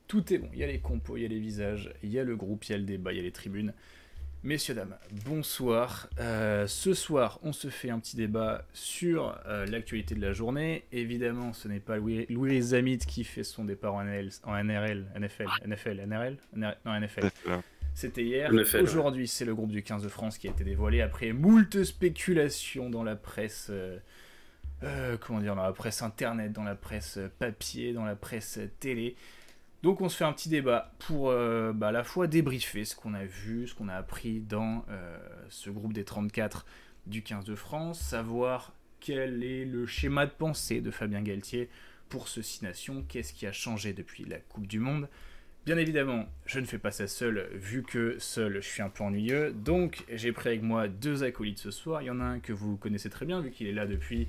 Tout est bon, il y a les compos, il y a les visages, il y a le groupe, il y a le débat, il y a les tribunes. Messieurs, dames, bonsoir. Ce soir, on se fait un petit débat sur l'actualité de la journée. Évidemment, ce n'est pas Louis Zamit qui fait son départ en NRL, NFL, NFL, NRL, non, NFL. C'était hier. NFL, Aujourd'hui, c'est le groupe du 15 de France qui a été dévoilé après moult spéculations dans la presse, comment dire, dans la presse internet, dans la presse papier, dans la presse télé. Donc on se fait un petit débat pour à la fois débriefer ce qu'on a vu, ce qu'on a appris dans ce groupe des 34 du 15 de France, savoir quel est le schéma de pensée de Fabien Galtier pour ce 6 Nations, qu'est-ce qui a changé depuis la Coupe du Monde. Bien évidemment, je ne fais pas ça seul, vu que seul je suis un peu ennuyeux, donc j'ai pris avec moi deux acolytes ce soir. Il y en a un que vous connaissez très bien, vu qu'il est là depuis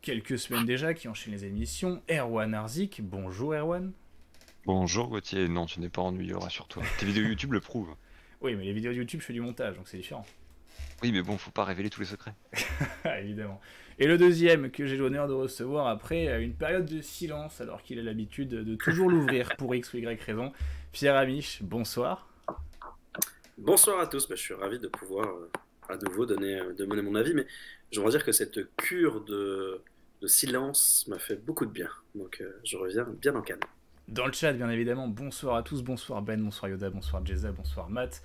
quelques semaines déjà, qui enchaîne les émissions, Erwan Arzik. Bonjour Erwan. Bonjour Gauthier, non tu n'es pas ennuyeux, rassure-toi. Tes vidéos YouTube le prouvent. Oui, mais les vidéos YouTube, je fais du montage, donc c'est différent. Oui mais bon, faut pas révéler tous les secrets. Évidemment. Et le deuxième que j'ai l'honneur de recevoir après une période de silence, alors qu'il a l'habitude de toujours l'ouvrir pour X ou Y raison, Pierre Amiche, bonsoir. Bonsoir à tous, je suis ravi de pouvoir à nouveau donner mon avis, mais j'aimerais dire que cette cure de silence m'a fait beaucoup de bien, donc je reviens bien en calme. Dans le chat, bien évidemment, bonsoir à tous, bonsoir Ben, bonsoir Yoda, bonsoir Jeza, bonsoir Matt,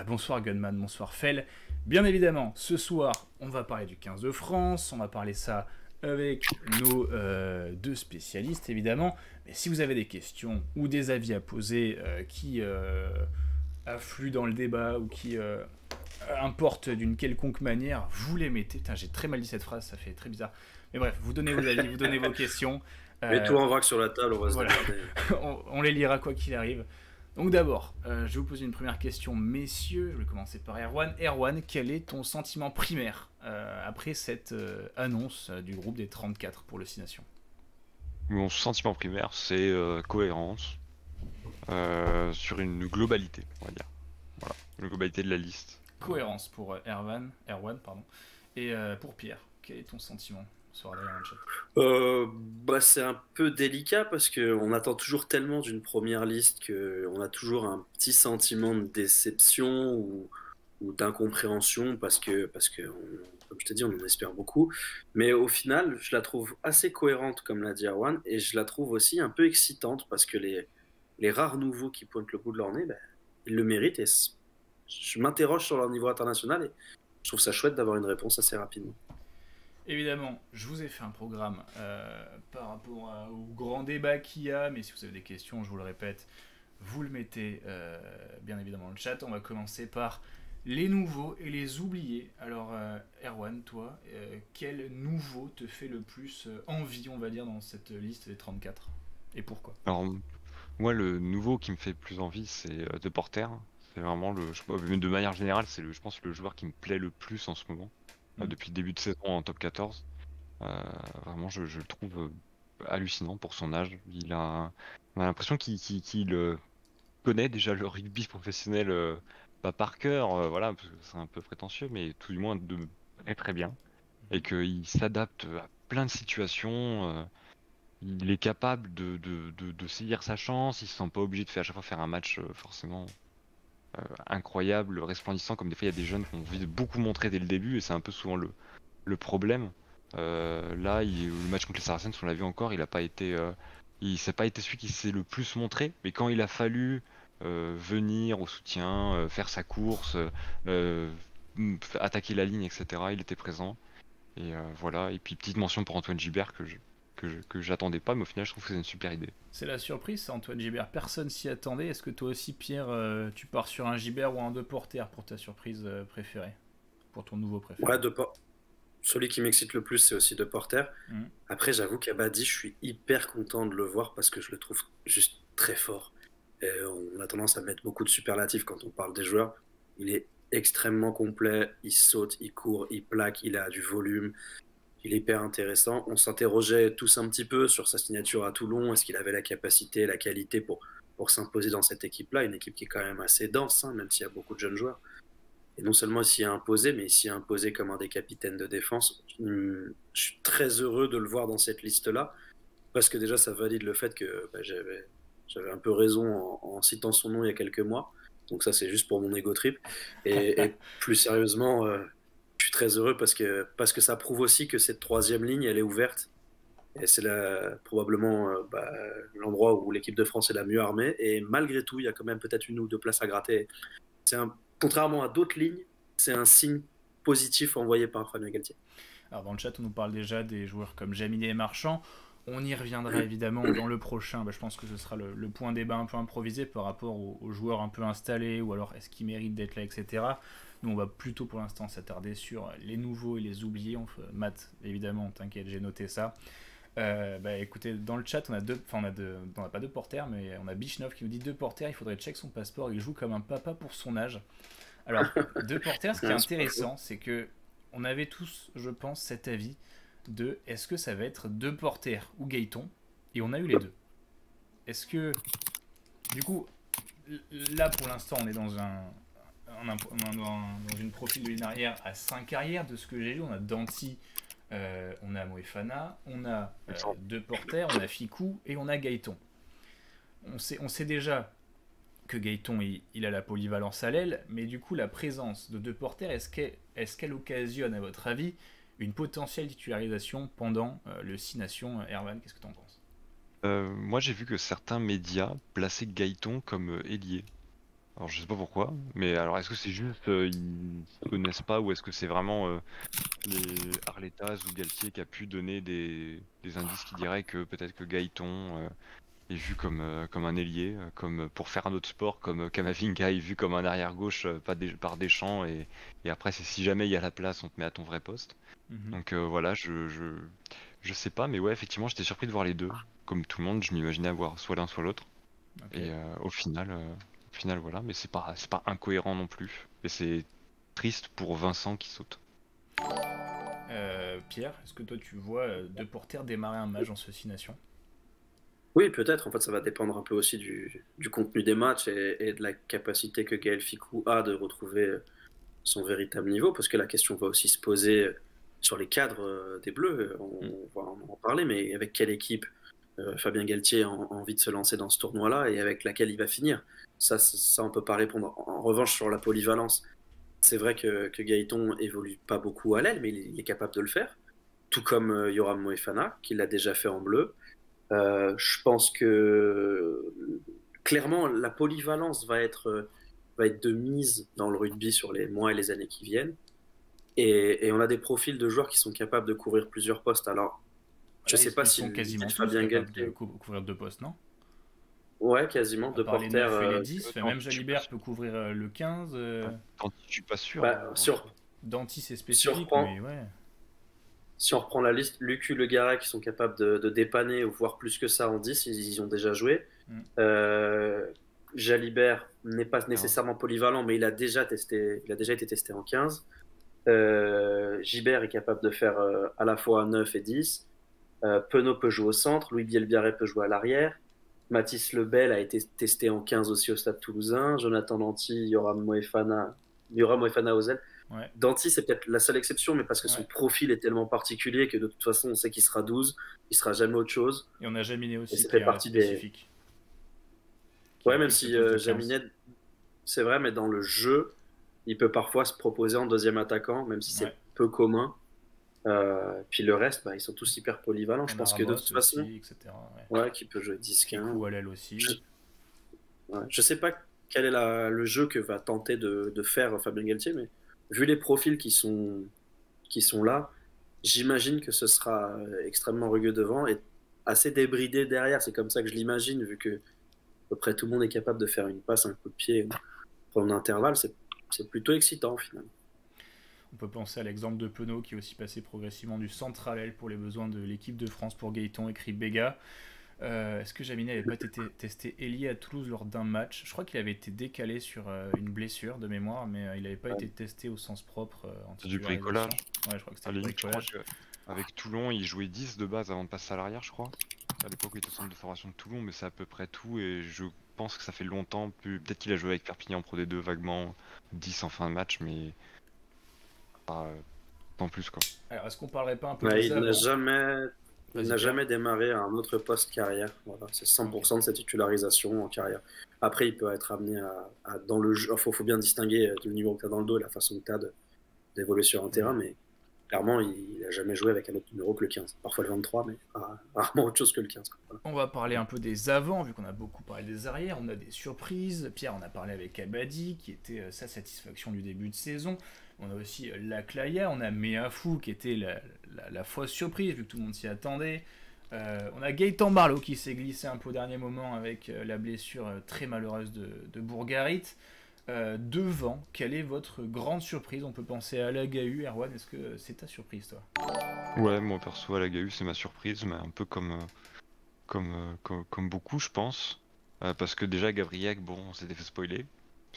bonsoir Gunman, bonsoir Fel. Bien évidemment, ce soir, on va parler du 15 de France, on va parler ça avec nos deux spécialistes, évidemment. Mais si vous avez des questions ou des avis à poser qui affluent dans le débat ou qui importent d'une quelconque manière, vous les mettez. Putain, j'ai très mal dit cette phrase, ça fait très bizarre. Mais bref, vous donnez vos avis, vous donnez vos questions. Mets tout en vrac sur la table, on va voilà. se démerder. On les lira quoi qu'il arrive. Donc d'abord, je vais vous poser une première question, messieurs. Je vais commencer par Erwan. Erwan, quel est ton sentiment primaire après cette annonce du groupe des 34 pour le 6 Nations? Mon sentiment primaire, c'est cohérence sur une globalité, on va dire. Voilà, une globalité de la liste. Cohérence pour Erwan, pardon. Et pour Pierre, quel est ton sentiment? C'est un peu délicat parce qu'on attend toujours tellement d'une première liste qu'on a toujours un petit sentiment de déception ou d'incompréhension parce que comme je te dis, on en espère beaucoup. Mais au final, je la trouve assez cohérente, comme l'a dit Erwan, et je la trouve aussi un peu excitante parce que les rares nouveaux qui pointent le bout de leur nez, ils le méritent. Et je m'interroge sur leur niveau international et je trouve ça chouette d'avoir une réponse assez rapidement. Évidemment, je vous ai fait un programme par rapport au grand débat qu'il y a, mais si vous avez des questions, je vous le répète, vous le mettez bien évidemment dans le chat. On va commencer par les nouveaux et les oubliés. Alors, Erwan, toi, quel nouveau te fait le plus envie, on va dire, dans cette liste des 34 ? Et pourquoi ? Alors, moi, le nouveau qui me fait le plus envie, c'est De Porter. C'est vraiment, de manière générale, c'est je pense le joueur qui me plaît le plus en ce moment. Depuis le début de saison en top 14. Vraiment, je le trouve hallucinant pour son âge. On a l'impression qu'il connaît déjà le rugby professionnel pas par cœur, voilà, parce que c'est un peu prétentieux, mais tout du moins très très bien. Et qu'il s'adapte à plein de situations. Il est capable de saisir sa chance. Il se sent pas obligé de faire à chaque fois faire un match forcément incroyable, resplendissant, comme des fois il y a des jeunes qui ont envie de beaucoup montrer dès le début, et c'est un peu souvent le problème. Là, le match contre les Saracens, on l'a vu encore, il s'est pas été celui qui s'est le plus montré, mais quand il a fallu venir au soutien, faire sa course, attaquer la ligne, etc., il était présent. Et voilà. Et puis petite mention pour Antoine Gibert que j'attendais pas, mais au final je trouve que c'est une super idée. C'est la surprise, c'est Antoine Gibert, personne s'y attendait. Est-ce que toi aussi, Pierre, tu pars sur un Gibert ou un De Porter pour ta surprise préférée, pour ton nouveau préféré? Ouais, celui qui m'excite le plus, c'est aussi De Porter. Après, j'avoue qu'Abadi, je suis hyper content de le voir parce que je le trouve juste très fort. Et on a tendance à mettre beaucoup de superlatifs quand on parle des joueurs. Il est extrêmement complet, il saute, il court, il plaque, il a du volume. Il est hyper intéressant. On s'interrogeait tous un petit peu sur sa signature à Toulon. Est-ce qu'il avait la capacité, la qualité pour s'imposer dans cette équipe-là, une équipe qui est quand même assez dense, même s'il y a beaucoup de jeunes joueurs. Et non seulement il s'y est imposé, mais il s'y est imposé comme un des capitaines de défense. Je suis très heureux de le voir dans cette liste-là, parce que déjà ça valide le fait que J'avais un peu raison en citant son nom il y a quelques mois. Donc ça, c'est juste pour mon ego trip. Et plus sérieusement, je suis très heureux parce que ça prouve aussi que cette troisième ligne, elle est ouverte. Et c'est probablement l'endroit où l'équipe de France est la mieux armée. Et malgré tout, il y a quand même peut-être 1 ou 2 places à gratter. Contrairement à d'autres lignes, c'est un signe positif envoyé par Fabien Galtier. Alors dans le chat, on nous parle déjà des joueurs comme Jaminet et Marchand. On y reviendra évidemment dans le prochain. Je pense que ce sera le point débat un peu improvisé par rapport aux joueurs un peu installés, ou alors est-ce qu'ils méritent d'être là, etc. Nous, on va plutôt pour l'instant s'attarder sur les nouveaux et les oubliés. Matt, évidemment, t'inquiète, j'ai noté ça. Écoutez, dans le chat, on n'a pas 2 porteurs, mais on a Bichnov qui nous dit 2 porteurs, il faudrait check son passeport, il joue comme un papa pour son âge. Alors, 2 porteurs, ce qui est intéressant, c'est que on avait tous, je pense, cet avis de est-ce que ça va être 2 porteurs ou Gaëton, et on a eu les 2. Est-ce que, du coup, là pour l'instant, on est dans une profil de ligne arrière à 5 arrières, de ce que j'ai lu, on a Danti. On a Moefana, on a 2 porteurs, on a Ficou et on a Gaëton. On sait déjà que Gaëton il a la polyvalence à l'aile, mais du coup la présence de 2 porteurs, est-ce qu'elle occasionne à votre avis une potentielle titularisation pendant le 6 Nations? Erwan, qu'est-ce que tu en penses? Moi j'ai vu que certains médias plaçaient Gaëton comme ailier. Alors je sais pas pourquoi, mais alors est-ce que c'est juste ils se connaissent pas, ou est-ce que c'est vraiment les Arletas ou Galtier qui a pu donner des indices qui diraient que peut-être que Gaëton est vu comme un ailier, comme pour faire un autre sport, comme Kamavinga est vu comme un arrière gauche par Deschamps, et après c'est si jamais il y a la place on te met à ton vrai poste. Donc voilà, je sais pas, mais ouais, effectivement j'étais surpris de voir les 2. Comme tout le monde, je m'imaginais avoir soit l'un soit l'autre. Okay. Et au final voilà, mais c'est pas incohérent non plus, et c'est triste pour Vincent qui saute. Pierre, est-ce que toi tu vois 2 porteurs démarrer un match en ce 6 Nations? Oui, peut-être. En fait, ça va dépendre un peu aussi du contenu des matchs et de la capacité que Gaël Ficou a de retrouver son véritable niveau, parce que la question va aussi se poser sur les cadres des Bleus. On va en parler, mais avec quelle équipe Fabien Galtier a envie de se lancer dans ce tournoi-là et avec laquelle il va finir? Ça, on peut pas répondre. En revanche, sur la polyvalence, c'est vrai que Gaëton évolue pas beaucoup à l'aile, mais il est capable de le faire. Tout comme Yoram Moefana, qui l'a déjà fait en bleu. Je pense que clairement, la polyvalence va être de mise dans le rugby sur les mois et les années qui viennent. Et on a des profils de joueurs qui sont capables de couvrir plusieurs postes. Alors, je sais pas si ils sont quasiment tous Fabien Galtier de couvrir 2 postes, non? Ouais, quasiment. 2 porteurs. Les 10, même Jalibert peut couvrir le 15. Danti, je suis pas sûr. Danti, c'est spécifique, mais ouais. Si on reprend la liste, Lucu, Le Garret qui sont capables de dépanner, ou voire plus que ça en 10, ils y ont déjà joué. Jalibert n'est pas nécessairement polyvalent, mais il a déjà été testé en 15. Gibert est capable de faire à la fois 9 et 10. Penaud peut jouer au centre. Louis Bielbiarré peut jouer à l'arrière. Mathis Lebel a été testé en 15 aussi au Stade Toulousain. Jonathan Danti, Yoram Moefana aux ailes. Ouais. Danti, c'est peut-être la seule exception, mais parce que son profil est tellement particulier que de toute façon, on sait qu'il sera 12, il sera jamais autre chose. Et on a Jaminet aussi, qui fait partie spécifique. Ouais, même si Jaminet, c'est vrai, mais dans le jeu, il peut parfois se proposer en deuxième attaquant, même si c'est peu commun. Puis le reste, ils sont tous hyper polyvalents. Je pense que de toute façon, etc., qui peut jouer 10-15. Ou à l'aile aussi. Je sais pas quel est le jeu que va tenter de faire Fabien Galtier, mais vu les profils qui sont là, j'imagine que ce sera extrêmement rugueux devant et assez débridé derrière. C'est comme ça que je l'imagine, vu que à peu près tout le monde est capable de faire une passe, un coup de pied pendant l'intervalle. C'est plutôt excitant finalement. On peut penser à l'exemple de Penaud qui est aussi passé progressivement du centre à l'aile pour les besoins de l'équipe de France pour Gaëton, écrit Béga. Est-ce que Jaminet n'avait pas été testé ailier à Toulouse lors d'un match? Je crois qu'il avait été décalé sur une blessure de mémoire, mais il n'avait pas été testé au sens propre. C'est du bricolage. Ouais, je crois que c'était du bricolage. Avec Toulon, il jouait 10 de base avant de passer à l'arrière, je crois. À l'époque, il était au centre de formation de Toulon, mais c'est à peu près tout. Et je pense que ça fait longtemps. Peut-être qu'il a joué avec Perpignan en Pro D2 vaguement 10 en fin de match, mais pas en plus, quoi. Alors, est-ce qu'on parlerait pas un peu de ça? Il n'a jamais démarré à un autre poste carrière. Voilà, c'est 100% de sa titularisation en carrière. Après, il peut être amené dans le jeu. Il faut bien distinguer le niveau que tu as dans le dos et la façon que tu as d'évoluer sur un terrain, mais clairement, il n'a jamais joué avec un autre numéro que le 15. Parfois le 23, mais rarement autre chose que le 15. Voilà. On va parler un peu des avants, vu qu'on a beaucoup parlé des arrières. On a des surprises. Pierre, on a parlé avec Abadi, qui était sa satisfaction du début de saison. On a aussi Laclaya, on a Meafou, qui était la fausse surprise, vu que tout le monde s'y attendait. On a Gaëtan Barlow, qui s'est glissé un peu au dernier moment avec la blessure très malheureuse de Bourgarit. Devant, quelle est votre grande surprise? On peut penser à Lagahu. Erwan, est-ce que c'est ta surprise, toi? Ouais, moi perso, Lagahu, c'est ma surprise, mais un peu comme beaucoup, je pense. Parce que déjà, Gabriel, bon, on s'était fait spoiler.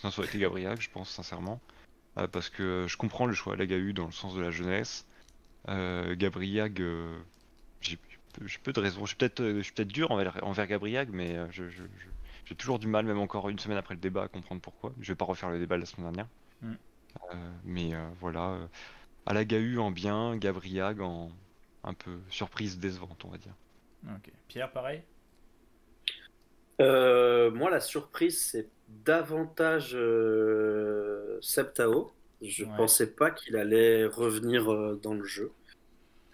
Ça aurait été Gabriel, je pense, sincèrement. Parce que je comprends le choix à Lagahu dans le sens de la jeunesse. Gabriel, j'ai peu de raisons. Je suis peut-être dur envers Gabriel, mais j'ai toujours du mal, même encore une semaine après le débat, à comprendre pourquoi. Je vais pas refaire le débat de la semaine dernière. Mais voilà. À Lagahu en bien, Gabriel en un peu surprise décevante, on va dire. Ok. Pierre, pareil? Moi, la surprise, c'est davantage Septao. Je pensais pas qu'il allait revenir dans le jeu.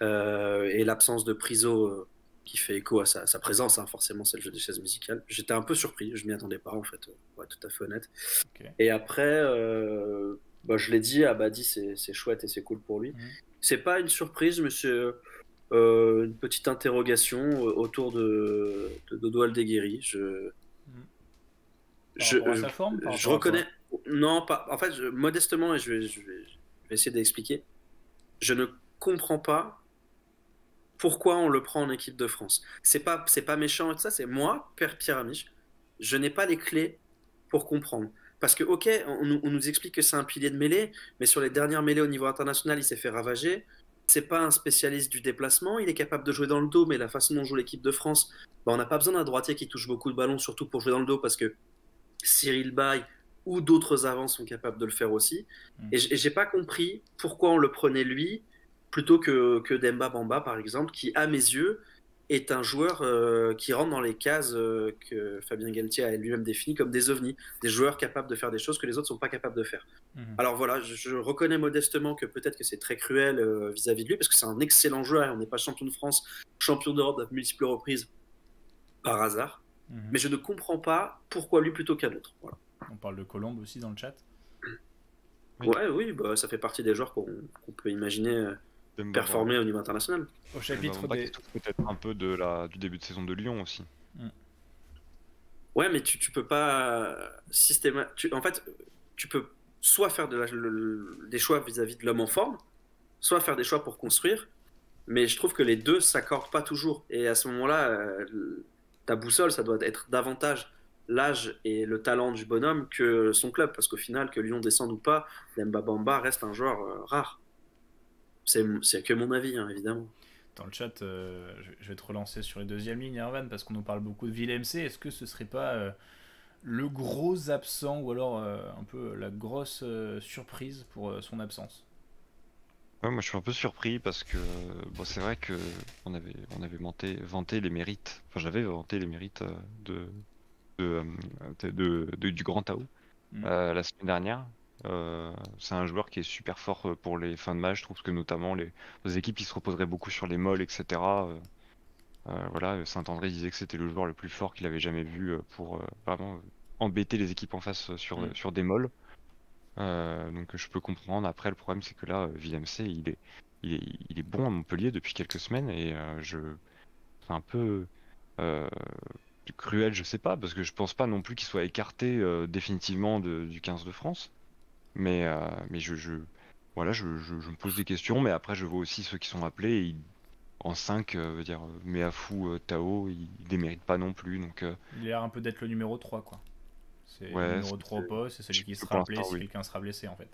Et l'absence de Priso qui fait écho à sa présence, hein, forcément, c'est le jeu des chaises musicales. J'étais un peu surpris, je m'y attendais pas, en fait, pour être tout à fait honnête. Okay. Et après, je l'ai dit, Abadi, c'est chouette et c'est cool pour lui. C'est pas une surprise, mais c'est une petite interrogation autour de Dodo Aldeguerri. Par rapport à sa forme, je reconnais. Non, pas. En fait, modestement, et je vais essayer d'expliquer. Je ne comprends pas pourquoi on le prend en équipe de France. C'est pas méchant et tout ça. C'est moi, Pierre Amiche. Je n'ai pas les clés pour comprendre. Parce que, ok, on nous explique que c'est un pilier de mêlée, mais sur les dernières mêlées au niveau international, il s'est fait ravager. C'est pas un spécialiste du déplacement. Il est capable de jouer dans le dos, mais la façon dont joue l'équipe de France, on n'a pas besoin d'un droitier qui touche beaucoup de ballons, surtout pour jouer dans le dos, parce que Cyril Bay ou d'autres avants sont capables de le faire aussi. Et j'ai pas compris pourquoi on le prenait lui plutôt que Demba Bamba, par exemple, qui, à mes yeux, est un joueur qui rentre dans les cases que Fabien Galtier a lui-même définies comme des ovnis, des joueurs capables de faire des choses que les autres ne sont pas capables de faire. Alors voilà, je reconnais modestement que peut-être que c'est très cruel vis-à-vis de lui, parce que c'est un excellent joueur, et on n'est pas champion de France, champion d'Europe à multiples reprises par hasard. Mais je ne comprends pas pourquoi lui plutôt qu'un autre. Voilà. On parle de Colombe aussi dans le chat. Oui, ça fait partie des joueurs qu'on peut imaginer performer au niveau international. Au chapitre peut-être un peu du début de saison de Lyon aussi. Ouais, mais tu peux pas en fait, tu peux soit faire des choix vis-à-vis de l'homme en forme, soit faire des choix pour construire. Mais je trouve que les deux s'accordent pas toujours. Et à ce moment-là, ta boussole, ça doit être davantage l'âge et le talent du bonhomme que son club, parce qu'au final, que Lyon descende ou pas, Demba Bamba reste un joueur rare. C'est que mon avis, hein, évidemment. Dans le chat, je vais te relancer sur les deuxièmes lignes, Erwan, parce qu'on nous parle beaucoup de Villemc. Est-ce que ce serait pas le gros absent, ou alors un peu la grosse surprise pour son absence? Ouais, moi je suis un peu surpris parce que c'est vrai que on avait vanté les mérites. Enfin, j'avais vanté les mérites du Grand Tao la semaine dernière. C'est un joueur qui est super fort pour les fins de match. Je trouve que notamment les équipes qui se reposeraient beaucoup sur les molles, etc. Voilà, Saint-André disait que c'était le joueur le plus fort qu'il avait jamais vu pour vraiment embêter les équipes en face sur des molles. Donc je peux comprendre. Après, le problème c'est que là, Villemc, il est bon à Montpellier depuis quelques semaines et c'est un peu cruel, je sais pas, parce que je pense pas non plus qu'il soit écarté définitivement du 15 de France. Mais voilà, je me pose des questions, mais après je vois aussi ceux qui sont appelés et en 5, veut dire Meafou, Tao, ils déméritent pas non plus. Donc, il a l'air un peu d'être le numéro 3, quoi. C'est le numéro 3 au poste, c'est celui qui sera appelé si quelqu'un sera blessé, en fait.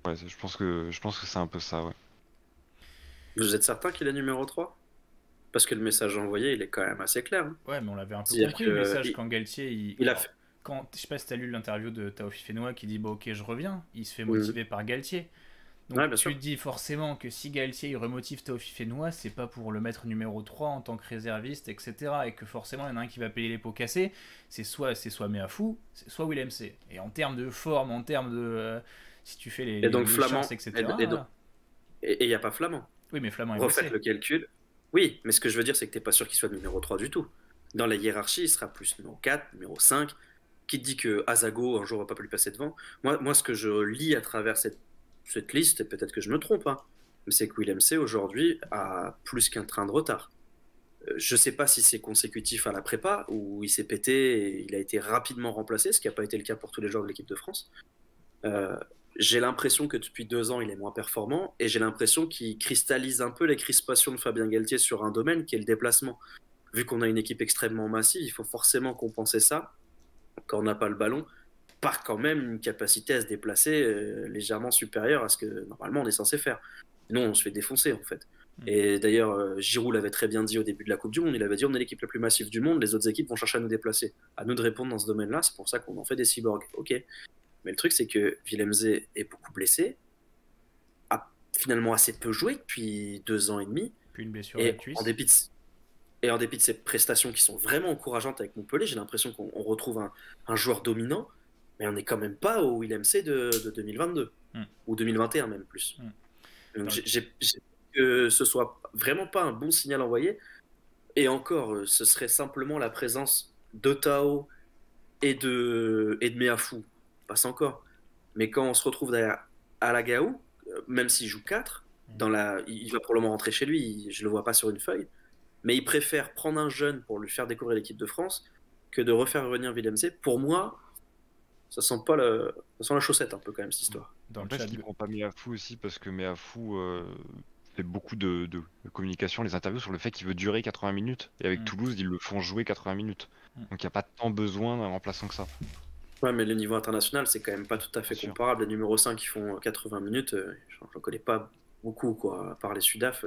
Ouais, je pense que c'est un peu ça, ouais. Vous êtes certain qu'il est numéro 3 ? Parce que le message envoyé, il est quand même assez clair. Hein. Ouais, mais on l'avait un peu compris, le message, quand Galtier... Il a fait... Je sais pas si t'as lu l'interview de Tao Fifenoa qui dit « Bah ok, je reviens », il se fait motiver par Galtier. Donc tu te dis forcément que si Galtier il remotive Taofi Fenois, c'est pas pour le mettre numéro 3 en tant que réserviste, etc. Et que forcément il y en a un qui va payer les pots cassés, c'est soit Meafou, c'est soit Willem C. Et en termes de forme, en termes de... si tu fais les Flamand, chances, etc. Et il n'y a pas Flamand. Oui, mais Flamand est Refaites le calcul. Oui, mais ce que je veux dire, c'est que tu n'es pas sûr qu'il soit numéro 3 du tout. Dans la hiérarchie, il sera plus numéro 4, numéro 5. Qui te dit que Azago, un jour, va pas lui passer devant. Moi, ce que je lis à travers cette liste, et peut-être que je me trompe, hein, mais c'est que Willem C, aujourd'hui, a plus qu'un train de retard. Je ne sais pas si c'est consécutif à la prépa, où il s'est pété et il a été rapidement remplacé, ce qui n'a pas été le cas pour tous les joueurs de l'équipe de France. J'ai l'impression que depuis 2 ans, il est moins performant, et j'ai l'impression qu'il cristallise un peu les crispations de Fabien Galtier sur un domaine qui est le déplacement. Vu qu'on a une équipe extrêmement massive, il faut forcément compenser ça, quand on n'a pas le ballon, par quand même une capacité à se déplacer légèrement supérieure à ce que normalement on est censé faire. Nous, on se fait défoncer en fait. Et d'ailleurs, Giroud l'avait très bien dit au début de la Coupe du Monde, il avait dit on est l'équipe la plus massive du monde, les autres équipes vont chercher à nous déplacer. À nous de répondre dans ce domaine-là, c'est pour ça qu'on en fait des cyborgs. Ok. Mais le truc, c'est que Willem C est beaucoup blessé, a finalement assez peu joué depuis 2 ans et demi. Puis une blessure à la cuisse. En dépit de ses prestations qui sont vraiment encourageantes avec Montpellier, j'ai l'impression qu'on retrouve un joueur dominant, mais on n'est quand même pas au Willem C de 2022, ou 2021 même plus. Donc que ce soit vraiment pas un bon signal envoyé, et encore, ce serait simplement la présence de Tao et de Meafou, passe encore. Mais quand on se retrouve derrière Alagaou, même s'il joue 4, il va probablement rentrer chez lui, je le vois pas sur une feuille, mais il préfère prendre un jeune pour lui faire découvrir l'équipe de France que de refaire revenir Willem C. Pour moi, ça sent la chaussette un peu quand même cette histoire. En fait, il prend pas Meafou aussi parce que Meafou fait beaucoup de communication, les interviews sur le fait qu'il veut durer 80 minutes. Et avec Toulouse, ils le font jouer 80 minutes. Donc il n'y a pas tant besoin d'un remplaçant que ça. Ouais, mais le niveau international, c'est quand même pas tout à fait comparable. Les numéros 5 qui font 80 minutes, j'en connais pas beaucoup, quoi. À part les Sudaf,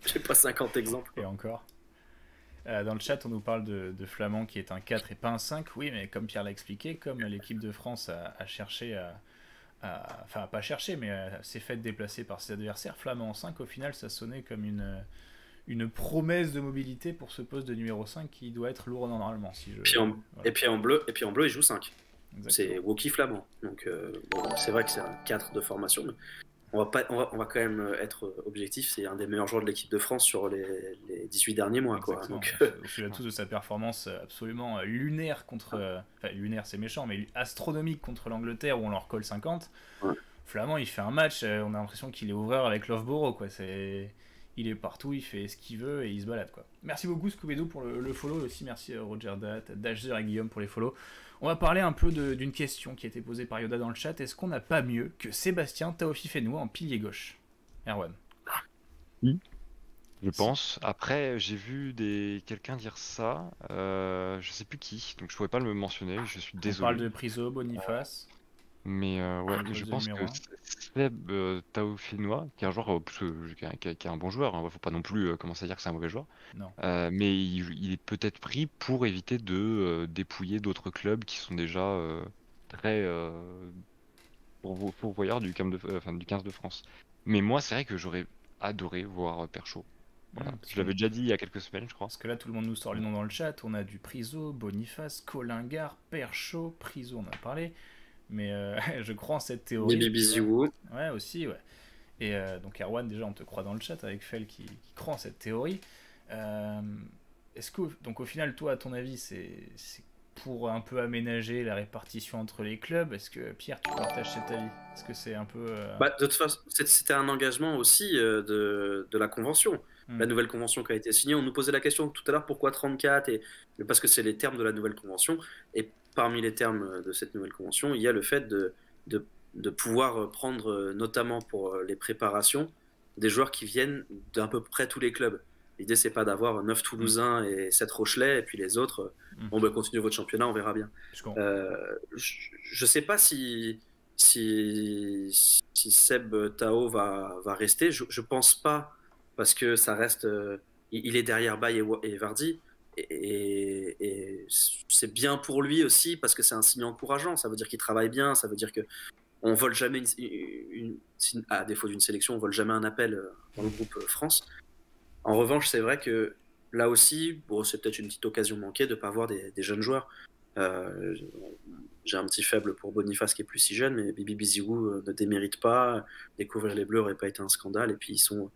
j'ai pas 50 exemples. Quoi. Et encore. Dans le chat, on nous parle de Flamand qui est un 4 et pas un 5. Oui, mais comme Pierre l'a expliqué, comme l'équipe de France a cherché enfin, pas cherché, mais s'est fait déplacer par ses adversaires, Flamand en 5, au final, ça sonnait comme une promesse de mobilité pour ce poste de numéro 5 qui doit être lourd normalement. Et puis en bleu, il joue 5. Exactement. C'est Woki Flamand. Donc c'est vrai que c'est un 4 de formation, mais on va quand même être objectif. C'est un des meilleurs joueurs de l'équipe de France sur les 18 derniers mois. Quoi. Donc, on se souvient tous de sa performance absolument lunaire contre... Enfin, lunaire c'est méchant, mais astronomique contre l'Angleterre où on leur colle 50. Ouais. Flamand, il fait un match, on a l'impression qu'il est ouvreur avec Loughborough. Quoi. Il est partout, il fait ce qu'il veut et il se balade. Quoi. Merci beaucoup Scooby-Doo pour le follow aussi. Merci Roger Dashzer et Guillaume pour les follows. On va parler un peu d'une question qui a été posée par Yoda dans le chat. Est-ce qu'on n'a pas mieux que Sébastien Taofi Fenois en pilier gauche? Erwan. Oui, je pense. Après, j'ai vu quelqu'un dire ça. Je sais plus qui, donc je pourrais pas le mentionner. Je suis désolé. On parle de Priso, Boniface. Mais ouais, je pense que Seb Taofi Fenois, qui est un joueur qui est un bon joueur, hein, faut pas non plus commencer à dire que c'est un mauvais joueur. Non. Mais il est peut-être pris pour éviter de dépouiller d'autres clubs qui sont déjà très pourvoyeurs du 15 de France. Mais moi, c'est vrai que j'aurais adoré voir Perchaud. Voilà. Je l'avais déjà dit il y a quelques semaines, je crois. Parce que là, tout le monde nous sort les noms dans le chat. On a du Priso, Boniface, Colingard, Perchaud, Priso, on en a parlé. Mais je crois en cette théorie. Ouais, aussi, ouais. Et donc, Erwan, déjà, on te croit dans le chat avec Fel qui croit en cette théorie. Est-ce que, donc, au final, toi, à ton avis, c'est pour un peu aménager la répartition entre les clubs? Est-ce que, Pierre, tu partages cet avis? Est-ce que c'est un peu. De toute façon, c'était un engagement aussi de la convention. La nouvelle convention qui a été signée. On nous posait la question tout à l'heure pourquoi 34 parce que c'est les termes de la nouvelle convention. Et parmi les termes de cette nouvelle convention, il y a le fait de pouvoir prendre, notamment pour les préparations, des joueurs qui viennent d'à peu près tous les clubs. L'idée, c'est pas d'avoir 9 Toulousains et 7 Rochelais, et puis les autres, continuez votre championnat, on verra bien. Je sais pas si Seb Tao va rester. Je pense pas, parce que ça reste... il est derrière Baye et Vardy, et c'est bien pour lui aussi parce que c'est un signe encourageant, ça veut dire qu'il travaille bien, ça veut dire que on vole jamais à défaut d'une sélection, on vole jamais un appel dans le groupe France. En revanche, c'est vrai que là aussi, bon, c'est peut-être une petite occasion manquée de ne pas voir des jeunes joueurs. J'ai un petit faible pour Boniface qui est plus si jeune, mais Bibi Bizigou ne démérite pas. Découvrir les Bleus n'aurait pas été un scandale. Et puis ils sont,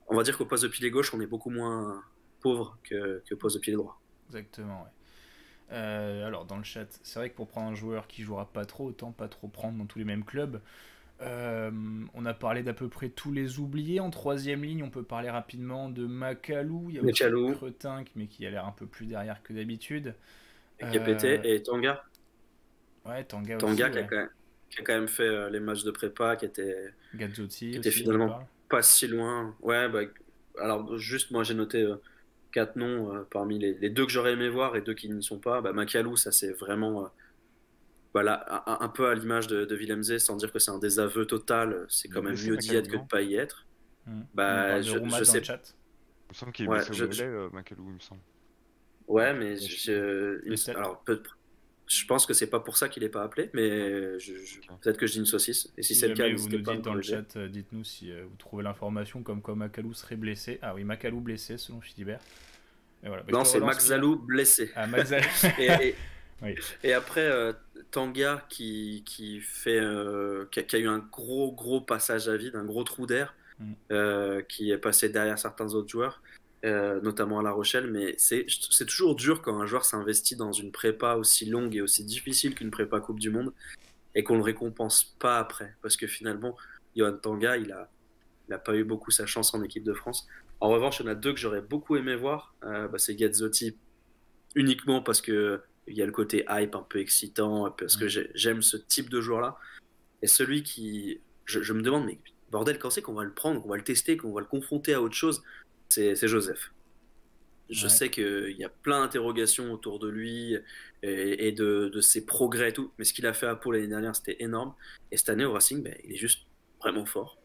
on va dire qu'au poste de pilier gauche, on est beaucoup moins pauvre que poste de pilier droit. Exactement, ouais. Alors dans le chat, c'est vrai que pour prendre un joueur qui jouera pas trop, autant pas trop prendre dans tous les mêmes clubs. On a parlé d'à peu près tous les oubliés. En troisième ligne, on peut parler rapidement de Macalou. Il y a aussi Cretin, mais qui a l'air un peu plus derrière que d'habitude. Qui a pété, et Tanga. Ouais, Tanga aussi. Tanga qui a quand même fait les matchs de prépa, qui était finalement pas si loin. Ouais, bah, alors juste moi j'ai noté 4 noms parmi les 2 que j'aurais aimé voir et 2 qui n'y sont pas. Bah, Macalou, ça c'est vraiment voilà, un peu à l'image de Willemse, sans dire que c'est un désaveu total. C'est quand même mieux d'y être que de pas y être. Bah, je sais. Il me semble qu'il est blessé au mollet, Macalou, il me semble. Ouais, mais alors je pense que c'est pas pour ça qu'il est pas appelé, mais peut-être que je dis une saucisse. Et si c'est le cas, vous nous dites dans le chat, dites-nous si vous trouvez l'information comme quoi Macalou serait blessé. Ah oui, Macalou blessé selon Philibert. Et voilà. Non, c'est Maxalou blessé. Ah, Maxalou. Oui. Et après Tanga qui a eu un gros passage à vide, un gros trou d'air, qui est passé derrière certains autres joueurs. Notamment à La Rochelle, mais c'est toujours dur quand un joueur s'investit dans une prépa aussi longue et aussi difficile qu'une prépa Coupe du Monde et qu'on le récompense pas après, parce que finalement Yohan Tanga il a pas eu beaucoup sa chance en équipe de France. En revanche, il y en a 2 que j'aurais beaucoup aimé voir, c'est Gazzotti, uniquement parce que il y a le côté hype un peu excitant, parce que j'aime ce type de joueur là, et celui qui je me demande, mais bordel, quand c'est qu'on va le prendre, qu'on va le tester, qu'on va le confronter à autre chose, c'est Joseph. Je sais qu'il y a plein d'interrogations autour de lui et de ses progrès et tout, mais ce qu'il a fait à Pau l'année dernière, c'était énorme. Et cette année au Racing, il est juste vraiment fort.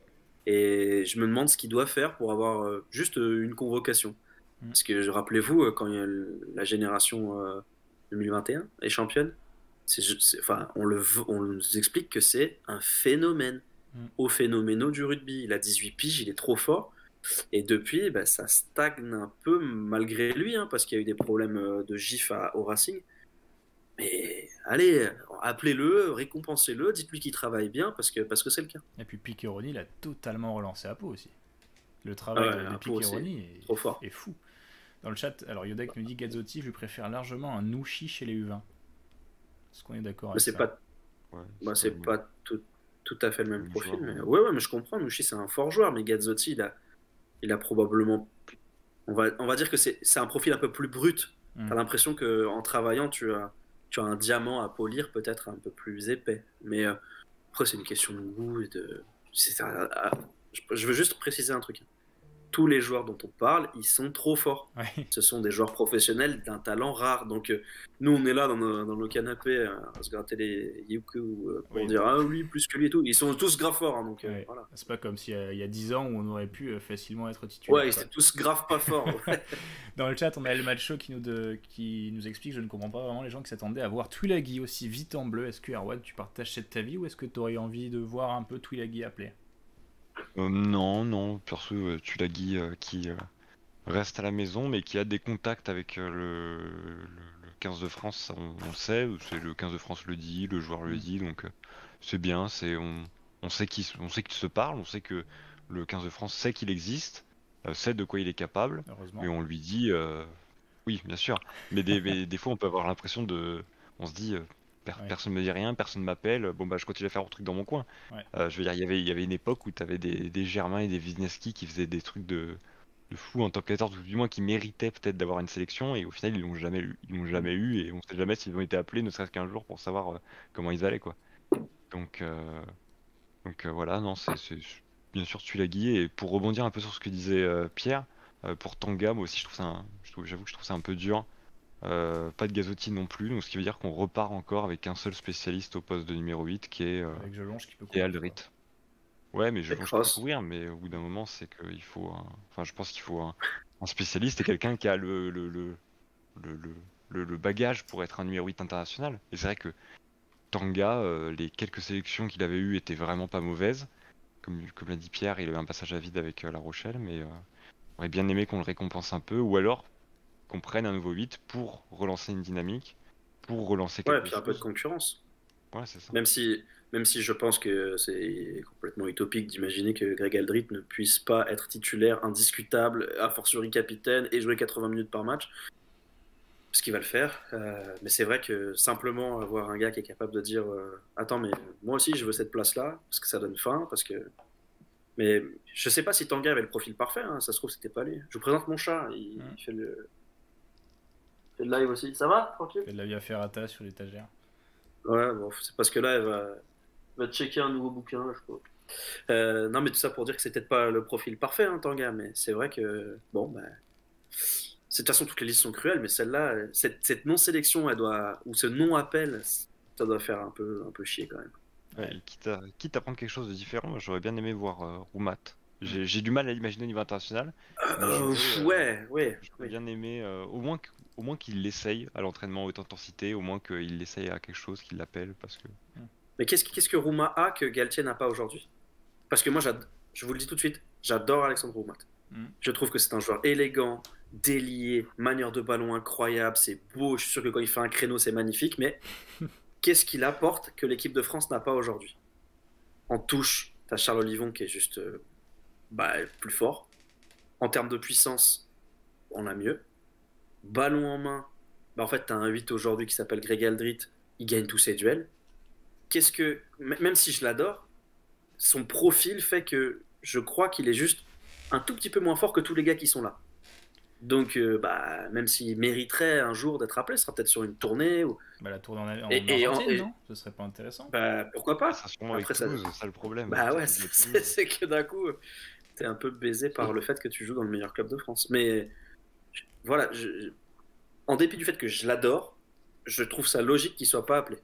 Et je me demande ce qu'il doit faire pour avoir juste une convocation. Parce que rappelez-vous, quand il y a la génération 2021 est championne, on nous explique que c'est un phénomène. Au phénoménaux du rugby. Il a 18 piges, il est trop fort. Et depuis, ça stagne un peu malgré lui, parce qu'il y a eu des problèmes de gif au Racing. Mais allez, appelez-le, récompensez-le, dites-lui qu'il travaille bien, parce que c'est le cas. Et puis Piccheroni l'a totalement relancé à Pau aussi. Le travail de Piccheroni est fou. Dans le chat, alors Yodek nous dit Gazzotti, je préfère largement un Nouchi chez les U20. Est-ce qu'on est d'accord avec ça? C'est pas tout à fait le même profil. Mais... mais je comprends, Nouchi c'est un fort joueur, mais Gazzotti, il a probablement... On va dire que c'est un profil un peu plus brut. T'as l'impression qu'en travaillant, tu as un diamant à polir, peut-être un peu plus épais. Mais après, c'est une question de goût. Je veux juste préciser un truc. Tous les joueurs dont on parle, ils sont trop forts. Ce sont des joueurs professionnels d'un talent rare. Donc nous, on est là dans nos canapés à se gratter les yuku pour dire ah oui, plus que lui et tout. Ils sont tous grave forts. Donc, voilà. C'est pas comme s'il y a 10 ans où on aurait pu facilement être titulaire. Ouais, ils étaient tous grave pas forts. Dans le chat, on a El Macho qui nous explique, je ne comprends pas vraiment les gens qui s'attendaient à voir Tuilagi aussi vite en bleu. Est-ce que Erwan, tu partages cette avis ou est-ce que tu aurais envie de voir un peu Tuilagi appelé? Non, perso, Tuilagi qui reste à la maison, mais qui a des contacts avec le 15 de France, on le sait, le 15 de France le dit, le joueur le dit, donc c'est bien, on sait qu'ils se parlent, on sait que le 15 de France sait qu'il existe, sait de quoi il est capable, mais on lui dit, oui, bien sûr, mais des fois on peut avoir l'impression on se dit... Personne ne me dit rien, personne ne m'appelle. Bon je continue à faire mon truc dans mon coin. Je veux dire, il y avait une époque où tu avais des Germain et des Wisniewski qui faisaient des trucs de fou en top 14, ou du moins qui méritaient peut-être d'avoir une sélection, et au final ils l'ont jamais eu, et on sait jamais s'ils ont été appelés, ne serait-ce qu'un jour, pour savoir comment ils allaient, quoi. Donc voilà, non, c'est bien sûr Tuilagi. Et pour rebondir un peu sur ce que disait Pierre, pour Tanga, moi aussi j'avoue que je trouve ça un peu dur. Pas de Gazzotti non plus, donc ce qui veut dire qu'on repart encore avec un seul spécialiste au poste de numéro 8 qui est Aldrit. Ouais, mais Jelonge peut courir, mais au bout d'un moment, c'est qu'il faut je pense qu'il faut un spécialiste et quelqu'un qui a le bagage pour être un numéro 8 international. Et c'est vrai que Tanga, les quelques sélections qu'il avait eues étaient vraiment pas mauvaises. Comme l'a dit Pierre, il a eu un passage à vide avec La Rochelle, mais on aurait bien aimé qu'on le récompense un peu, ou alors qu'on prenne un nouveau 8 pour relancer une dynamique, pour relancer Ouais, quelque puis un peu de chose. concurrence. Ouais, c'est ça. Même si je pense que c'est complètement utopique d'imaginer que Greg Aldrit ne puisse pas être titulaire indiscutable, a fortiori capitaine, et jouer 80 minutes par match, ce qu'il va le faire. Mais c'est vrai que simplement avoir un gars qui est capable de dire attends, mais moi aussi je veux cette place-là, parce que ça donne faim, parce que... Mais je sais pas si Tanguy avait le profil parfait, hein, ça se trouve c'était pas lui. Je vous présente mon chat, il fait le live aussi. Ça va, tranquille? Il fait de la via ferrata sur l'étagère. Ouais, bon, c'est parce que là, elle va checker un nouveau bouquin, je crois. Non, mais tout ça pour dire que c'est peut-être pas le profil parfait, hein, Tanga, mais c'est vrai que, bon, bah, de toute façon, toutes les listes sont cruelles, mais celle-là, cette non-sélection, elle doit, ou ce non-appel, ça doit faire un peu chier quand même. Ouais, et quitte à prendre quelque chose de différent, moi, j'aurais bien aimé voir Roumat. J'ai du mal à l'imaginer au niveau international, mais Ouais. j'aurais bien aimé au moins qu'il l'essaye à l'entraînement haute intensité, au moins qu'il l'essaye à quelque chose, qu'il l'appelle, parce que... Mais qu'est-ce que Rouma a que Galtier n'a pas aujourd'hui? Parce que moi, je vous le dis tout de suite, j'adore Alexandre Roumat. Je trouve que c'est un joueur élégant, délié, manière de ballon incroyable, c'est beau, je suis sûr que quand il fait un créneau, c'est magnifique, mais qu'est-ce qu'il apporte que l'équipe de France n'a pas aujourd'hui? En touche, t'as Charles Olivon qui est juste plus fort. En termes de puissance, on a mieux. Ballon en main, en fait, t'as un 8 aujourd'hui qui s'appelle Greg Aldrit, il gagne tous ses duels. Même si je l'adore, son profil fait que je crois qu'il est juste un tout petit peu moins fort que tous les gars qui sont là. Donc, même s'il mériterait un jour d'être appelé, ce sera peut-être sur une tournée. Ou... la tournée en Argentine, non? Ce serait pas intéressant. Pourquoi pas? Ça sûrement avec Toulouse, c'est ça le problème. C'est que d'un coup, t'es un peu baisé par le fait que tu joues dans le meilleur club de France. Mais voilà, en dépit du fait que je l'adore, je trouve ça logique qu'il soit pas appelé.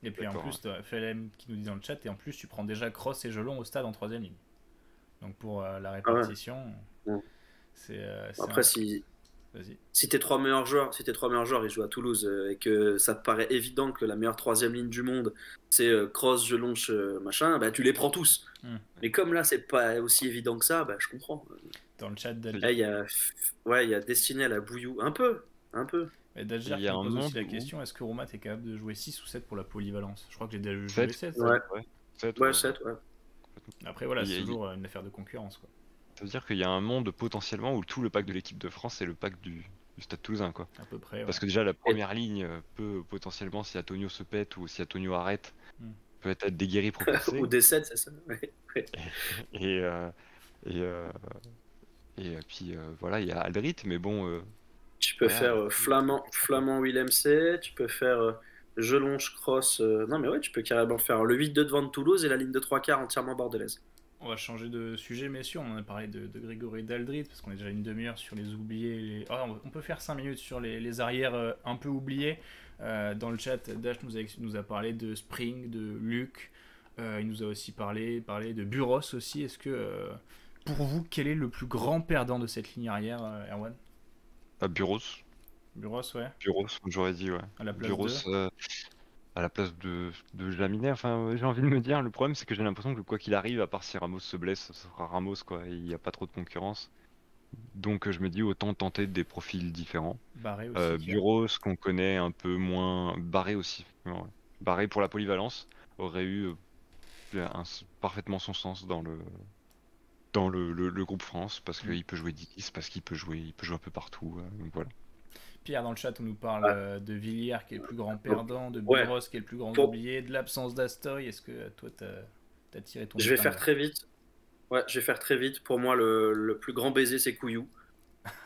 Et puis en plus, FLM qui nous dit dans le chat, et en plus tu prends déjà Cross et Jelon au stade en 3ème ligne. Donc pour la répartition, c'est après si tes trois meilleurs joueurs, ils jouent à Toulouse et que ça te paraît évident que la meilleure 3ème ligne du monde c'est Cross, Jelonche, machin, tu les prends tous. Mais comme là c'est pas aussi évident que ça, je comprends. Dans le chat, il y a Destiné à la Bouillou, un peu. Et Dajer qui pose aussi la question, est-ce que Roumat est capable de jouer 6 ou 7 pour la polyvalence? Je crois que j'ai déjà joué 7. Ouais, 7. Après voilà, c'est toujours une affaire de concurrence, quoi. Ça veut dire qu'il y a un monde potentiellement où tout le pack de l'équipe de France c'est le pack du Stade Toulousain, quoi. À peu près, Parce que déjà la première ligne peut potentiellement, si Antonio se pète ou si Antonio arrête, peut être déguerri propulsé. Ou des 7, c'est ça. Et puis voilà, il y a Aldrit, mais bon... tu peux faire Flamand Willem C, tu peux faire Jelonche Cross. Non mais ouais, tu peux carrément faire le 8 de devant de Toulouse et la ligne de 3/4 entièrement bordelaise. On va changer de sujet, messieurs. On en a parlé de Grégory Daldrit, parce qu'on est déjà une demi-heure sur les oubliés. On peut faire 5 minutes sur les arrières un peu oubliés. Dans le chat, Dash nous a parlé de Spring, de Luc. Il nous a aussi parlé de Buros aussi. Est-ce que, pour vous, quel est le plus grand perdant de cette ligne arrière, Erwan? Buros, ouais. Buros, j'aurais dit, ouais. À la place Buros, à la place de Jaminet, enfin j'ai envie de me dire, le problème c'est que j'ai l'impression que quoi qu'il arrive, à part si Ramos se blesse, ce sera Ramos, quoi, il n'y a pas trop de concurrence. Donc je me dis autant tenter des profils différents. Barré aussi. Buros qu'on connaît un peu moins, Barré aussi. Ouais. Barré pour la polyvalence aurait eu parfaitement son sens dans le groupe France, parce qu'il peut jouer 10, parce qu'il peut jouer un peu partout, donc voilà. Pierre dans le chat on nous parle de Villiers qui est le plus grand perdant, de Buros qui est le plus grand oublié, de l'absence d'Astoy. Est-ce que toi t'as tiré ton... Je vais faire très vite. Pour moi le plus grand baiser c'est Couillou.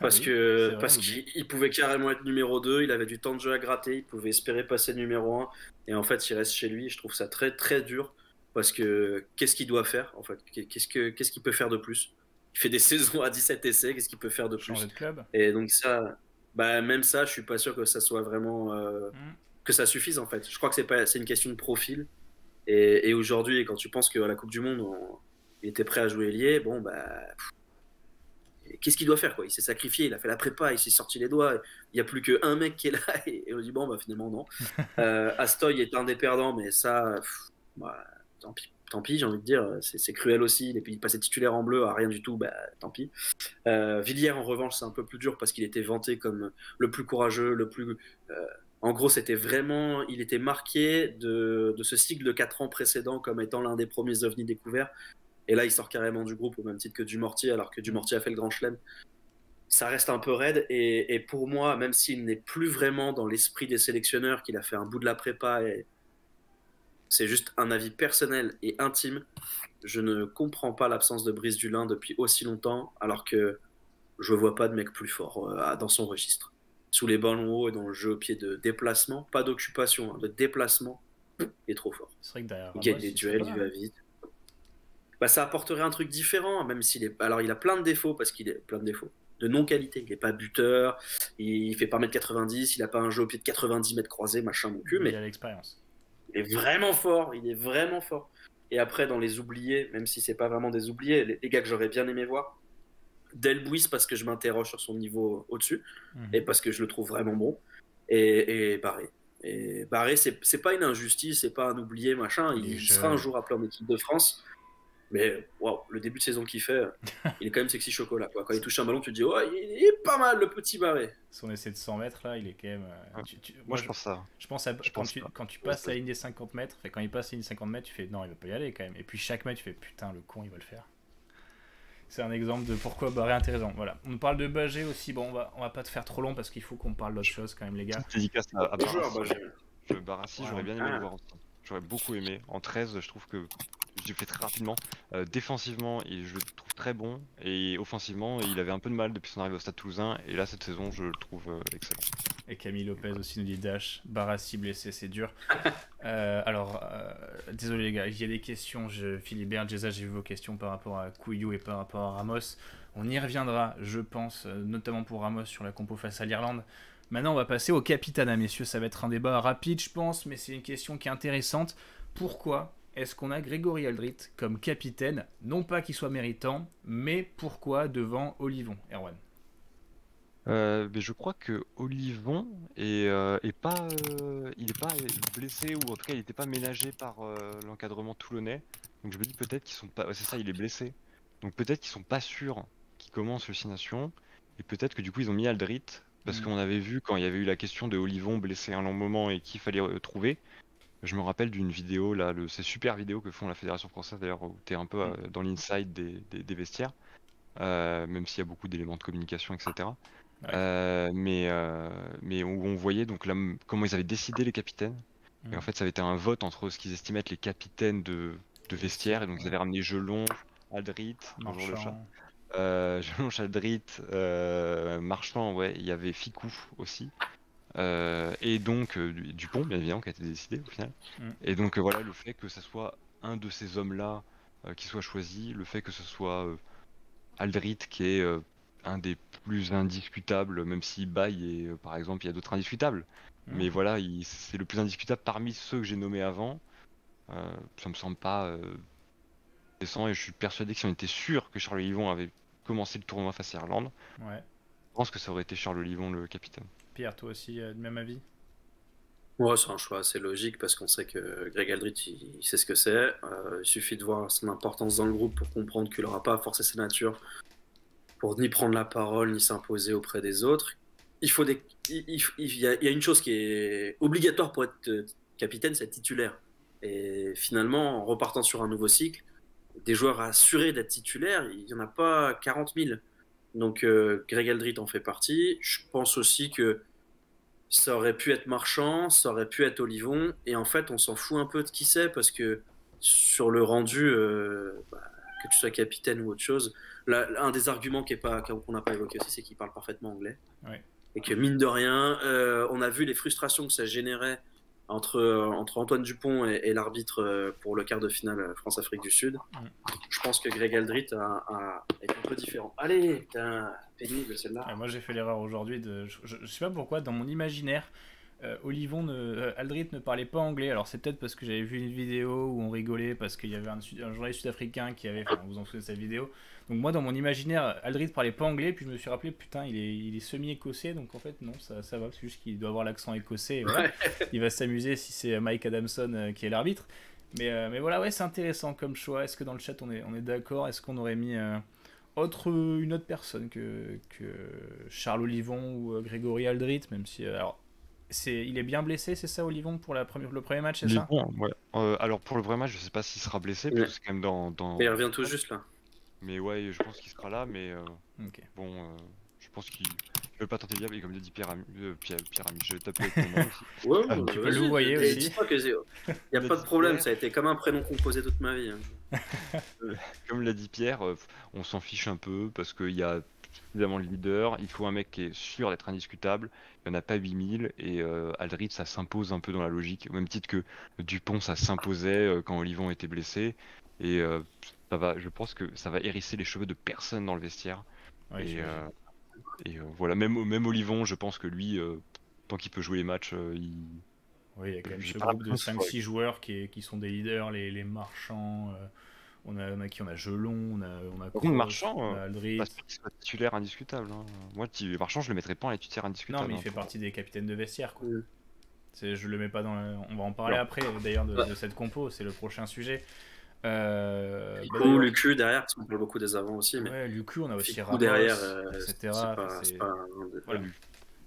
Parce qu'il pouvait carrément être numéro 2, il avait du temps de jeu à gratter, il pouvait espérer passer numéro 1, et en fait il reste chez lui. Je trouve ça très très dur, parce que qu'est-ce qu'il doit faire en fait? Qu'est-ce qu'il peut faire de plus? Il fait des saisons à 17 essais, qu'est-ce qu'il peut faire de plus? Changer de club. Et donc ça... même ça, je suis pas sûr que ça soit vraiment que ça suffise en fait. Je crois que c'est une question de profil. Et aujourd'hui, quand tu penses qu'à la Coupe du Monde, il était prêt à jouer ailier, qu'est-ce qu'il doit faire, quoi? Il s'est sacrifié, il a fait la prépa, il s'est sorti les doigts. Il n'y a plus qu'un mec qui est là et on dit bon, bah finalement non. Astoy est un des perdants, mais ça, bah, tant pis, j'ai envie de dire, c'est cruel aussi. Il passait titulaire en bleu à rien du tout, bah tant pis. Villiers en revanche, c'est un peu plus dur parce qu'il était vanté comme le plus courageux, le plus. En gros, il était marqué de ce cycle de 4 ans précédent comme étant l'un des premiers ovnis découverts. Et là, il sort carrément du groupe au même titre que Dumortier, alors que Dumortier a fait le Grand Chelem. Ça reste un peu raide. Et pour moi, même s'il n'est plus vraiment dans l'esprit des sélectionneurs, qu'il a fait un bout de la prépa, et c'est juste un avis personnel et intime, je ne comprends pas l'absence de Brice Dulin depuis aussi longtemps, alors que je ne vois pas de mec plus fort dans son registre. Sous les ballons hauts et dans le jeu au pied de déplacement, pas d'occupation, de déplacement, il est trop fort. C'est vrai que derrière il gagne les duels, il va vite. Bah, ça apporterait un truc différent, même s'il est. Alors, il a plein de défauts, parce qu'il est plein de défauts. De non-qualité. Il n'est pas buteur, il fait pas 1m90, il n'a pas un jeu au pied de 90 mètres croisés, machin, mon cul, mais. Il a l'expérience. Il est vraiment fort, il est vraiment fort. Et après, dans les oubliés, même si c'est pas vraiment des oubliés, les gars que j'aurais bien aimé voir, Delbuis, parce que je m'interroge sur son niveau au-dessus, et parce que je le trouve vraiment bon, et Barré. Et Barré, c'est pas une injustice, c'est pas un oublié, machin, il sera un jour appelé en équipe de France. Mais wow, le début de saison qu'il fait, il est quand même sexy chocolat, quoi. Quand il touche un ballon, tu te dis, oh, il est pas mal le petit Barré. Son essai de 100 mètres, là, il est quand même. Moi, je pense ça. Je pense quand tu passes la ligne des 50 mètres, quand il passe la ligne des 50 mètres, tu fais non, il va pas y aller quand même. Et puis chaque mètre, tu fais putain, le con, il va le faire. C'est un exemple de pourquoi Barré est intéressant. Voilà. On parle de Bagé aussi. Bon, on va pas te faire trop long parce qu'il faut qu'on parle d'autre chose quand même, les gars. Dédicace à Barassi, j'aurais bien aimé le voir aussi. J'aurais beaucoup aimé. En 13, je trouve que j'ai fait très rapidement. Défensivement, je le trouve très bon. Et offensivement, il avait un peu de mal depuis son arrivée au Stade Toulousain. Et là, cette saison, je le trouve excellent. Et Camille Lopez aussi nous dit Dash. Barassi blessé, c'est dur. Désolé les gars, il y a des questions. Philibert, Jeza, j'ai vu vos questions par rapport à Couillou et par rapport à Ramos. On y reviendra, je pense, notamment pour Ramos sur la compo face à l'Irlande. Maintenant, on va passer au Capitana, messieurs. Ça va être un débat rapide, je pense, mais c'est une question qui est intéressante. Pourquoi est-ce qu'on a Grégory Aldrit comme capitaine? Non pas qu'il soit méritant, mais pourquoi devant Olivon, Erwan? Mais je crois que Olivon il est pas blessé, ou en tout cas il n'était pas ménagé par l'encadrement toulonnais. Donc je me dis peut-être qu'ils sont pas. Ouais, c'est ça, il est blessé. Donc peut-être qu'ils sont pas sûrs qu'il commence le 6 Nations. Et peut-être que du coup ils ont mis Aldrit. Parce qu'on avait vu quand il y avait eu la question de Olivon blessé un long moment et qu'il fallait trouver. Je me rappelle d'une vidéo, là, ces super vidéos que font la Fédération Française d'ailleurs, où tu es un peu dans l'inside des vestiaires, même s'il y a beaucoup d'éléments de communication, etc. Ouais. Mais où on voyait donc là, comment ils avaient décidé les capitaines. Et en fait, ça avait été un vote entre ce qu'ils estimaient être les capitaines de vestiaire. Et donc ils avaient ramené Jelon, Aldrit, bonjour le chat. Jelon, Aldrit, Marchand, ouais, il y avait Ficou aussi. Et donc Dupont, bien évidemment, qui a été décidé au final. Et donc voilà, le fait que ce soit un de ces hommes-là qui soit choisi, le fait que ce soit Aldrit qui est un des plus indiscutables, même si Baye et par exemple il y a d'autres indiscutables. Mais voilà, c'est le plus indiscutable parmi ceux que j'ai nommés avant. Ça me semble pas décent, et je suis persuadé que si on était sûr que Charles Olivon avait commencé le tournoi face à Irlande, je pense que ça aurait été Charles Olivon le capitaine. Pierre, toi aussi, même avis? Ouais, c'est un choix assez logique parce qu'on sait que Greg Aldrit, il sait ce que c'est. Il suffit de voir son importance dans le groupe pour comprendre qu'il n'aura pas à forcer sa nature pour ni prendre la parole ni s'imposer auprès des autres. Il y a une chose qui est obligatoire pour être capitaine, c'est être titulaire. Et finalement, en repartant sur un nouveau cycle, des joueurs assurés d'être titulaires, il n'y en a pas 40 000. Donc Greg Aldrit en fait partie. Je pense aussi que ça aurait pu être Marchand, ça aurait pu être Olivon, et en fait on s'en fout un peu de qui c'est, parce que sur le rendu, que tu sois capitaine ou autre chose, un des arguments qu'on n'a pas évoqué aussi, c'est qu'il parle parfaitement anglais. Ouais. Et que mine de rien, on a vu les frustrations que ça générait entre Antoine Dupont et l'arbitre pour le quart de finale France-Afrique du Sud. Je pense que Greg Aldrit est un peu différent. Allez, putain, pénible celle-là. Moi j'ai fait l'erreur aujourd'hui je sais pas pourquoi, dans mon imaginaire, Aldrit ne parlait pas anglais. Alors c'est peut-être parce que j'avais vu une vidéo où on rigolait parce qu'il y avait un journaliste sud-africain qui avait, enfin, vous en souvenez de cette vidéo. Donc moi dans mon imaginaire, Aldrit parlait pas anglais, puis je me suis rappelé putain il est semi-écossais, donc en fait non ça va, c'est juste qu'il doit avoir l'accent écossais. Et voilà. Il va s'amuser si c'est Mike Adamson qui est l'arbitre. Mais voilà, ouais, c'est intéressant comme choix. Est-ce que dans le chat on est d'accord? Est-ce qu'on aurait mis une autre personne que Charles Olivon ou Grégory Aldrit, même si alors il est bien blessé, c'est ça, Olivon, pour le premier match, c'est ça? Bon, ouais. Alors pour le vrai match, je sais pas s'il sera blessé, parce que c'est quand même dans... Mais il revient tout juste là. Mais ouais, je pense qu'il sera là, mais Okay. bon, je pense qu'il ne veut pas tenter le diable, et comme l'a dit Pierre Ami, je tape avec mon nom aussi. Ouais, tu peux le voyer aussi. Dis-toi que il n'y a pas de problème, ça a été comme un prénom composé toute ma vie. Hein. Comme l'a dit Pierre, on s'en fiche un peu, parce qu'il y a évidemment le leader, il faut un mec qui est sûr d'être indiscutable, il n'y en a pas 8000, et Aldrit ça s'impose un peu dans la logique, au même titre que Dupont ça s'imposait quand Olivon était blessé, et je pense que ça va hérisser les cheveux de personne dans le vestiaire. Ouais, et voilà, même Olivon, je pense que lui, tant qu'il peut jouer les matchs, Oui, il y a quand même ce groupe de 5-6 joueurs qui sont des leaders, les marchands. On a Gelon, on a Cross, Marchand, on a Aldrit. Pas qu'il soit titulaire indiscutable. Hein. Moi, Marchand, je le mettrais pas en titulaire indiscutable. Non, mais il fait partie des capitaines de vestiaire. Quoi. Je le mets pas dans. On va en parler après, d'ailleurs, de cette compo. C'est le prochain sujet. Lucu derrière, parce qu'on parle beaucoup des avants aussi. Mais ouais, Lucu, on a aussi Ramos, derrière, etc.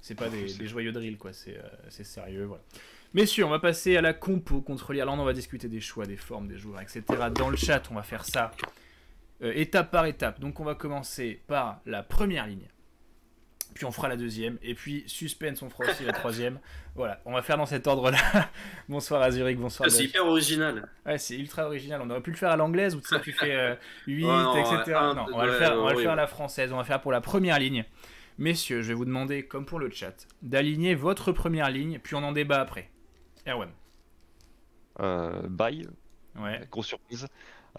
C'est pas des joyeux drills, quoi. C'est sérieux, voilà. Messieurs, on va passer à la compo contre l'Irlande. On va discuter des choix, des formes, des joueurs, etc. Dans le chat, on va faire ça étape par étape. Donc, on va commencer par la première ligne. Puis, on fera la deuxième. Et puis, suspense, on fera aussi la troisième. Voilà, on va faire dans cet ordre-là. Bonsoir à Zurich, bonsoir. C'est hyper original. Ouais, c'est ultra original. On aurait pu le faire à l'anglaise où tu fais 8, etc. Non, on va le faire à la française. On va faire pour la première ligne. Messieurs, je vais vous demander, comme pour le chat, d'aligner votre première ligne, puis on en débat après. Erwan. Baye. Ouais. Grosse surprise.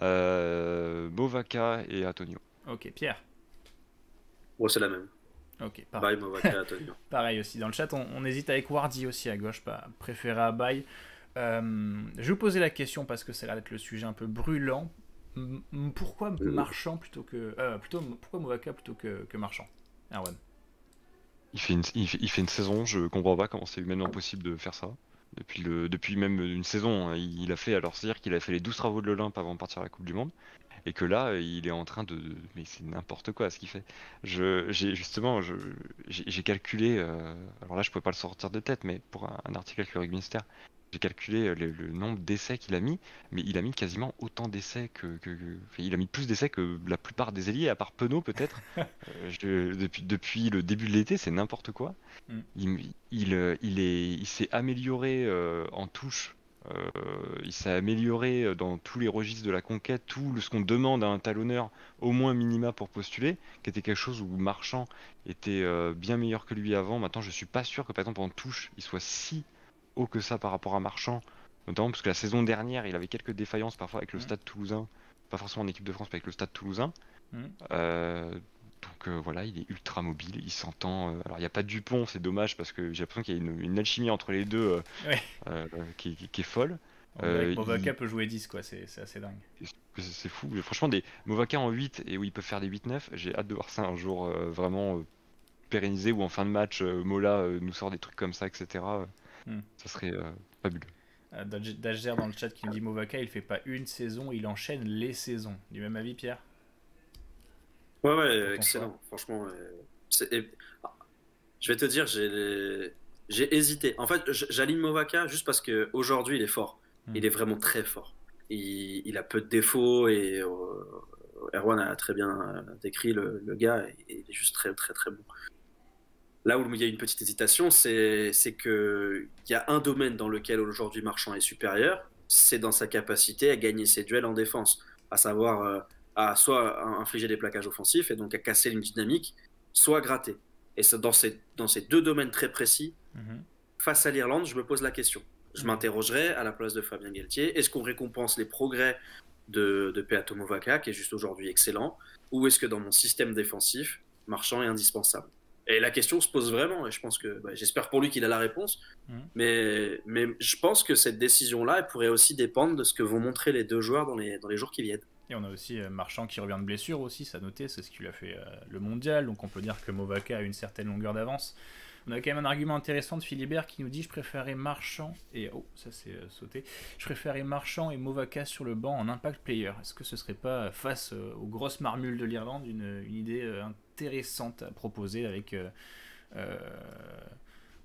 Movaca et Antonio. Ok, Pierre. Ouais, c'est la même. Ok, pareil. Baye, Movaca, Antonio. Pareil aussi. Dans le chat, on hésite avec Wardy aussi à gauche, pas préféré à Baye. Je vais vous poser la question parce que ça a l'air d'être le sujet un peu brûlant. Pourquoi Marchand plutôt que. Pourquoi Movaca plutôt que Marchand, Erwan? Il fait une saison, je comprends pas comment c'est humainement possible de faire ça. Depuis même une saison, il a fait, alors c'est-à-dire qu'il a fait les 12 travaux de l'Olympe avant de partir à la Coupe du Monde, et que là, il est en train mais c'est n'importe quoi ce qu'il fait. J'ai calculé, alors là je pouvais pas le sortir de tête, mais pour un article avec le Rugby Ministère, j'ai calculé le nombre d'essais qu'il a mis, mais il a mis quasiment autant d'essais il a mis plus d'essais que la plupart des ailiers, à part Penaud peut-être. Depuis le début de l'été, c'est n'importe quoi. Il s'est amélioré en touche, il s'est amélioré dans tous les registres de la conquête, ce qu'on demande à un talonneur, au moins minima pour postuler, qui était quelque chose où Marchand était bien meilleur que lui avant. Maintenant, je suis pas sûr que par exemple en touche, il soit si haut que ça par rapport à Marchand, notamment parce que la saison dernière il avait quelques défaillances parfois avec le Stade Toulousain, pas forcément en équipe de France mais avec le Stade Toulousain. Donc voilà, il est ultra mobile, il s'entend. Alors il n'y a pas de Dupont, c'est dommage parce que j'ai l'impression qu'il y a une alchimie entre les deux qui est folle. Movaca peut jouer 10 quoi, c'est assez dingue. C'est fou, franchement Movaca en 8 et où il peut faire des 8-9, j'ai hâte de voir ça un jour vraiment pérennisé, où en fin de match Mola nous sort des trucs comme ça, etc. Ça serait fabuleux. Dager dans le chat qui me dit Movaca il fait pas une saison, il enchaîne les saisons. Du même avis, Pierre? Ouais, excellent. Franchement, je vais te dire, j'ai hésité. En fait, j'aligne Movaca juste parce qu'aujourd'hui il est fort. Il est vraiment très fort. Il a peu de défauts et Erwan a très bien décrit le gars. Il est juste très très très bon. Là où il y a une petite hésitation, c'est qu'il y a un domaine dans lequel aujourd'hui Marchand est supérieur, c'est dans sa capacité à gagner ses duels en défense, à savoir à soit infliger des plaquages offensifs et donc à casser une dynamique, soit gratter. Et dans ces deux domaines très précis, face à l'Irlande, je me pose la question. Je m'interrogerai à la place de Fabien Galtier, est-ce qu'on récompense les progrès de Peato Movaca, qui est juste aujourd'hui excellent, ou est-ce que dans mon système défensif, Marchand est indispensable? Et la question se pose vraiment, et je pense que j'espère pour lui qu'il a la réponse. Mais je pense que cette décision-là, elle pourrait aussi dépendre de ce que vont montrer les deux joueurs dans les jours qui viennent. Et on a aussi Marchand qui revient de blessure aussi, ça noté, c'est ce qu'il a fait le mondial, donc on peut dire que Movaca a une certaine longueur d'avance. On a quand même un argument intéressant de Philibert qui nous dit: je préférais Marchand et ça c'est sauté. Je préférais Marchand et Movaca sur le banc en impact player. Est-ce que ce serait pas face aux grosses marmules de l'Irlande une idée intéressante à proposer avec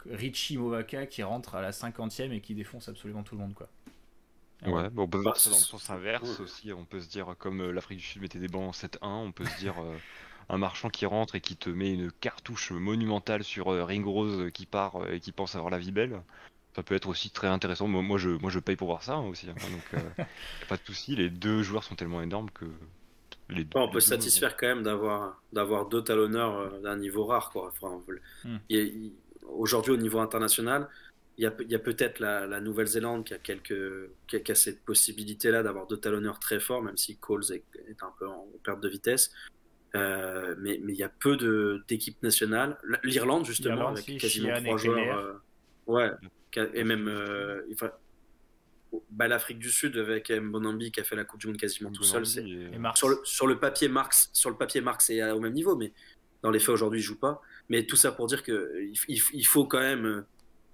Richie Movaca qui rentre à la 50e et qui défonce absolument tout le monde, quoi. Ouais, on peut voir ça dans le sens inverse aussi. On peut se dire, comme l'Afrique du Sud mettait des bancs en 7-1, on peut se dire un Marchand qui rentre et qui te met une cartouche monumentale sur Ringrose qui part et qui pense avoir la vie belle. Ça peut être aussi très intéressant. Moi je paye pour voir ça aussi. Donc, pas de souci. Les deux joueurs sont tellement énormes que on peut se satisfaire quand même d'avoir deux talonneurs d'un niveau rare, quoi. Enfin, aujourd'hui, au niveau international, il y a peut-être la Nouvelle-Zélande qui a cette possibilité-là d'avoir deux talonneurs très forts, même si Coles est un peu en perte de vitesse. Mais il y a peu d'équipes nationales. L'Irlande, justement, avec quasiment 3 joueurs. Et même l'Afrique du Sud avec Mbonambi qui a fait la Coupe du Monde quasiment tout seul. Sur le papier, Marx est au même niveau, mais dans les faits, aujourd'hui, il joue pas. Mais tout ça pour dire qu'il faut quand même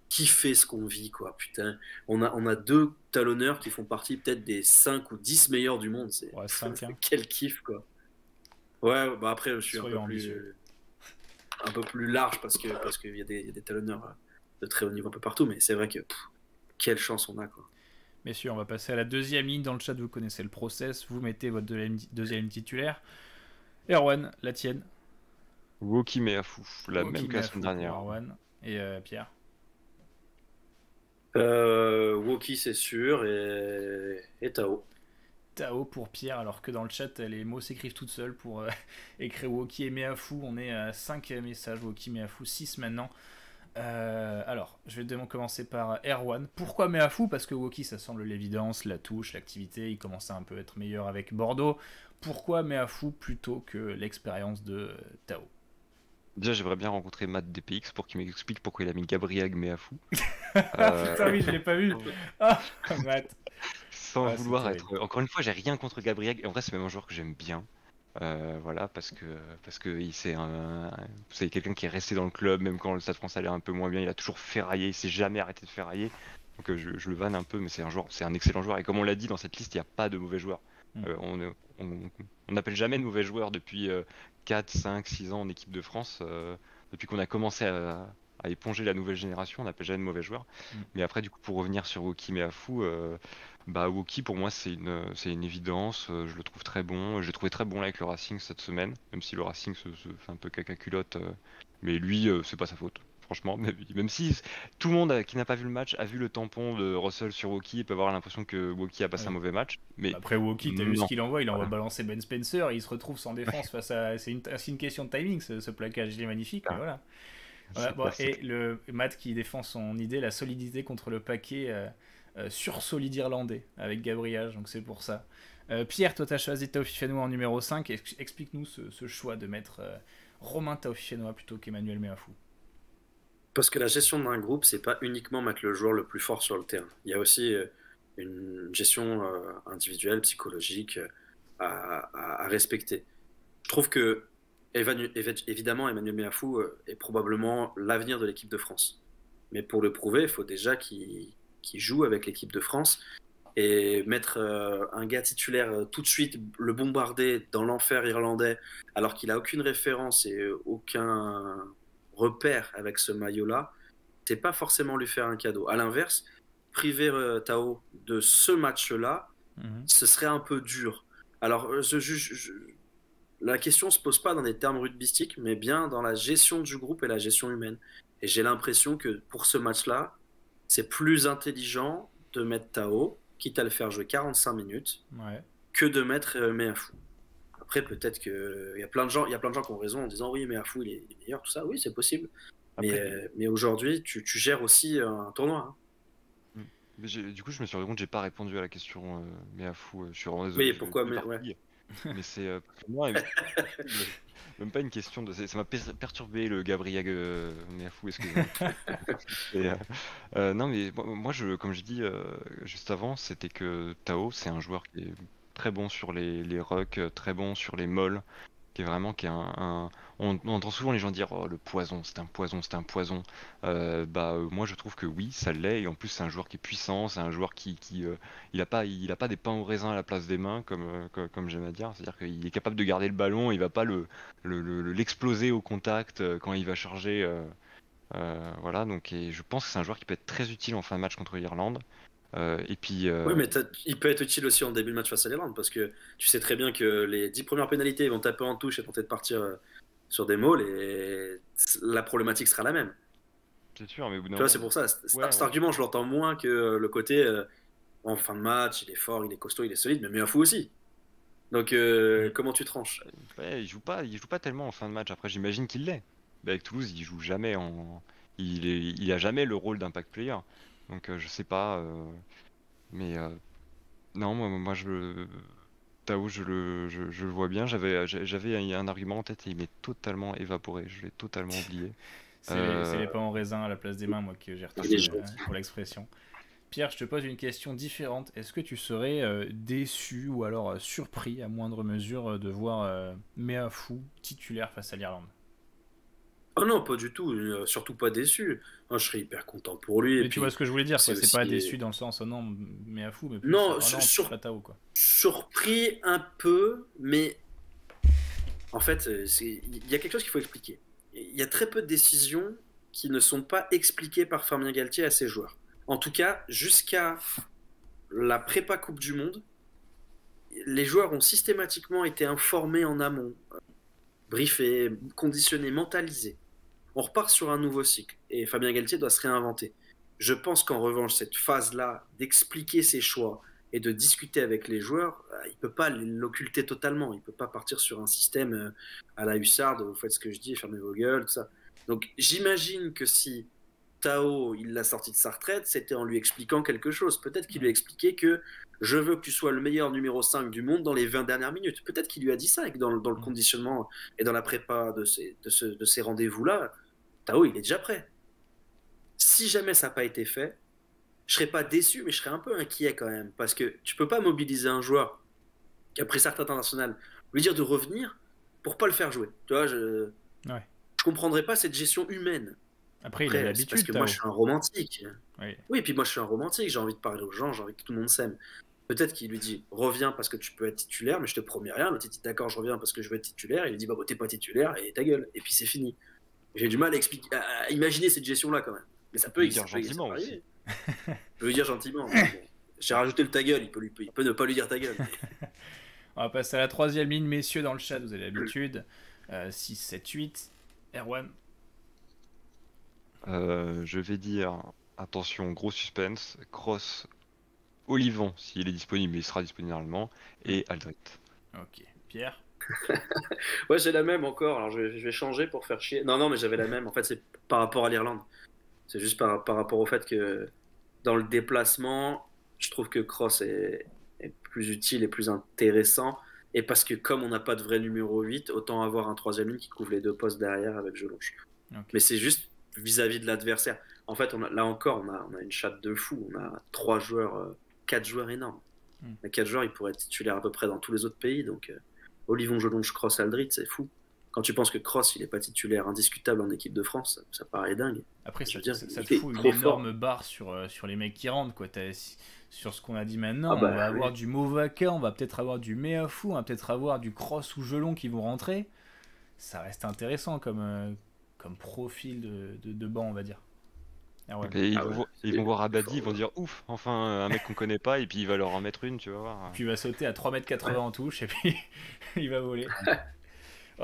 kiffer ce qu'on vit, quoi. Putain, on a deux talonneurs qui font partie peut-être des 5 ou 10 meilleurs du monde. C'est 5, hein. Quel kiff, quoi. Ouais, après, je suis un peu plus large parce qu'il y a des talonneurs de très haut niveau un peu partout, mais c'est vrai que quelle chance on a, quoi. Messieurs, on va passer à la deuxième ligne. Dans le chat, vous connaissez le process. Vous mettez votre deuxième titulaire. Erwan, la tienne. Woki Meafou, la même que la semaine dernière. Erwan. Et Pierre. Woki, c'est sûr, et Tao. Tao pour Pierre, alors que dans le chat, les mots s'écrivent toutes seules pour écrire Woki et Meafou. On est à 5 messages, Woki, Meafou, 6 maintenant. Alors, je vais commencer par Erwan. Pourquoi Meafou? Parce que Woki, ça semble l'évidence, la touche, l'activité, il commence à un peu être meilleur avec Bordeaux. Pourquoi Meafou plutôt que l'expérience de Tao? Déjà, j'aimerais bien rencontrer Matt DPX pour qu'il m'explique pourquoi il a mis Gabriel Meafou. Putain, oui, je l'ai pas vu. Ah, Matt. Sans vouloir être... Encore une fois, j'ai rien contre Gabriel. En vrai, c'est même un joueur que j'aime bien. Voilà, parce que c'est quelqu'un qui est resté dans le club, même quand le Stade Français allait un peu moins bien, il a toujours ferraillé, il s'est jamais arrêté de ferrailler. Donc je le vanne un peu, mais c'est un excellent joueur. Et comme on l'a dit, dans cette liste, il n'y a pas de mauvais joueurs. On n'appelle jamais de mauvais joueurs depuis 4, 5, 6 ans en équipe de France. Depuis qu'on a commencé à éponger la nouvelle génération, on n'appelle jamais de mauvais joueurs. Mais après, du coup, pour revenir sur Woki Meafou, Woki pour moi c'est une évidence, je le trouve très bon, je l'ai trouvé très bon là avec le Racing cette semaine, même si le Racing se fait un peu caca culotte, mais lui c'est pas sa faute, franchement, même si tout le monde qui n'a pas vu le match a vu le tampon de Russell sur Woki et peut avoir l'impression que Woki a passé un mauvais match. Mais après Woki, t'as vu ce qu'il envoie, il envoie balancer Ben Spencer et il se retrouve sans défense face à... C'est une question de timing ce plaquage, il est magnifique, mais voilà. Et le Matt qui défend son idée, la solidité contre le paquet sur-solide irlandais avec Gabriel, donc c'est pour ça. Pierre, toi t'as choisi Taofifenua en numéro 5, explique-nous ce choix de mettre Romain Taofifenua plutôt qu'Emmanuel Meafou. Parce que la gestion d'un groupe, c'est pas uniquement mettre le joueur le plus fort sur le terrain. Il y a aussi une gestion individuelle, psychologique à respecter. Je trouve que évidemment Emmanuel Meafou est probablement l'avenir de l'équipe de France. Mais pour le prouver, il faut déjà qu'il joue avec l'équipe de France, et mettre un gars titulaire tout de suite, le bombarder dans l'enfer irlandais alors qu'il a aucune référence et aucun repère avec ce maillot-là, c'est pas forcément lui faire un cadeau. À l'inverse, priver Tao de ce match-là, ce serait un peu dur. Alors la question se pose pas dans des termes rugbystiques, mais bien dans la gestion du groupe et la gestion humaine. Et j'ai l'impression que pour ce match-là, c'est plus intelligent de mettre Tao, quitte à le faire jouer 45 minutes, que de mettre Meafou. Après, peut-être qu'il y a plein de gens qui ont raison en disant oui, Meafou, il est meilleur, tout ça. Oui, c'est possible. Mais aujourd'hui, tu gères aussi un tournoi. Mais du coup, je me suis rendu compte que j'ai pas répondu à la question Meafou. Je suis vraiment désolé. Oui, pourquoi Mais c'est pour moi même pas une question de. Ça m'a perturbé le Gabriel Meafou, excusez-moi. Non, mais moi, comme je dis juste avant, c'était que Tao, c'est un joueur qui est très bon sur les rucks, très bon sur les molls, qui est on entend souvent les gens dire oh, le poison, c'est un poison, c'est un poison. Moi je trouve que oui, ça l'est, et en plus c'est un joueur qui est puissant, c'est un joueur qui il a pas des pains au raisin à la place des mains, comme j'aime à dire. C'est-à-dire qu'il est capable de garder le ballon, il va pas l'exploser au contact quand il va charger. Voilà, donc et je pense que c'est un joueur qui peut être très utile en fin de match contre l'Irlande. Et puis, Oui, mais il peut être utile aussi en début de match face à l'Irlande parce que tu sais très bien que les 10 premières pénalités vont taper en touche et tenter de partir sur des mauls et la problématique sera la même. c'est sûr, mais au bout Tu d'un vois, moment, c'est pour ça. ouais, Cet argument, je l'entends moins que le côté en fin de match, il est fort, il est costaud, il est solide, mais Miafou aussi. Donc, comment tu tranches? ouais, il joue pas tellement en fin de match. Après, j'imagine qu'il l'est. Mais avec Toulouse, il joue jamais il a jamais le rôle d'impact player. Donc, je sais pas. Mais non, Tao, je le vois bien. J'avais un argument en tête et il m'est totalement évaporé. Je l'ai totalement oublié. C'est les pains en raisin à la place des mains, moi, que j'ai retenu pour l'expression. Pierre, je te pose une question différente. Est-ce que tu serais déçu ou alors surpris à moindre mesure de voir Meafou titulaire face à l'Irlande? Oh non, pas du tout, surtout pas déçu. Moi, je serais hyper content pour lui. Et Mais tu vois puis, ce que je voulais dire, quoi. c'est C'est pas aussi. déçu dans le sens, oh non, Meafou, mais plus, Non, oh non, pas Tao, quoi. surpris un peu, mais en fait, il y a quelque chose qu'il faut expliquer. Il y a très peu de décisions qui ne sont pas expliquées par Fabien Galtier à ses joueurs. En tout cas, jusqu'à la prépa Coupe du Monde, les joueurs ont systématiquement été informés en amont, briefés, conditionnés, mentalisés. On repart sur un nouveau cycle et Fabien Galtier doit se réinventer. Je pense qu'en revanche, cette phase-là d'expliquer ses choix et de discuter avec les joueurs, il ne peut pas l'occulter totalement. Il ne peut pas partir sur un système à la hussarde, vous faites ce que je dis, fermez vos gueules, tout ça. Donc j'imagine que si Tao, il l'a sorti de sa retraite, c'était en lui expliquant quelque chose. Peut-être qu'il lui a expliqué que je veux que tu sois le meilleur numéro 5 du monde dans les 20 dernières minutes. Peut-être qu'il lui a dit ça et que dans le conditionnement et dans la prépa de ces rendez-vous-là, Tao, il est déjà prêt. Si jamais ça n'a pas été fait, je serais pas déçu, mais je serais un peu inquiet quand même. Parce que tu peux pas mobiliser un joueur qui a pris sa retraite internationale, lui dire de revenir pour pas le faire jouer. Tu vois, je comprendrais pas cette gestion humaine. Après, il a l'habitude, parce que moi, je suis un romantique. Oui. Oui, puis moi, je suis un romantique. J'ai envie de parler aux gens, j'ai envie que tout le monde s'aime. Peut-être qu'il lui dit reviens parce que tu peux être titulaire, mais je te promets rien. L'autre, il dit d'accord, je reviens parce que je veux être titulaire. Il lui dit bah, t'es pas titulaire et ta gueule. Et puis c'est fini. J'ai du mal à imaginer cette gestion-là quand même. Mais ça peut dire gentiment aussi. Je veux lui dire gentiment. Bon. J'ai rajouté le ta gueule, il peut ne pas lui dire ta gueule. Mais... On va passer à la troisième ligne, messieurs, dans le chat, vous avez l'habitude. 6, 7, 8. Erwan. Je vais dire, attention, gros suspense, Cross, Olivon, s'il est disponible, il sera disponible normalement, et Aldrit. Ok. Pierre. Ouais, j'ai la même encore, alors je vais changer pour faire chier. Non, mais j'avais la même, en fait c'est par rapport à l'Irlande. C'est juste par rapport au fait que dans le déplacement, je trouve que Cross est plus utile et plus intéressant. Et parce que comme on n'a pas de vrai numéro 8, autant avoir un troisième ligne qui couvre les deux postes derrière avec Jelonche. Okay. Mais c'est juste vis-à-vis de l'adversaire. En fait, là encore, on a une chatte de fou. On a 4 joueurs énormes. Les 4 joueurs, ils pourraient être titulaires à peu près dans tous les autres pays. Donc, Olivon, Jelonche, Cross, Aldrit, c'est fou. Quand tu penses que Cross, il n'est pas titulaire indiscutable en équipe de France, ça paraît dingue. Après, ça te fout une énorme barre sur les mecs qui rentrent, quoi. Sur ce qu'on a dit maintenant, on va avoir du Movaka, on va peut-être avoir du Meafou, on va peut-être avoir du Cross ou Jelon qui vont rentrer. Ça reste intéressant comme profil de banc, on va dire. Ils vont voir Abadi, ils vont dire ouf, enfin un mec qu'on connaît pas, et puis il va leur en mettre une, tu vas voir. Puis il va sauter à 3m80 en touche, et puis il va voler.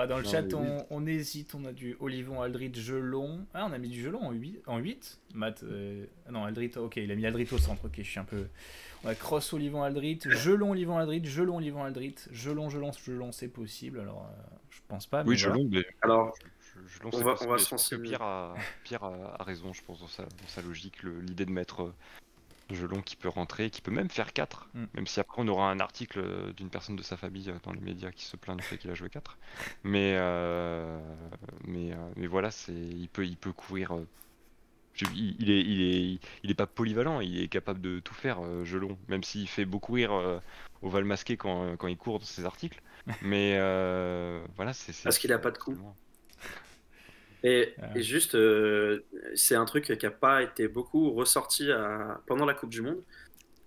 Dans le chat, on hésite, on a du Olivon, Aldrit, Jelon. Ah, on a mis du Jelon en 8. Matt, non, Aldrit, ok, il a mis Aldrit au centre, ok, je suis un peu... On a Cross, Olivon, Aldrit, Jelon, Olivon, Aldrit, Jelon, Olivon, Aldrit, Jelon, c'est possible, alors je pense pas. Mais oui, Jelon, mais... Alors, on va se renseigner. Pierre a raison, je pense, dans sa logique, l'idée de mettre Gelon qui peut rentrer, qui peut même faire 4, même si après on aura un article d'une personne de sa famille dans les médias qui se plaint du fait qu'il a joué 4. Mais voilà, il peut courir. Il est pas polyvalent, il est capable de tout faire, Gelon, même s'il fait beaucoup rire au Val Masqué quand il court dans ses articles. Mais voilà, parce qu'il a pas de coup. Et juste, c'est un truc qui n'a pas été beaucoup ressorti pendant la Coupe du Monde.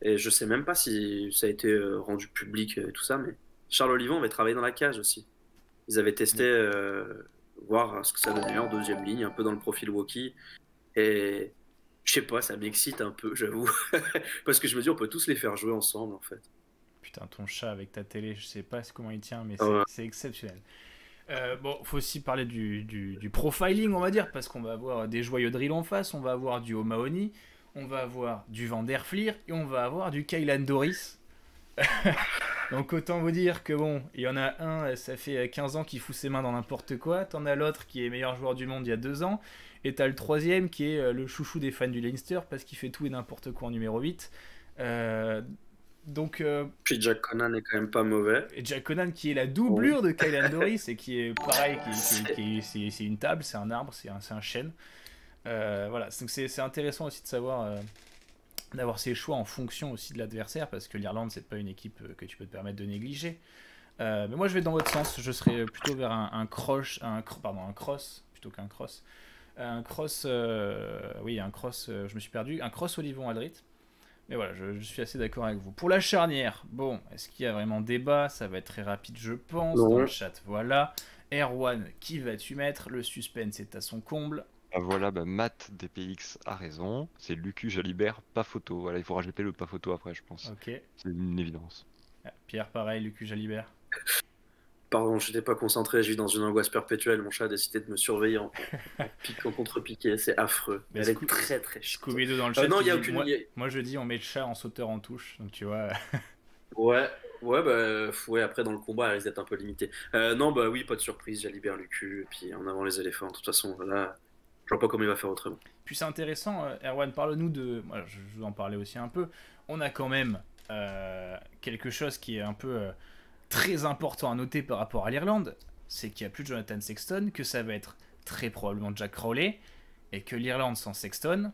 Et je sais même pas si ça a été rendu public et tout ça, mais Charles Olivon avait travaillé dans la cage aussi. Ils avaient testé voir ce que ça donnait en deuxième ligne, un peu dans le profil Woki. Et je sais pas, ça m'excite un peu, j'avoue. Parce que je me dis, on peut tous les faire jouer ensemble, en fait. Putain, ton chat avec ta télé, je sais pas comment il tient, mais c'est exceptionnel. Bon, faut aussi parler du profiling, on va dire, parce qu'on va avoir des joyeux drill en face, on va avoir du O'Mahony, on va avoir du Van der Fleer et on va avoir du Kaylan Doris. Donc autant vous dire que bon, il y en a un, ça fait 15 ans qu'il fout ses mains dans n'importe quoi, t'en as l'autre qui est meilleur joueur du monde il y a 2 ans, et t'as le troisième qui est le chouchou des fans du Leinster parce qu'il fait tout et n'importe quoi en numéro 8. Donc, puis Jack Conan est quand même pas mauvais. Et Jack Conan qui est la doublure de Kaylan Doris et qui est pareil, c'est une table, c'est un arbre, c'est un chêne. Voilà, donc c'est intéressant aussi de savoir d'avoir ses choix en fonction aussi de l'adversaire parce que l'Irlande c'est pas une équipe que tu peux te permettre de négliger. Mais moi je vais dans votre sens, je serais plutôt vers un cross plutôt qu'un cross. Un cross, je me suis perdu, un cross Olivon Aldrit. Mais voilà, je suis assez d'accord avec vous. Pour la charnière, bon, est-ce qu'il y a vraiment débat? Ça va être très rapide, je pense. Dans le chat, voilà. Erwan, qui vas-tu mettre? Le suspense est à son comble. Voilà, Matt DPX a raison. C'est Lucu Jalibert, pas photo. Voilà, il faut rajouter le pas photo après, je pense. Ok. C'est une évidence. Pierre, pareil, Lucu Jalibert. Pardon, je n'étais pas concentré, je vis dans une angoisse perpétuelle. Mon chat a décidé de me surveiller en contre-piqué. C'est affreux. Elle est très très chute. Scooby-Doo dans le chat. Non, il y a aucune. Moi je dis, on met le chat en sauteur en touche. Donc tu vois. Ouais, après dans le combat, elle risque d'être un peu limitée. Non, oui, pas de surprise. Jalibert Lucu, et puis en avant les éléphants. De toute façon, là, je vois pas comment il va faire autrement. Puis c'est intéressant, Erwan, parle-nous de. Moi, je vous en parlais aussi un peu. On a quand même quelque chose qui est un peu. Très important à noter par rapport à l'Irlande, c'est qu'il n'y a plus de Jonathan Sexton, que ça va être très probablement Jack Crowley, et que l'Irlande sans Sexton,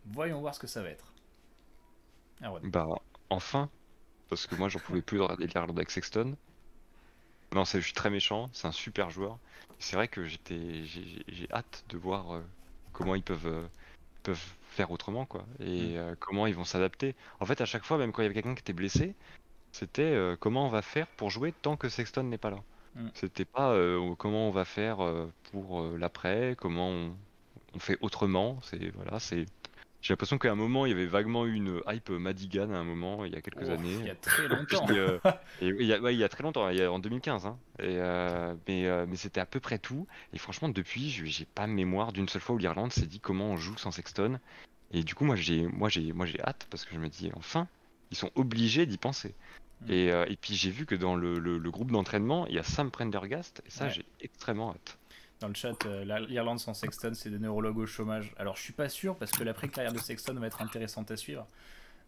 voyons voir ce que ça va être. Enfin, parce que moi j'en pouvais plus de regarder l'Irlande avec Sexton. Non, je suis très méchant, c'est un super joueur. C'est vrai que j'ai hâte de voir comment ils peuvent faire autrement, quoi, et comment ils vont s'adapter. En fait, à chaque fois, même quand il y avait quelqu'un qui était blessé, c'était comment on va faire pour jouer tant que Sexton n'est pas là. C'était pas comment on va faire pour l'après, comment on fait autrement. J'ai l'impression qu'à un moment il y avait vaguement eu une hype Madigan à un moment il y a quelques années. Il y a très longtemps. Il y a très longtemps, en 2015. Hein. Mais c'était à peu près tout. Et franchement depuis j'ai pas mémoire d'une seule fois où l'Irlande s'est dit comment on joue sans Sexton. Et du coup moi j'ai hâte parce que je me dis enfin ils sont obligés d'y penser. Et puis j'ai vu que dans le groupe d'entraînement, il y a Sam Prendergast, et ça j'ai extrêmement hâte. Dans le chat, l'Irlande sans Sexton, c'est des neurologues au chômage. Alors je suis pas sûr, parce que l'après-carrière de Sexton va être intéressante à suivre.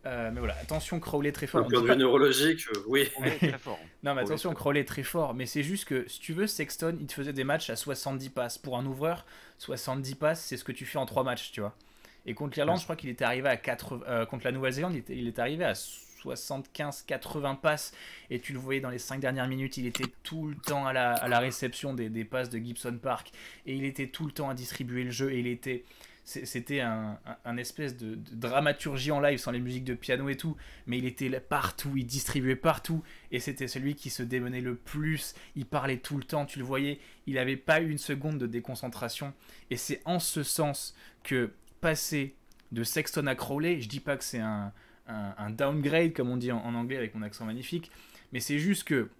Mais voilà, attention, Crowley très fort. Un point de vue neurologique, oui. Très fort. Non mais attention, Crowley très fort, mais c'est juste que, si tu veux, Sexton, il te faisait des matchs à 70 passes. Pour un ouvreur, 70 passes, c'est ce que tu fais en 3 matchs, tu vois. Et contre l'Irlande, je crois qu'il était arrivé à 4... contre la Nouvelle-Zélande, il est arrivé à 75-80 passes, et tu le voyais dans les 5 dernières minutes, il était tout le temps à la réception des passes de Gibson Park, et il était tout le temps à distribuer le jeu, et c'était un espèce de dramaturgie en live sans les musiques de piano et tout, mais il était là partout, il distribuait partout, et c'était celui qui se démenait le plus, il parlait tout le temps, tu le voyais, il n'avait pas eu une seconde de déconcentration, et c'est en ce sens que passer de Sexton à Crowley, je dis pas que c'est un downgrade comme on dit en anglais avec mon accent magnifique, mais c'est juste que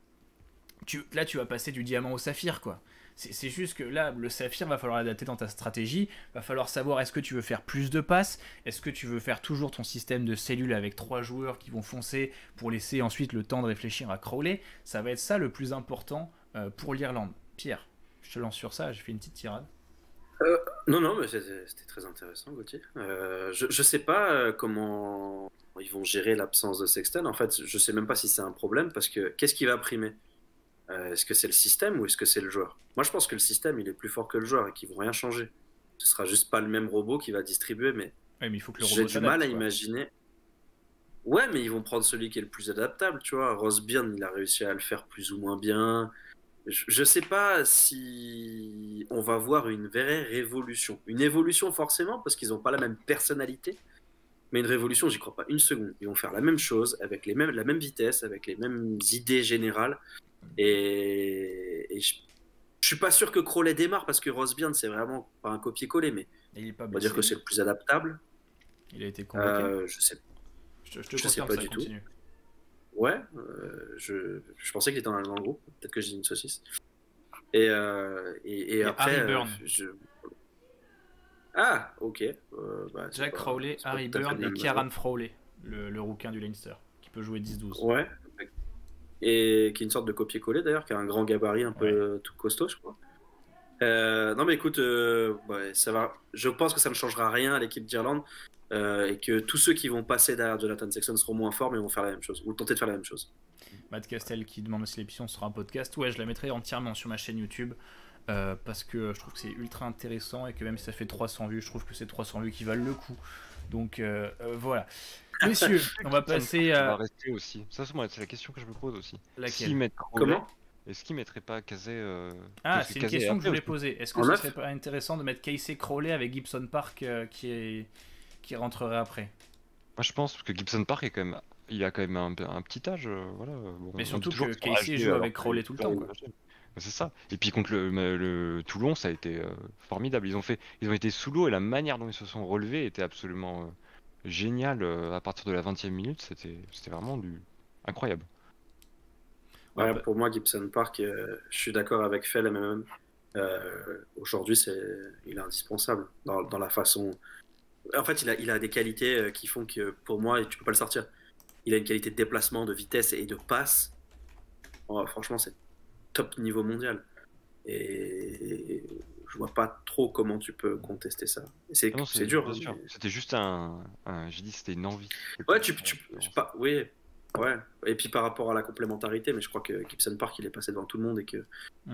là tu vas passer du diamant au saphir, quoi. C'est juste que là le saphir va falloir l'adapter dans ta stratégie, va falloir savoir est-ce que tu veux faire plus de passes, est-ce que tu veux faire toujours ton système de cellules avec 3 joueurs qui vont foncer pour laisser ensuite le temps de réfléchir à Crowley. Ça va être ça le plus important pour l'Irlande. Pierre, je te lance sur ça, j'ai fait une petite tirade. Non, non, mais c'était très intéressant, Gauthier. Je sais pas comment ils vont gérer l'absence de Sexton. En fait, je sais même pas si c'est un problème parce que qu'est-ce qui va primer? Est-ce que c'est le système ou est-ce que c'est le joueur? Moi, je pense que le système, il est plus fort que le joueur et qu'ils vont rien changer. Ce sera juste pas le même robot qui va distribuer, mais Ouais, mais il faut que le j'ai robot du mal s'adapte, à quoi. imaginer. Ouais, mais ils vont prendre celui qui est le plus adaptable, tu vois. Ross Byrne, il a réussi à le faire plus ou moins bien. Je sais pas si on va voir une vraie révolution. Une évolution forcément, parce qu'ils n'ont pas la même personnalité. Mais une révolution, j'y crois pas une seconde. Ils vont faire la même chose, avec la même vitesse, avec les mêmes idées générales. Et je suis pas sûr que Crowley démarre, parce que Ross Byrne, c'est vraiment pas un copier-coller, mais Et il est pas on va dire que blessé. c'est le plus adaptable. Il a été convoqué. Je sais, Je te je sais confirme pas ça, du tout. continue. Ouais, je pensais qu'il était dans le groupe. Peut-être que j'ai dit une saucisse. Et Il y a après, Harry Byrne. Ah, ok. Bah, Jack pas, Crowley, c'est pas Harry tout à fait Byrne le et même Kieran Frawley, le rouquin du Leinster, qui peut jouer 10-12. Ouais. Et qui est une sorte de copier-coller d'ailleurs, qui a un grand gabarit un peu tout costaud, je crois. Non mais écoute, ouais, ça va. Je pense que ça ne changera rien à l'équipe d'Irlande et que tous ceux qui vont passer derrière Jonathan Sexton seront moins forts mais vont faire la même chose ou tenter de faire la même chose. Matt Castel qui demande si l'émission sera un podcast. Ouais, je la mettrai entièrement sur ma chaîne YouTube parce que je trouve que c'est ultra intéressant et que même si ça fait 300 vues, je trouve que c'est 300 vues qui valent le coup. Donc voilà. Messieurs, on va passer Ça à. va rester aussi. Ça, c'est la question que je me pose aussi. Laquelle? S'ils mettent Crowley, Comment? est-ce qu'ils mettraient pas Casey Ah, parce c'est une Casey est question que je après voulais aussi. poser. Est-ce que En ce neuf serait pas intéressant de mettre Casey Crowley avec Gibson Park qui rentrerait après? Moi, je pense que Gibson Park est quand même, il a quand même un petit âge, voilà. Bon, Mais on surtout dit toujours que qu'ils sont Casey âgés joue alors avec que Crowley tout le les joueurs, temps, quoi. ils sont âgés. C'est ça. Et puis contre le Toulon, ça a été formidable. Ils ont été sous l'eau et la manière dont ils se sont relevés était absolument géniale. À partir de la 20e minute, c'était vraiment incroyable. Ouais, pour moi, Gibson Park, je suis d'accord avec Fell même. Aujourd'hui, il est indispensable dans la façon. En fait, il a des qualités qui font que pour moi, tu peux pas le sortir. Il a une qualité de déplacement, de vitesse et de passe. Oh, franchement, c'est top niveau mondial. Et je vois pas trop comment tu peux contester ça. C'est Ah non, dur. bien Hein, sûr. mais... C'était juste j'ai dit c'était une envie. Ouais, oui. Ouais. Et puis par rapport à la complémentarité, mais je crois que Gibson Park, il est passé devant tout le monde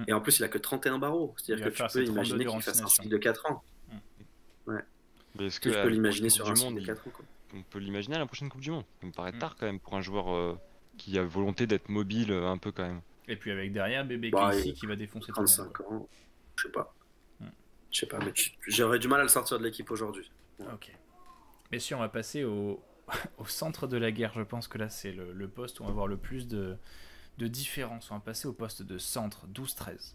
et en plus, il a que 31 barreaux. C'est-à-dire que tu peux imaginer qu'il fasse un cycle de 4 ans. Ouais. Mais est-ce Tu que peux l'imaginer sur un cycle Monde, de 4 ans. Quoi. on peut l'imaginer à la prochaine Coupe du Monde? Ça me paraît tard quand même pour un joueur qui a volonté d'être mobile un peu quand même. Et puis avec derrière bébé Bah, Casey qui va défoncer tout le monde. 35 ans, je sais pas. Je sais pas, mais j'aurais du mal à le sortir de l'équipe aujourd'hui. Ouais. Ok. Messieurs, on va passer au centre de la guerre. Je pense que là, c'est le poste où on va avoir le plus de différence. On va passer au poste de centre 12-13.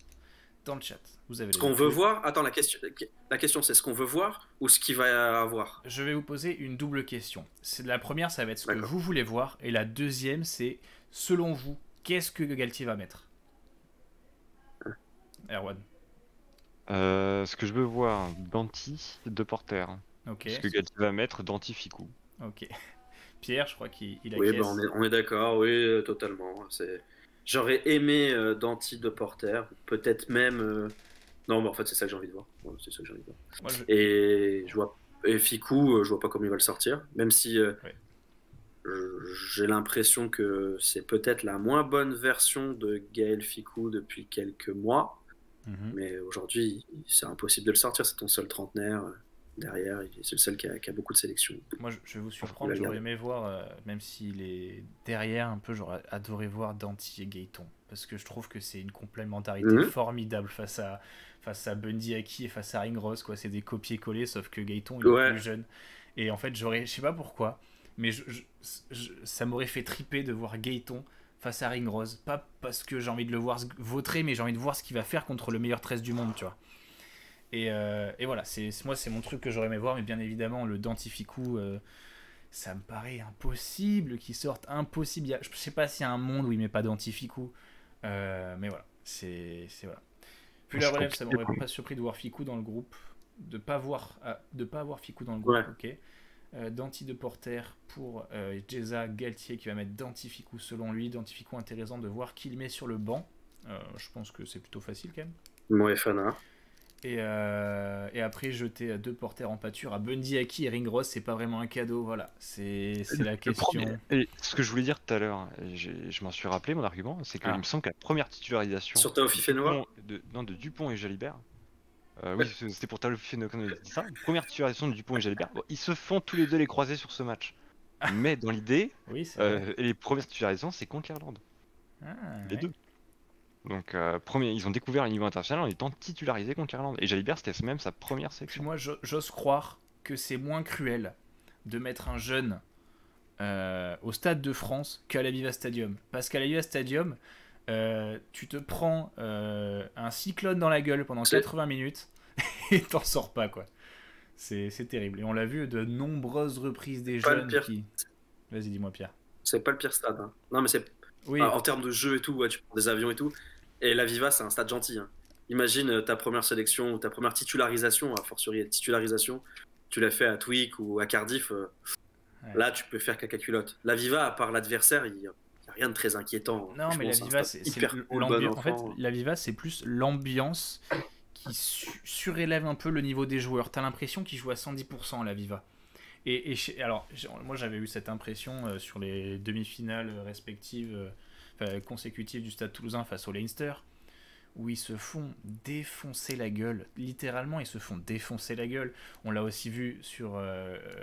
Dans le chat, vous avez ce qu'on veut voir. Attends, la question c'est ce qu'on veut voir ou ce qu'il va avoir. Je vais vous poser une double question. La première, ça va être ce que vous voulez voir. Et la deuxième, c'est selon vous, qu'est-ce que Galtier va mettre? Erwan. Ce que je veux voir, Danti, De Porter. Ok. Ce que Galtier va mettre, Danti, Ficou. Ok. Pierre, je crois qu'il a. Oui, bah on est d'accord, oui, totalement. J'aurais aimé Danti de Porter, peut-être même. Non, mais en fait, c'est ça que j'ai envie de voir. Ouais, c'est ça que j'ai envie de voir. Et Ficou, je vois pas comment il va le sortir, même si j'ai l'impression que c'est peut-être la moins bonne version de Gaël Ficou depuis quelques mois. Mais aujourd'hui, c'est impossible de le sortir. C'est ton seul trentenaire. Derrière, c'est le seul qui a beaucoup de sélections. Moi, je vais vous surprendre. J'aurais aimé voir, même s'il est derrière un peu, j'aurais adoré voir Danti et Gaëton. Parce que je trouve que c'est une complémentarité formidable face à Bundy Aki et face à Ringrose. C'est des copier-coller, sauf que Gaëton il est plus jeune. Et en fait, je sais pas pourquoi, mais ça m'aurait fait triper de voir Gaëton face à Ringrose. Pas parce que j'ai envie de le voir vautrer, mais j'ai envie de voir ce qu'il va faire contre le meilleur 13 du monde, tu vois. Et voilà, moi c'est mon truc que j'aurais aimé voir, mais bien évidemment le Danti Ficou, ça me paraît impossible qu'il sorte, impossible. Je sais pas s'il y a un monde où il met pas Danti Ficou, mais voilà, c'est voilà. Puis la relève, ça m'aurait pas surpris de voir Ficou dans le groupe, de pas voir Ficou dans le groupe, ok. Danti de Porter pour Jeza Galtier qui va mettre Danti Ficou selon lui. Danti Ficou, intéressant de voir qui il met sur le banc. Je pense que c'est plutôt facile quand même. Moefana. Et après, jeter 2 porteurs en pâture à Bundy, Aki et Ringross, c'est pas vraiment un cadeau. Voilà, c'est la question. Et ce que je voulais dire tout à l'heure, et je m'en suis rappelé, mon argument, c'est qu'il me semble que la première titularisation sur Tao Fifenoa de Dupont et Jalibert, oui, c'était pour Tao Fifenoa qu'on avait dit ça, première titularisation de Dupont et Jalibert, bon, ils se font tous les deux les croisés sur ce match. Mais dans l'idée, Oui, les premières titularisations, c'est contre l'Irlande. Les deux. Donc, ils ont découvert le niveau international en étant titularisés contre l'Irlande. Et Jalibert, c'était même sa première sélection. Puis moi, j'ose croire que c'est moins cruel de mettre un jeune au Stade de France qu'à l'Aviva Stadium. Parce qu'à l'Aviva Stadium, tu te prends un cyclone dans la gueule pendant 80 minutes et t'en sors pas, quoi. C'est terrible. Et on l'a vu de nombreuses reprises des jeunes qui... Vas-y, dis-moi, Pierre. C'est pas le pire stade. Hein. Non, mais c'est... Oui. En termes de jeu et tout, ouais, tu prends des avions et tout. Et l'Aviva, c'est un stade gentil. Hein. Imagine ta première sélection ou ta première titularisation, a fortiori titularisation, tu l'as fait à Twick ou à Cardiff. Là, tu peux faire caca culotte. L'Aviva, à part l'adversaire, il n'y a rien de très inquiétant. Non, mais l'Aviva, c'est l'ambiance. En fait, l'Aviva, c'est plus l'ambiance qui surélève un peu le niveau des joueurs. T'as l'impression qu'ils jouent à 110% à l'Aviva. Alors, moi, j'avais eu cette impression sur les demi-finales respectives, consécutives du Stade Toulousain face au Leinster, où ils se font défoncer la gueule. Littéralement, ils se font défoncer la gueule. On l'a aussi vu sur...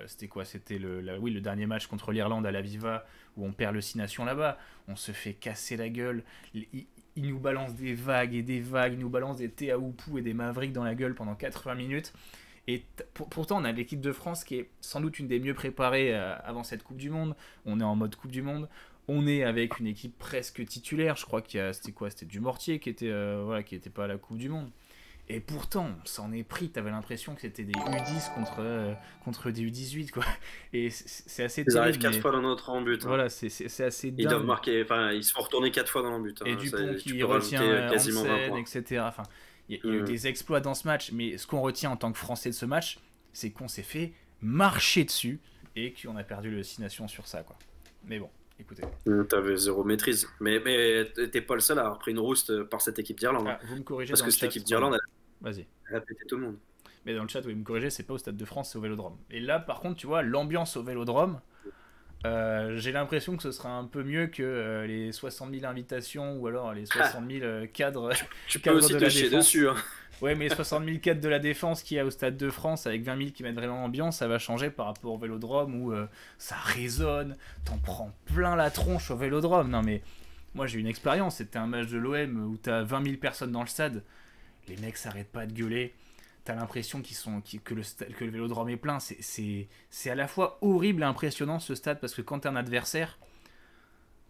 c'était quoi? C'était le dernier match contre l'Irlande à l'Aviva, où on perd le 6 Nations là-bas. On se fait casser la gueule. Ils nous balancent des vagues et des vagues. Ils nous balancent des Théaoupou et des Mavericks dans la gueule pendant 80 minutes. Et pourtant, on a l'équipe de France qui est sans doute une des mieux préparées avant cette Coupe du Monde. On est en mode Coupe du Monde. On est avec une équipe presque titulaire. Je crois c'était Dumortier qui était pas à la Coupe du Monde. Et pourtant, on s'en est pris. T'avais l'impression que c'était des U10 contre des U18, quoi. Et c'est assez terrible. Ils arrivent 4 fois dans notre rang en but. Hein. Voilà, c'est assez dingue. Ils doivent marquer. Enfin, ils se font retourner 4 fois dans le but. Hein. Et Dupont qui retient Hansen, etc. Enfin, il y a eu des exploits dans ce match. Mais ce qu'on retient en tant que Français de ce match, c'est qu'on s'est fait marcher dessus et qu'on a perdu le 6 Nations sur ça, quoi. Mais bon. Écoutez. T'avais zéro maîtrise. Mais t'es pas le seul à avoir pris une rouste par cette équipe d'Irlande. Vous me corrigez. Parce que cette équipe d'Irlande, elle a pété tout le monde. Mais dans le chat, vous me corrigez, c'est pas au Stade de France, c'est au Vélodrome. Et là, par contre, tu vois, l'ambiance au Vélodrome, j'ai l'impression que ce sera un peu mieux que les 60 000 invitations ou alors les 60 000 cadres. Tu peux aussi te chier dessus. Hein. Ouais, mais les 60 000 cadres de la Défense qu'il y a au Stade de France avec 20 000 qui mettent vraiment l'ambiance, ça va changer par rapport au Vélodrome où ça résonne, t'en prends plein la tronche au Vélodrome. Non, mais moi j'ai eu une expérience, c'était un match de l'OM où t'as 20 000 personnes dans le stade, les mecs s'arrêtent pas de gueuler, t'as l'impression que le Vélodrome est plein. C'est à la fois horrible et impressionnant ce stade parce que quand t'es un adversaire,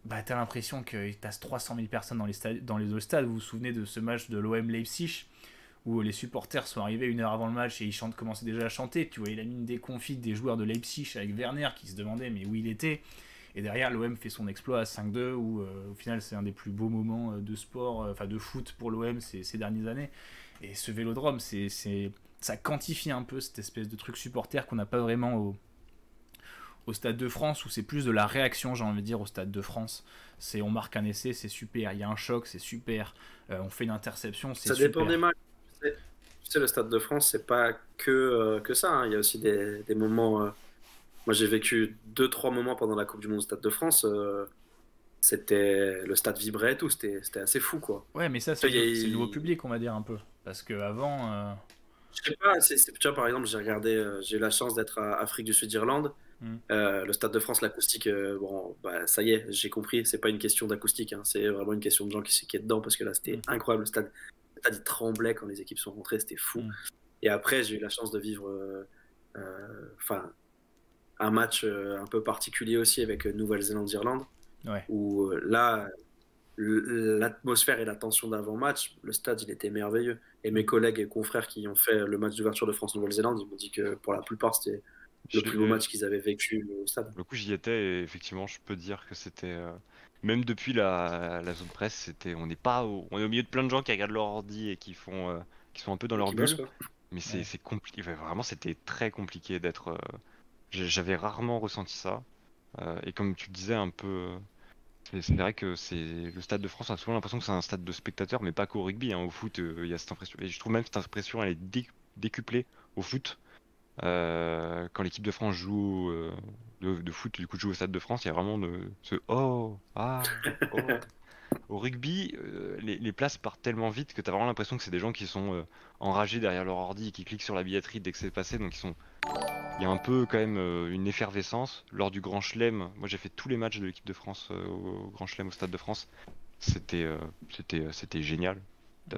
bah t'as l'impression que t'as 300 000 personnes dans les deux stades. Vous vous souvenez de ce match de l'OM Leipzig où les supporters sont arrivés 1 heure avant le match et ils commençaient déjà à chanter. Tu voyais la mine déconfite des joueurs de Leipzig avec Werner qui se demandait mais où il était. Et derrière, l'OM fait son exploit à 5-2 où au final c'est un des plus beaux moments de sport, de foot pour l'OM ces dernières années. Et ce Vélodrome, ça quantifie un peu cette espèce de truc supporter qu'on n'a pas vraiment au Stade de France, où c'est plus de la réaction, j'ai envie de dire, au Stade de France. On marque un essai, c'est super. Il y a un choc, c'est super. On fait une interception, c'est super. Ça dépend des matchs. Tu sais, le Stade de France, c'est pas que ça. Hein. Il y a aussi des moments... Moi, j'ai vécu 2-3 moments pendant la Coupe du Monde au Stade de France. Le stade vibrait et tout. C'était assez fou, quoi. Ouais, mais ça, c'est le nouveau public, on va dire, un peu. Parce qu'avant... Je sais pas, tu vois, par exemple, j'ai eu la chance d'être à Afrique du Sud-Irlande. Le Stade de France, l'acoustique, ça y est, j'ai compris, c'est pas une question d'acoustique, hein, c'est vraiment une question de gens qui est dedans, parce que là, c'était incroyable. Le stade il tremblait quand les équipes sont rentrées, c'était fou. Et après, j'ai eu la chance de vivre un match un peu particulier aussi avec Nouvelle-Zélande-Irlande, où là, l'atmosphère et la tension d'avant-match, le stade, il était merveilleux. Et mes collègues et confrères qui ont fait le match d'ouverture de France-Nouvelle-Zélande, ils m'ont dit que pour la plupart, c'était le plus beau match qu'ils avaient vécu au stade. Le coup, j'y étais et effectivement, je peux dire que c'était... Même depuis la zone presse, on est au milieu de plein de gens qui regardent leur ordi et qui sont un peu dans leur bulle. Mais c'est compliqué. Vraiment, c'était très compliqué d'être... J'avais rarement ressenti ça. Et comme tu le disais, un peu C'est vrai que le Stade de France, on a souvent l'impression que c'est un stade de spectateurs, mais pas qu'au rugby, hein. Au foot, il y a cette impression. Et je trouve même que cette impression, elle est décuplée au foot. Quand l'équipe de France joue de foot, du coup, joue au Stade de France, il y a vraiment ce oh, ah, oh. Au rugby, les places partent tellement vite que t'as vraiment l'impression que c'est des gens qui sont enragés derrière leur ordi et qui cliquent sur la billetterie dès que c'est passé. Donc il y a un peu quand même une effervescence. Lors du Grand Chelem, moi j'ai fait tous les matchs de l'équipe de France au Grand Chelem au Stade de France. C'était génial. C'était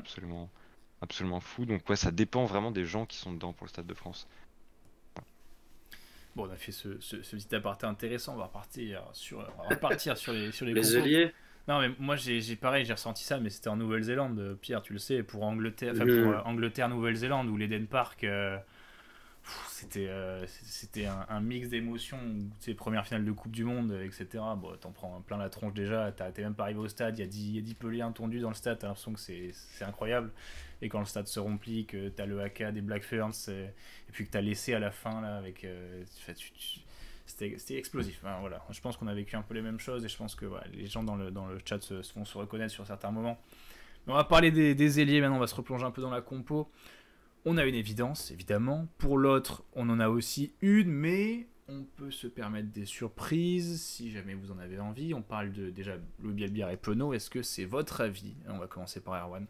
absolument fou. Donc ouais, ça dépend vraiment des gens qui sont dedans pour le Stade de France. Bon, on a fait ce petit aparté intéressant. On va repartir sur les Les compos. ailiers. Non, mais moi, j'ai ressenti ça, mais c'était en Nouvelle-Zélande, Pierre, tu le sais, pour Angleterre, Nouvelle-Zélande, où l'Eden Park, c'était un mix d'émotions, ces premières finales de Coupe du Monde, etc. Bon, t'en prends plein la tronche déjà, t'es même pas arrivé au stade, il y a 10 peliers tondus dans le stade, t'as l'impression que c'est incroyable. Et quand le stade se remplit, que t'as le haka des Black Ferns, et puis que t'as laissé à la fin, là, avec. C'était explosif. Enfin, voilà. Je pense qu'on a vécu un peu les mêmes choses et je pense que voilà, les gens dans le chat vont se reconnaître sur certains moments. Mais on va parler des ailiers maintenant, on va se replonger un peu dans la compo. On a une évidence, évidemment. Pour l'autre, on en a aussi une, mais on peut se permettre des surprises si jamais vous en avez envie. On parle de déjà Louis Bielbière et Penaud. Est-ce que c'est votre avis? On va commencer par Erwan.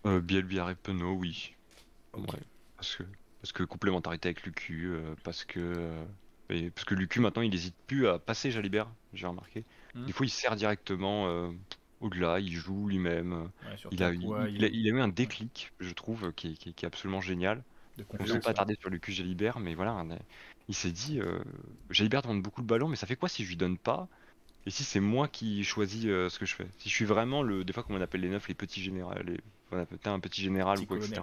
Bielbière et Penaud, oui. Okay. Ouais, parce que complémentarité avec Lucu, parce que Lucu maintenant il hésite plus à passer Jalibert, j'ai remarqué. Des fois il sert directement au-delà, il joue lui-même. Ouais, il a eu un déclic, je trouve, qui est absolument génial. On ne s'est pas attardé sur Lucu Jalibert, mais voilà, il s'est dit Jalibert demande beaucoup le ballon, mais ça fait quoi si je lui donne pas? Et si c'est moi qui choisis ce que je fais? Si je suis vraiment des fois comme on appelle les neufs, les petits généraux, on appelle un petit général ou quoi, etc.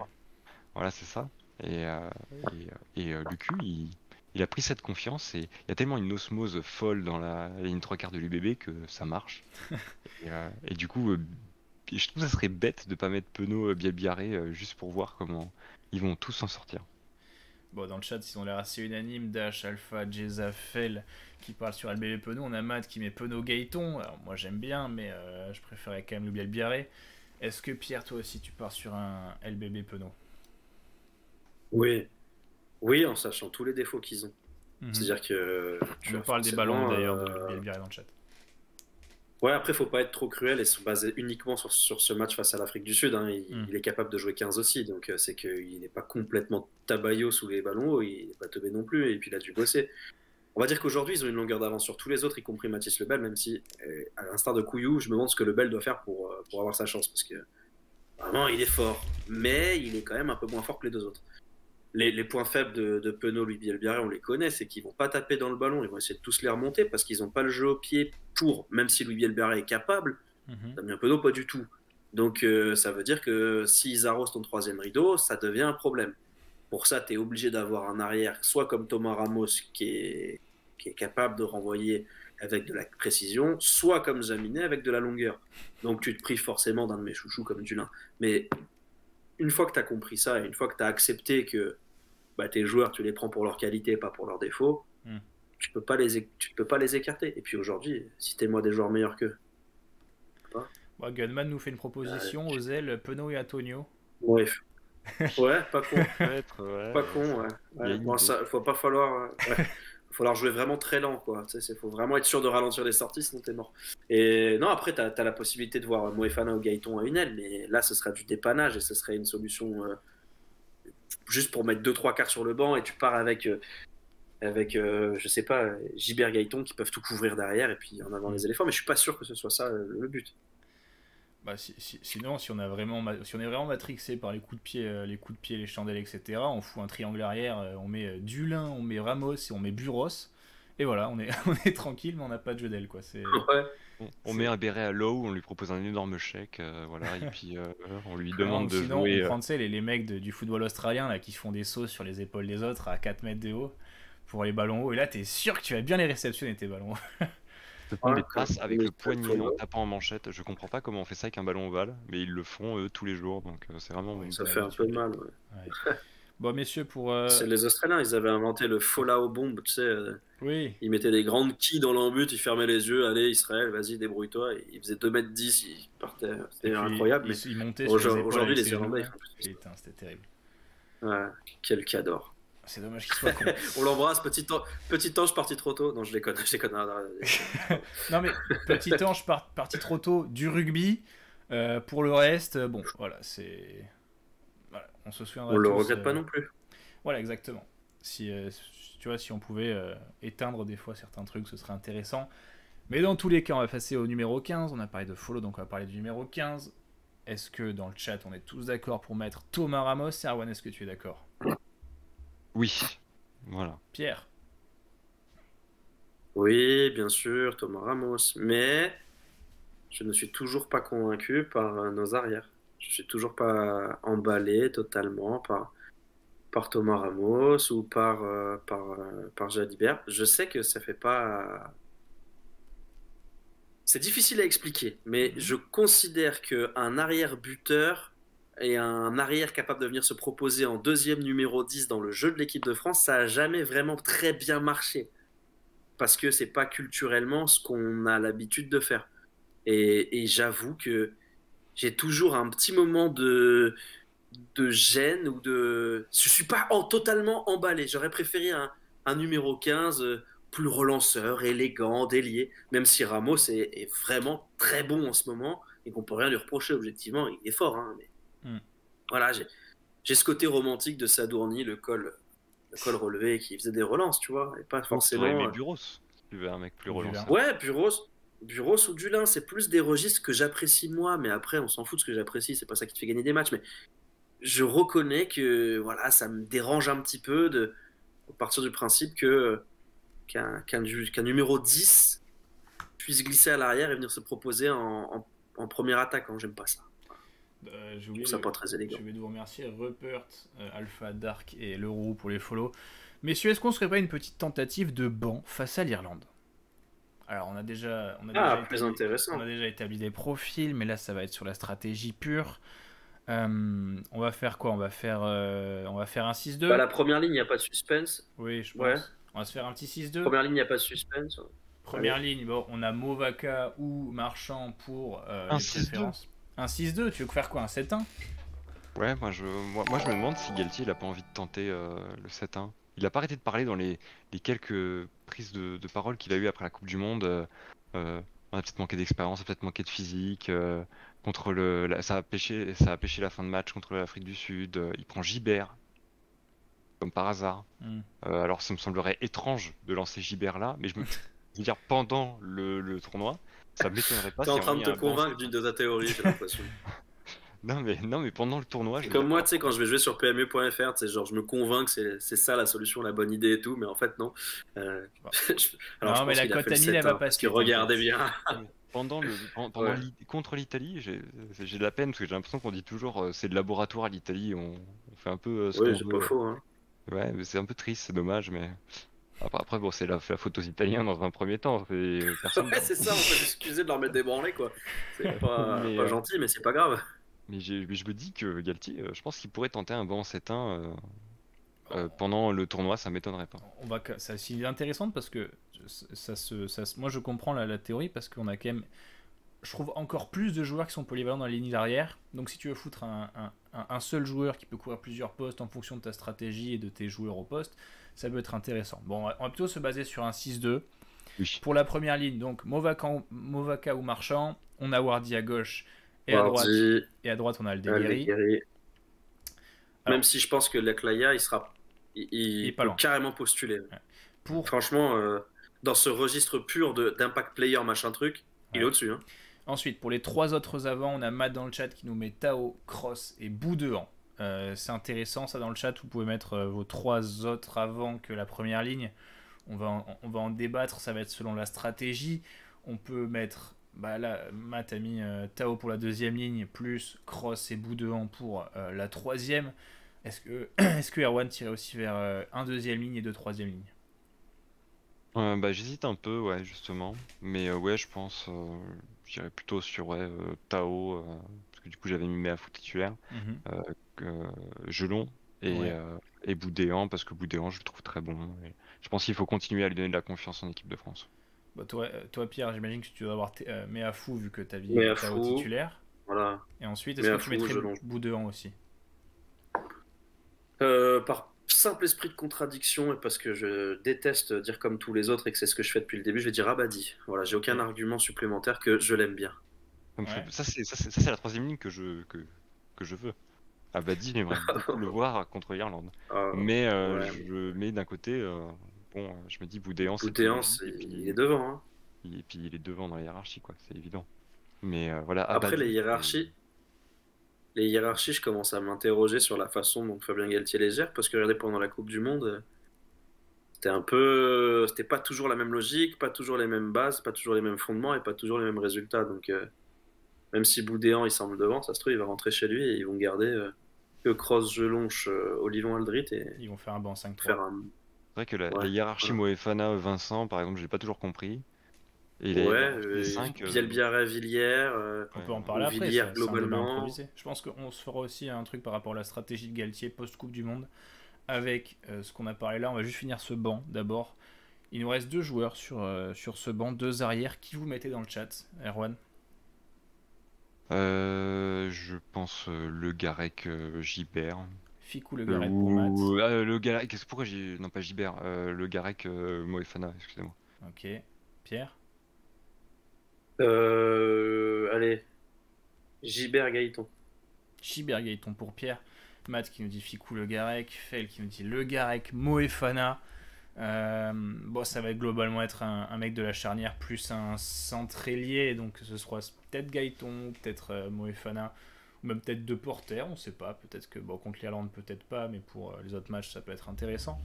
Voilà, c'est ça. Et Lucu, il a pris cette confiance et il y a tellement une osmose folle dans la ligne 3/4 de l'UBB que ça marche. et du coup, je trouve que ça serait bête de pas mettre Penaud, Bielbiarré juste pour voir comment ils vont tous s'en sortir. Bon, dans le chat, ils ont l'air assez unanimes. Dash, Alpha, Jeza, Fel qui parle sur LBB Penaud. On a Matt qui met Penaud Gaëton. Alors, moi j'aime bien, mais je préférais quand même le Bielbiarré. Est-ce que Pierre, toi aussi, tu pars sur un LBB Penaud? Oui, en sachant tous les défauts qu'ils ont. C'est-à-dire que. On parle des ballons d'ailleurs de Bielbiarré dans le chat. Ouais, après, faut pas être trop cruel et se baser uniquement sur ce match face à l'Afrique du Sud. Hein. Il est capable de jouer 15 aussi, donc c'est qu'il n'est pas complètement tabaillot sous les ballons, il n'est pas teubé non plus, et puis il a dû bosser. On va dire qu'aujourd'hui, ils ont une longueur d'avance sur tous les autres, y compris Mathis Lebel, même si, à l'instar de Couillou, je me demande ce que Lebel doit faire pour avoir sa chance, parce que vraiment, il est fort, mais il est quand même un peu moins fort que les deux autres. Les points faibles de Penaud, Louis Bielbiarré, on les connaît, c'est qu'ils vont pas taper dans le ballon, ils vont essayer de tous les remonter parce qu'ils n'ont pas le jeu au pied pour, même si Louis Bielbiarré est capable, Damien Penaud pas du tout. Donc ça veut dire que s'ils arrosent ton troisième rideau, ça devient un problème. Pour ça, tu es obligé d'avoir un arrière, soit comme Thomas Ramos qui est capable de renvoyer avec de la précision, soit comme Jaminet avec de la longueur. Donc tu te prives forcément d'un de mes chouchous comme Dulin. Mais une fois que tu as compris ça, et une fois que tu as accepté que tes joueurs, tu les prends pour leur qualité, pas pour leurs défauts, tu peux pas les écarter. Et puis aujourd'hui, citez-moi des joueurs meilleurs qu'eux. Gunman nous fait une proposition aux ailes, Penaud et Antonio. Ouais, pas con. Pas con, ouais. Bon, ça, faut pas falloir... falloir jouer vraiment très lent, quoi. Faut vraiment être sûr de ralentir les sorties, sinon t'es mort. Et non, après, t'as la possibilité de voir Moefana ou Gaëton à une aile, mais là, ce sera du dépannage et ce serait une solution juste pour mettre 2-3 quarts sur le banc et tu pars avec je sais pas, Gilbert Gaëton qui peuvent tout couvrir derrière et puis en avant les éléphants, mais je suis pas sûr que ce soit ça le but. Sinon, si on est vraiment matrixé par les coups de pied, les chandelles, etc., on fout un triangle arrière, on met Dulin, on met Ramos et on met Buros, et voilà, on est tranquille, mais on n'a pas de jeu d'aile, quoi. On met un béret à Lowe, on lui propose un énorme chèque, voilà, et puis on lui demande de sinon, jouer. On prend les mecs du football australien là, qui font des sauts sur les épaules des autres à 4 mètres de haut pour les ballons hauts, et là, t'es sûr que tu vas bien les réceptionner, tes ballons. Se prendre des passes avec le poignet en tapant en manchette. Je comprends pas comment on fait ça avec un ballon ovale, mais ils le font eux tous les jours, donc c'est vraiment. Ça fait un peu mal. Ouais. Bon, messieurs, pour. C'est les Australiens, ils avaient inventé le Fallout Bomb, tu sais. Oui. Ils mettaient des grandes quilles dans l'embut, ils fermaient les yeux, allez Israël, vas-y, débrouille-toi. Et ils faisaient 2,10 m, ils partaient. Et C'était puis, incroyable. Mais ils montaient sur les épaules aujourd'hui, avec les ses Irlandais, ils joueurs. font plus ça. Putain, c'était terrible. Ouais, quel cador. C'est dommage qu'il soit con. On l'embrasse, petit ange parti trop tôt. Non, je déconne. Non, mais petit ange parti trop tôt du rugby. Pour le reste, bon, voilà, c'est. Voilà, on se souviendra. On le tous, regrette pas non plus. Voilà, exactement. Si tu vois, si on pouvait éteindre des fois certains trucs, ce serait intéressant. Mais dans tous les cas, on va passer au numéro 15. On a parlé de follow, donc on va parler du numéro 15. Est-ce que dans le chat, on est tous d'accord pour mettre Thomas Ramos? Erwan, est-ce que tu es d'accord? Oui, voilà. Pierre? Oui, bien sûr, Thomas Ramos. Mais je ne suis toujours pas convaincu par nos arrières. Je suis toujours pas emballé totalement par Thomas Ramos ou par Jalibert. Je sais que ça fait pas. C'est difficile à expliquer, mais je considère qu'un arrière-buteur et un arrière capable de venir se proposer en deuxième numéro 10 dans le jeu de l'équipe de France, ça n'a jamais vraiment très bien marché. Parce que c'est pas culturellement ce qu'on a l'habitude de faire. Et j'avoue que j'ai toujours un petit moment de gêne ou de. Je suis pas totalement emballé. J'aurais préféré un numéro 15 plus relanceur, élégant, délié, même si Ramos est vraiment très bon en ce moment et qu'on peut rien lui reprocher objectivement. Il est fort, hein, mais voilà, j'ai ce côté romantique de Sadourny, le col relevé qui faisait des relances, tu vois, et pas forcément. Mais Buros, tu veux un mec plus relanceur. Ouais, Buros ou Dulin, c'est plus des registres que j'apprécie moi, mais après on s'en fout de ce que j'apprécie, c'est pas ça qui te fait gagner des matchs, mais je reconnais que voilà, ça me dérange un petit peu de partir du principe qu'un numéro 10 puisse glisser à l'arrière et venir se proposer en première attaque. J'aime pas ça. Je trouve ça pas très élégant. Je vais vous remercier Rupert, Alpha, Dark et Leroux pour les follow. Messieurs, est-ce qu'on serait pas une petite tentative de banc face à l'Irlande? Alors, on a déjà établi des profils, mais là, ça va être sur la stratégie pure. On va faire quoi? On va faire un 6-2. La première ligne, il n'y a pas de suspense. Oui, je pense. On va se faire un petit 6-2. Première ligne, il n'y a pas de suspense. Première ligne, bon, on a Movaka ou Marchand pour un les préférences. Un 6-2, tu veux faire quoi? Un 7-1? Ouais, moi je me demande si Galtier il a pas envie de tenter le 7-1. Il a pas arrêté de parler dans les quelques prises de parole qu'il a eu après la Coupe du Monde. On a peut-être manqué d'expérience, on a peut-être manqué de physique. Contre ça a pêché la fin de match contre l'Afrique du Sud. Il prend Gibert, comme par hasard. Alors ça me semblerait étrange de lancer Gibert là, mais je veux dire pendant le tournoi, ça m'étonnerait pas. T'es en train de te convaincre d'une de ta théorie, j'ai l'impression. Non mais pendant le tournoi, comme moi, tu sais, quand je vais jouer sur PMU.fr, tu sais, genre je me convainc que c'est ça la solution, la bonne idée et tout, mais en fait non. Alors non, mais la cote Amine, elle va pas parce que regardez bien. Contre l'Italie, j'ai de la peine parce que j'ai l'impression qu'on dit toujours c'est de laboratoire à l'Italie, on fait un peu ce qu'on veut. Oui, c'est pas faux. Hein. Ouais, mais c'est un peu triste, c'est dommage, mais après bon, c'est la faute aux Italiens dans un premier temps. Personne ouais, c'est ça, on peut s'excuser de leur mettre des branlées, quoi. C'est pas gentil, mais c'est pas grave. Mais je me dis que Galtier, je pense qu'il pourrait tenter un banc 7-1 pendant le tournoi, ça m'étonnerait pas. C'est intéressant parce que moi je comprends la théorie parce qu'on a quand même, je trouve, encore plus de joueurs qui sont polyvalents dans la ligne d'arrière. Donc si tu veux foutre un seul joueur qui peut couvrir plusieurs postes en fonction de ta stratégie et de tes joueurs au poste, ça peut être intéressant. Bon, on va plutôt se baser sur un 6-2. Oui. Pour la première ligne, donc Movaka ou Marchand, on a Wardy à gauche et à droite on a le Deguerry. Même si je pense que Leclaya, il peut carrément postuler. Ouais. Franchement, dans ce registre pur d'impact player, machin truc, il est au-dessus. Hein. Ensuite, pour les trois autres avants, on a Matt dans le chat qui nous met Tao, Cross et Boudouan. C'est intéressant ça dans le chat, vous pouvez mettre vos trois autres avants que la première ligne. On va en débattre, ça va être selon la stratégie. On peut mettre, là, Matt a mis Tao pour la deuxième ligne, plus Cross et Boudouan pour la troisième. Est-ce que Erwan tirait aussi vers un deuxième ligne et deux troisième ligne? J'hésite un peu, ouais, justement. Mais ouais, je pense, j'irais plutôt sur Tao, parce que du coup j'avais mis Meafou titulaire. Gelon, Et, et Boudéan, parce que Boudéan, je le trouve très bon. Et je pense qu'il faut continuer à lui donner de la confiance en équipe de France. Bah, toi, Pierre, j'imagine que tu dois avoir Meafou vu que tu as au Meafou, titulaire. voilà. Et ensuite, est-ce que tu mettrais Jelonch. Boudéan aussi? Par simple esprit de contradiction et parce que je déteste dire comme tous les autres et que c'est ce que je fais depuis le début, je vais dire Abadi. Voilà, j'ai aucun argument supplémentaire que je l'aime bien. Ça, c'est la troisième ligne que je veux. Abadi, j'aimerais beaucoup le voir contre l'Irlande. Mais d'un côté, je me dis Boudéan, c'est Boudéan, il est devant. Hein. Et puis il est devant dans la hiérarchie, quoi, c'est évident. Mais voilà. Après, les hiérarchies, je commence à m'interroger sur la façon dont Fabien Galtier les gère, parce que regardez, pendant la Coupe du Monde, c'était pas toujours la même logique, pas toujours les mêmes bases, pas toujours les mêmes fondements et pas toujours les mêmes résultats. Donc, même si Boudéan il semble devant, ça se trouve, il va rentrer chez lui et ils vont garder que Kroos, Jelonch, Olivon, Aldrit et ils vont faire un banc 5-3. C'est vrai que la hiérarchie Moefana, Vincent, par exemple, j'ai pas toujours compris. Et Bielbiaré, Villiers, on peut en parler après, Villiers globalement. Je pense qu'on se fera aussi un truc par rapport à la stratégie de Galtier post-Coupe du Monde avec ce qu'on a parlé là. On va juste finir ce banc d'abord. Il nous reste 2 joueurs sur ce banc, 2 arrières. Qui vous mettez dans le chat, Erwan? Je pense Le Garec, Gibert. Ficou Le Garec pour Matt. Le Garec, pourquoi j'ai. Non, pas Gibert, Le Garec, Moefana, excusez-moi. Ok. Pierre? Allez. Gibert Gaëton. Gibert Gaëton pour Pierre. Matt qui nous dit Ficou Le Garec. Fel qui nous dit Le Garec, Moefana. Bon, ça va globalement être un mec de la charnière plus un centre ailier, donc ce sera peut-être Gaëton, peut-être Moefana, ou même peut-être De Porter, on sait pas, peut-être que contre l'Irlande peut-être pas, mais pour les autres matchs ça peut être intéressant.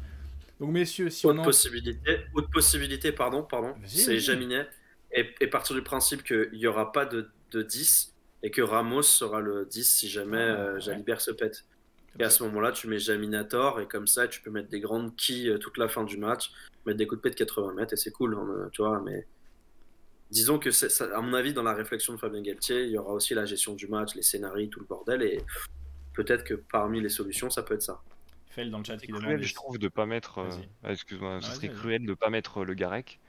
Donc messieurs, si autre possibilité, pardon, c'est Jaminet, et partir du principe qu'il n'y aura pas de 10, et que Ramos sera le 10 si jamais Jalibert se pète. Et à ce moment-là, tu mets Jaminator et comme ça, tu peux mettre des grandes quilles toute la fin du match, mettre des coups de pied de 80 mètres et c'est cool, hein, tu vois. Mais disons que, à mon avis, dans la réflexion de Fabien Galtier, il y aura aussi la gestion du match, les scénarios, tout le bordel. Et peut-être que parmi les solutions, ça peut être ça. Fel dans le chat qui demande. Cruel, je trouve, de pas mettre. Excuse-moi, ce serait cruel de pas mettre Le Garec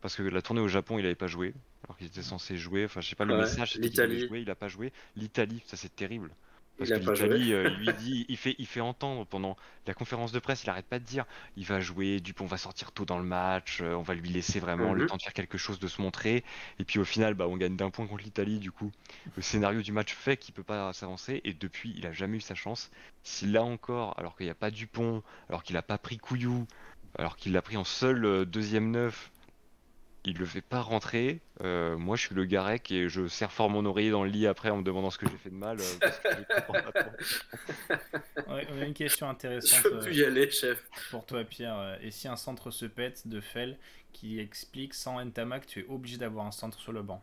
parce que la tournée au Japon, il avait pas joué alors qu'il était censé jouer. Enfin, je sais pas, le message c'était qu'il allait jouer, il a pas joué. L'Italie, ça c'est terrible. Parce que l'Italie, lui dit, il fait entendre pendant la conférence de presse, il arrête pas de dire, il va jouer, Dupont va sortir tôt dans le match, on va lui laisser vraiment le temps de faire quelque chose, de se montrer. Et puis au final, on gagne d'1 point contre l'Italie, du coup. Le scénario du match fait qu'il peut pas s'avancer, et depuis, il a jamais eu sa chance. Si là encore, alors qu'il n'y a pas Dupont, alors qu'il a pas pris Couillou, alors qu'il l'a pris en seul deuxième neuf, il le fait pas rentrer. Moi, je suis Le Garec et je serre fort mon oreiller dans le lit après en me demandant ce que j'ai fait de mal. Parce que on a une question intéressante. Je peux plus y aller, chef. Pour toi, Pierre. Et si un centre se pète, de Fel qui explique sans Ntamak que tu es obligé d'avoir un centre sur le banc?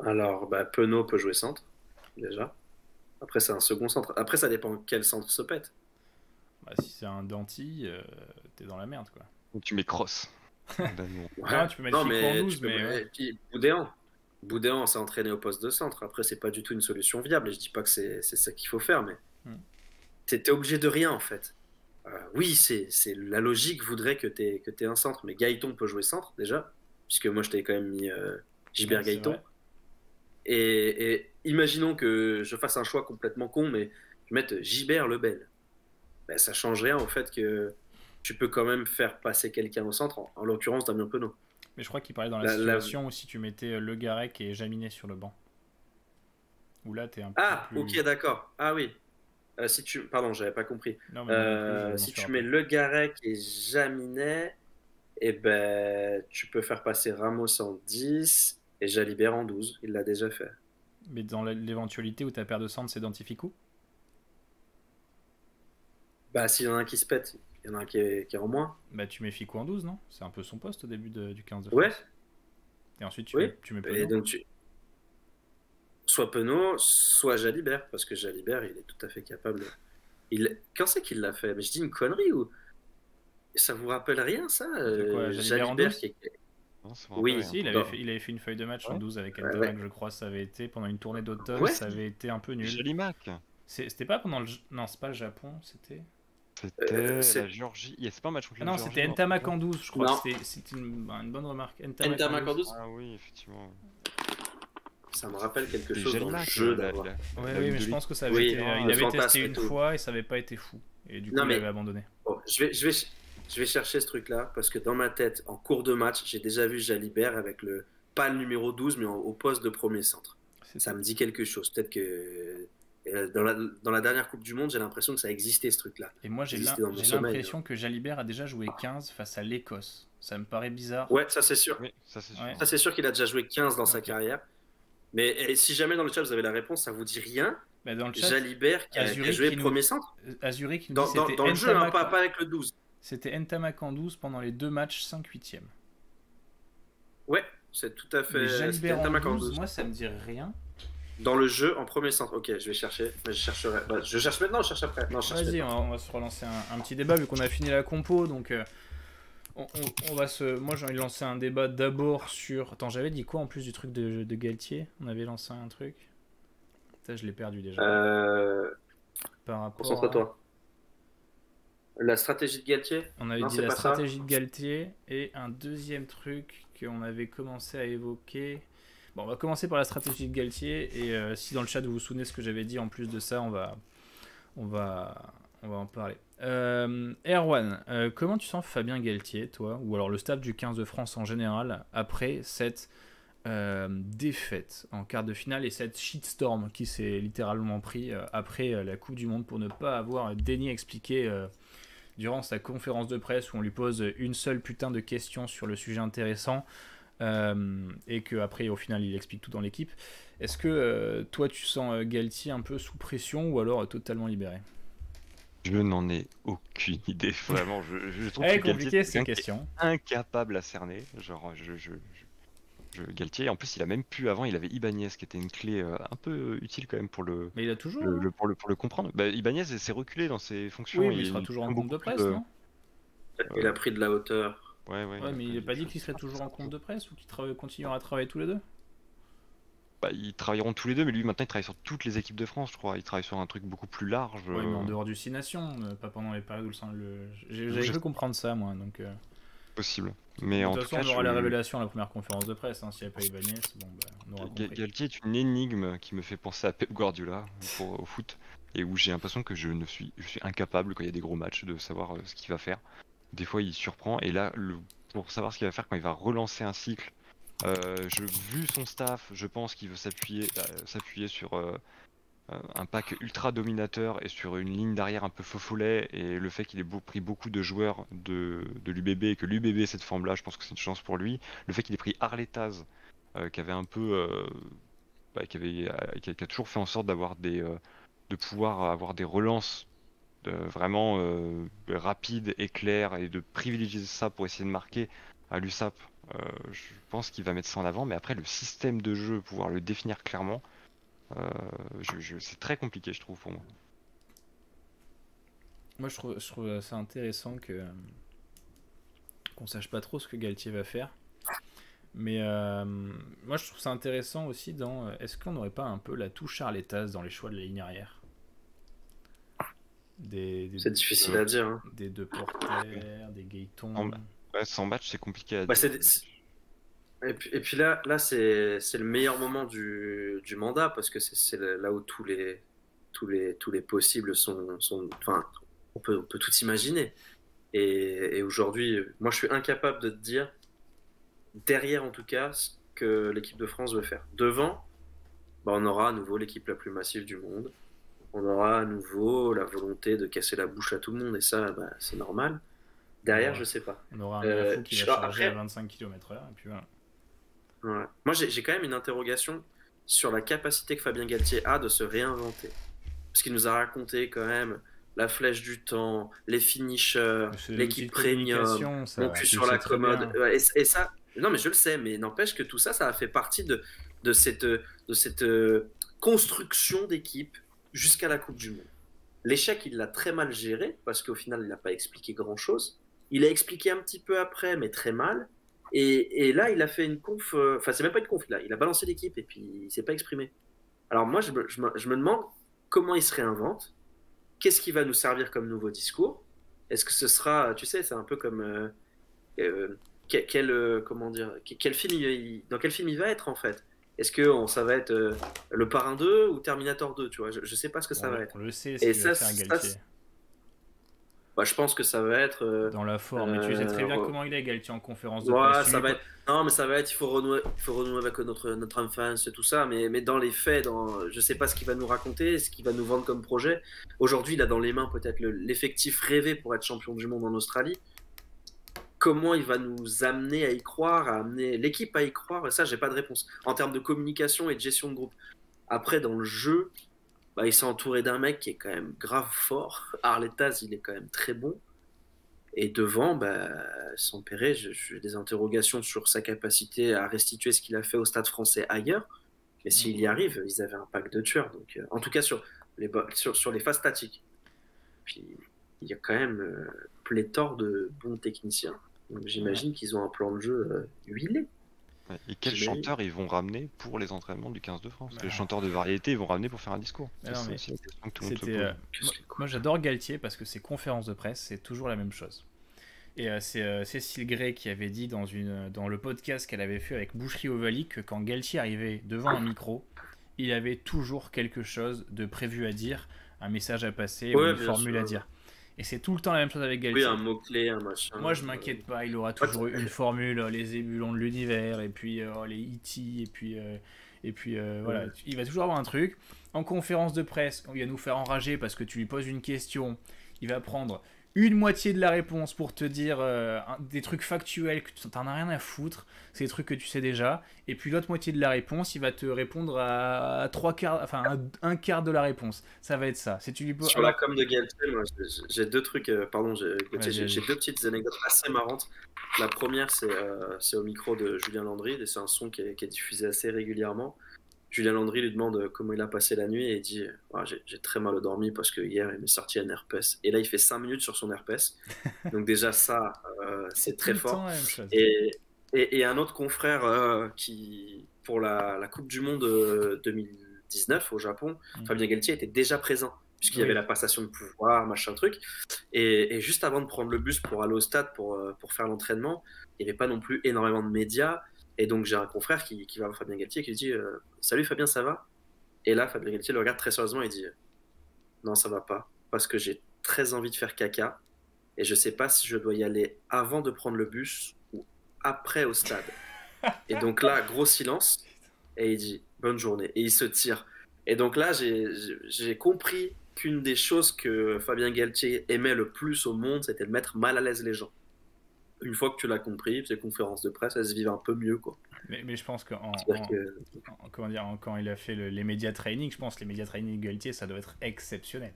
Alors, Penaud peut jouer centre, déjà. Après, c'est un second centre. Après, ça dépend quel centre se pète. Si c'est un Danty, t'es dans la merde, quoi. Tu mets Cross. Tu peux mettre Ficou en 12, mais Boudéan s'est entraîné au poste de centre. Après, c'est pas du tout une solution viable. Et je dis pas que c'est ça qu'il faut faire, mais t'es obligé de rien, en fait. Oui, c'est la logique voudrait que t'aies un centre, mais Gaëton peut jouer centre, déjà, puisque moi, je t'avais quand même mis Gilbert Gaëton. Et imaginons que je fasse un choix complètement con, mais je mette Gilbert Lebel. Ça change rien au fait que tu peux quand même faire passer quelqu'un au centre, en l'occurrence Damien Penaud. Mais je crois qu'il parlait dans la situation où si tu mettais Le Garec et Jaminet sur le banc. Où là, t'es un peu plus... ok, d'accord. Ah oui. Pardon, j'avais pas compris. Non, mais si tu mets Le Garec et Jaminet, tu peux faire passer Ramos en 10 et Jalibert en 12. Il l'a déjà fait. Mais dans l'éventualité où ta paire de centre, c'est Dantificou? S'il y en a un qui se pète, il y en a un qui est en moins. Tu mets Ficou en 12, non? C'est un peu son poste au début du 15 de France. Ouais. Et ensuite, tu mets Penaud. Et donc, soit Penaud, soit Jalibert, parce que Jalibert, il est tout à fait capable. Quand c'est qu'il l'a fait? Mais je dis une connerie ou ça vous rappelle rien, ça? Jalibert en 12 Oui, si, il avait fait une feuille de match en 12 avec Ntamak, je crois. Ça avait été pendant une tournée d'automne, ça avait été un peu nul. Jalimac. C'était pas pendant le... Non, c'est pas le Japon, c'était... C'était la Géorgie. C'est pas un match contre Ah la non, Géorgie. c'était Ntamak en 12, je crois. Non. C'était une bonne remarque. Ntamak en 12. Ah oui, effectivement. Ça me rappelle quelque Des chose dans le Gelnac, jeu la- d'avoir. la- Ouais, la oui, Ligue mais de je pense que ça avait Oui, été... le il avait fantasme testé et une tout. fois et ça avait pas été fou. Et du coup, Non, il mais- avait abandonné. Bon, je vais chercher ce truc-là parce que dans ma tête, en cours de match, j'ai déjà vu Jalibert avec pas le numéro 12, mais au poste de premier centre. Ça me dit quelque chose. Peut-être que dans la dernière Coupe du Monde, j'ai l'impression que ça existait ce truc-là. Et moi, j'ai Existait dans mon sommeil, l'impression que Jalibert a déjà joué 15 face à l'Écosse. Ça me paraît bizarre. Ouais, ça c'est sûr. Oui, ça c'est sûr. Ouais. Ça c'est sûr qu'il a déjà joué 15 dans sa Ok. carrière. Mais et si jamais dans le chat vous avez la réponse, ça vous dit rien. Bah, dans le chat, Jalibert qui a Zurich, joué qui nous- premier centre Azuri qui nous dans, dit dans, c'était dans le jeu, hein, Ntamak- pas avec le 12. C'était Ntamak en 12 pendant les 2 matchs 5/8e. Ouais, c'est tout à Mais fait. C'était Jalibert en Ntamak en 12, 12. moi ça me dit rien. Dans le jeu, en premier centre. Ok, je vais chercher. Mais je chercherai. Bah, je cherche maintenant, je cherche après. Non, je cherche Vas-y, maintenant. on va se relancer un petit débat vu qu'on a fini la compo. Donc, on va se. Moi, j'ai envie de lancer un débat d'abord sur. Attends, j'avais dit quoi en plus du truc de Galtier? On avait lancé un truc. Putain, je l'ai perdu déjà. Par rapport. Concentre-toi. La stratégie de Galtier. On avait Non, dit c'est la pas ça. stratégie de Galtier et un deuxième truc qu'on avait commencé à évoquer. Bon, on va commencer par la stratégie de Galtier et si dans le chat vous vous souvenez ce que j'avais dit en plus de ça, on va en parler. Erwan, comment tu sens Fabien Galtier, toi, ou alors le staff du 15 de France en général, après cette défaite en quart de finale et cette shitstorm qui s'est littéralement pris après la Coupe du Monde pour ne pas avoir daigné expliquer durant sa conférence de presse où on lui pose une seule putain de question sur le sujet intéressant et qu'après au final il explique tout dans l'équipe. Est-ce que toi tu sens Galtier un peu sous pression ou alors totalement libéré? Je n'en ai aucune idée, vraiment. Je trouve Eh, que Galtier compliqué est ces quelqu'un qui est questions. incapable à cerner. Genre, Galtier, en plus, il a même pu avant, il avait Ibanez qui était une clé un peu utile quand même pour Mais il a toujours. pour le comprendre. Bah, Ibanez s'est reculé dans ses fonctions. Oui, mais il est sera toujours en beaucoup compte de plus, presse, non? Il a pris de la hauteur. Ouais, Ouais, mais il n'a pas dit qu'il serait toujours en compte de presse ou qu'ils continuera à travailler tous les deux? Bah, ils travailleront tous les deux, mais lui maintenant il travaille sur toutes les équipes de France, je crois. Il travaille sur un truc beaucoup plus large. Ouais, mais en dehors du 6 Nations, pas pendant les périodes où j'avais Je- cru comprendre ça, moi. Donc, Possible. Mais de en toute tout façon, cas, on aura la révélation à la première conférence de presse. Hein, s'il n'y a pas Ibanez, bon, bah, on aura compris. Galtier est une énigme qui me fait penser à Pep Guardiola au foot, et où j'ai l'impression que je suis incapable quand il y a des gros matchs de savoir ce qu'il va faire. Des fois il surprend, et là pour savoir ce qu'il va faire quand il va relancer un cycle, vu son staff, je pense qu'il veut s'appuyer sur un pack ultra dominateur et sur une ligne d'arrière un peu faux follet, et le fait qu'il ait pris beaucoup de joueurs de l'UBB et que l'UBB ait cette forme là, je pense que c'est une chance pour lui. Le fait qu'il ait pris Arletaz qui avait un peu qui a toujours fait en sorte d'avoir de pouvoir avoir des relances vraiment rapides et claires, et de privilégier ça pour essayer de marquer à l'USAP. Je pense qu'il va mettre ça en avant, mais après le système de jeu, pouvoir le définir clairement, c'est très compliqué, je trouve, pour moi. Moi, je trouve ça intéressant qu'on sache pas trop ce que Galtier va faire. Mais moi, je trouve ça intéressant aussi dans... Est-ce qu'on n'aurait pas un peu la touche Arletaz dans les choix de la ligne arrière? C'est difficile à dire. Hein. Des deux porteurs, des Gaëtons... Ouais, sans match, c'est compliqué à Bah, dire. Et puis là c'est le meilleur moment du mandat parce que c'est là où tous les possibles sont. Enfin, on peut tout imaginer. Et aujourd'hui, moi je suis incapable de te dire, derrière en tout cas, ce que l'équipe de France veut faire. Devant, bah, on aura à nouveau l'équipe la plus massive du monde. On aura à nouveau la volonté de casser la bouche à tout le monde, et ça, bah, c'est normal. Derrière, Ouais. je sais pas. On aura un Mafou qui va charger après- à 25 km/h, et puis voilà. Ouais. Moi, j'ai quand même une interrogation sur la capacité que Fabien Galtier a de se réinventer. Parce qu'il nous a raconté quand même la flèche du temps, les finishers, C'est l'équipe l'outil de communication, premium, ça, mon cul tu sur le la sais très commode. bien. Ouais, et ça, non mais je le sais, mais n'empêche que tout ça, ça a fait partie de cette construction d'équipe jusqu'à la Coupe du Monde. L'échec, il l'a très mal géré, parce qu'au final, il n'a pas expliqué grand-chose. Il a expliqué un petit peu après, mais très mal. Et là, il a fait une conf. Enfin, c'est même pas une conf, là. Il a balancé l'équipe et puis il s'est pas exprimé. Alors, moi, je me demande comment il se réinvente, qu'est-ce qui va nous servir comme nouveau discours, est-ce que ce sera, tu sais, c'est un peu comme comment dire, dans quel film il va être en fait. Est-ce que ça va être Le Parrain 2 ou Terminator 2, tu vois, je sais pas ce que ça va être. On le sait, ce qu'il va faire Galtier. Bah, je pense que ça va être dans la forme, mais tu sais très bien comment il est Galtier en conférence de presse. Ça va être... Non, mais ça va être, il faut renouer avec notre enfance et tout ça, mais dans les faits, je sais pas ce qu'il va nous raconter, ce qu'il va nous vendre comme projet. Aujourd'hui, il a dans les mains peut-être l'effectif rêvé pour être champion du monde en Australie. Comment il va nous amener à y croire, à amener l'équipe à y croire, ça, j'ai pas de réponse. En termes de communication et de gestion de groupe. Après, dans le jeu, il s'est entouré d'un mec qui est quand même grave fort. Arletaz, il est quand même très bon. Et devant, Sampere, j'ai des interrogations sur sa capacité à restituer ce qu'il a fait au Stade Français ailleurs. Mais s'il y arrive, ils avaient un pack de tueurs. Donc, en tout cas, sur les phases statiques. Puis, il y a quand même pléthore de bons techniciens. Donc, j'imagine qu'ils ont un plan de jeu huilé. Et quels chanteurs ils vont ramener pour les entraînements du 15 de France? Les chanteurs de variété, ils vont ramener pour faire un discours. Moi, j'adore Galtier parce que ses conférences de presse, c'est toujours la même chose. Et c'est Cécile Gray qui avait dit dans le podcast qu'elle avait fait avec Boucherie Ovalie que quand Galtier arrivait devant un micro, il avait toujours quelque chose de prévu à dire, un message à passer ou une formule à dire. Et c'est tout le temps la même chose avec Galtier. Oui, un mot-clé, un machin. Moi, je m'inquiète pas, il aura toujours une formule, les ébullions de l'univers, et puis les E.T., et puis voilà. Il va toujours avoir un truc. En conférence de presse, il va nous faire enrager parce que tu lui poses une question, il va prendre une moitié de la réponse pour te dire des trucs factuels que tu n'en as rien à foutre, c'est des trucs que tu sais déjà, et puis l'autre moitié de la réponse, il va te répondre à un quart de la réponse. Ça va être ça. Si tu lui Sur la com de Galtier, moi, j'ai deux trucs, j'ai deux petites anecdotes assez marrantes. La première, c'est au micro de Julien Landry, et c'est un son qui est diffusé assez régulièrement. Julien Landry lui demande comment il a passé la nuit et il dit j'ai très mal dormi parce que hier il m'est sorti un herpès. Et là il fait 5 minutes sur son herpès. Donc déjà ça c'est très fort. Et un autre confrère qui pour la Coupe du Monde 2019 au Japon, Fabien Galtier était déjà présent puisqu'il y avait la passation de pouvoir, machin truc. Et juste avant de prendre le bus pour aller au stade pour faire l'entraînement, il n'y avait pas non plus énormément de médias. Et donc j'ai un confrère qui va voir Fabien Galtier qui lui dit salut Fabien, ça va? Et là Fabien Galtier le regarde très sérieusement et dit non, ça va pas parce que j'ai très envie de faire caca et je sais pas si je dois y aller avant de prendre le bus ou après au stade. Et donc là gros silence et il dit bonne journée et il se tire. Et donc là j'ai compris qu'une des choses que Fabien Galtier aimait le plus au monde, c'était de mettre mal à l'aise les gens. Une fois que tu l'as compris, ces conférences de presse, elles se vivent un peu mieux, quoi. Mais je pense quand il a fait les médias training, je pense que les médias training de Galtier, ça doit être exceptionnel.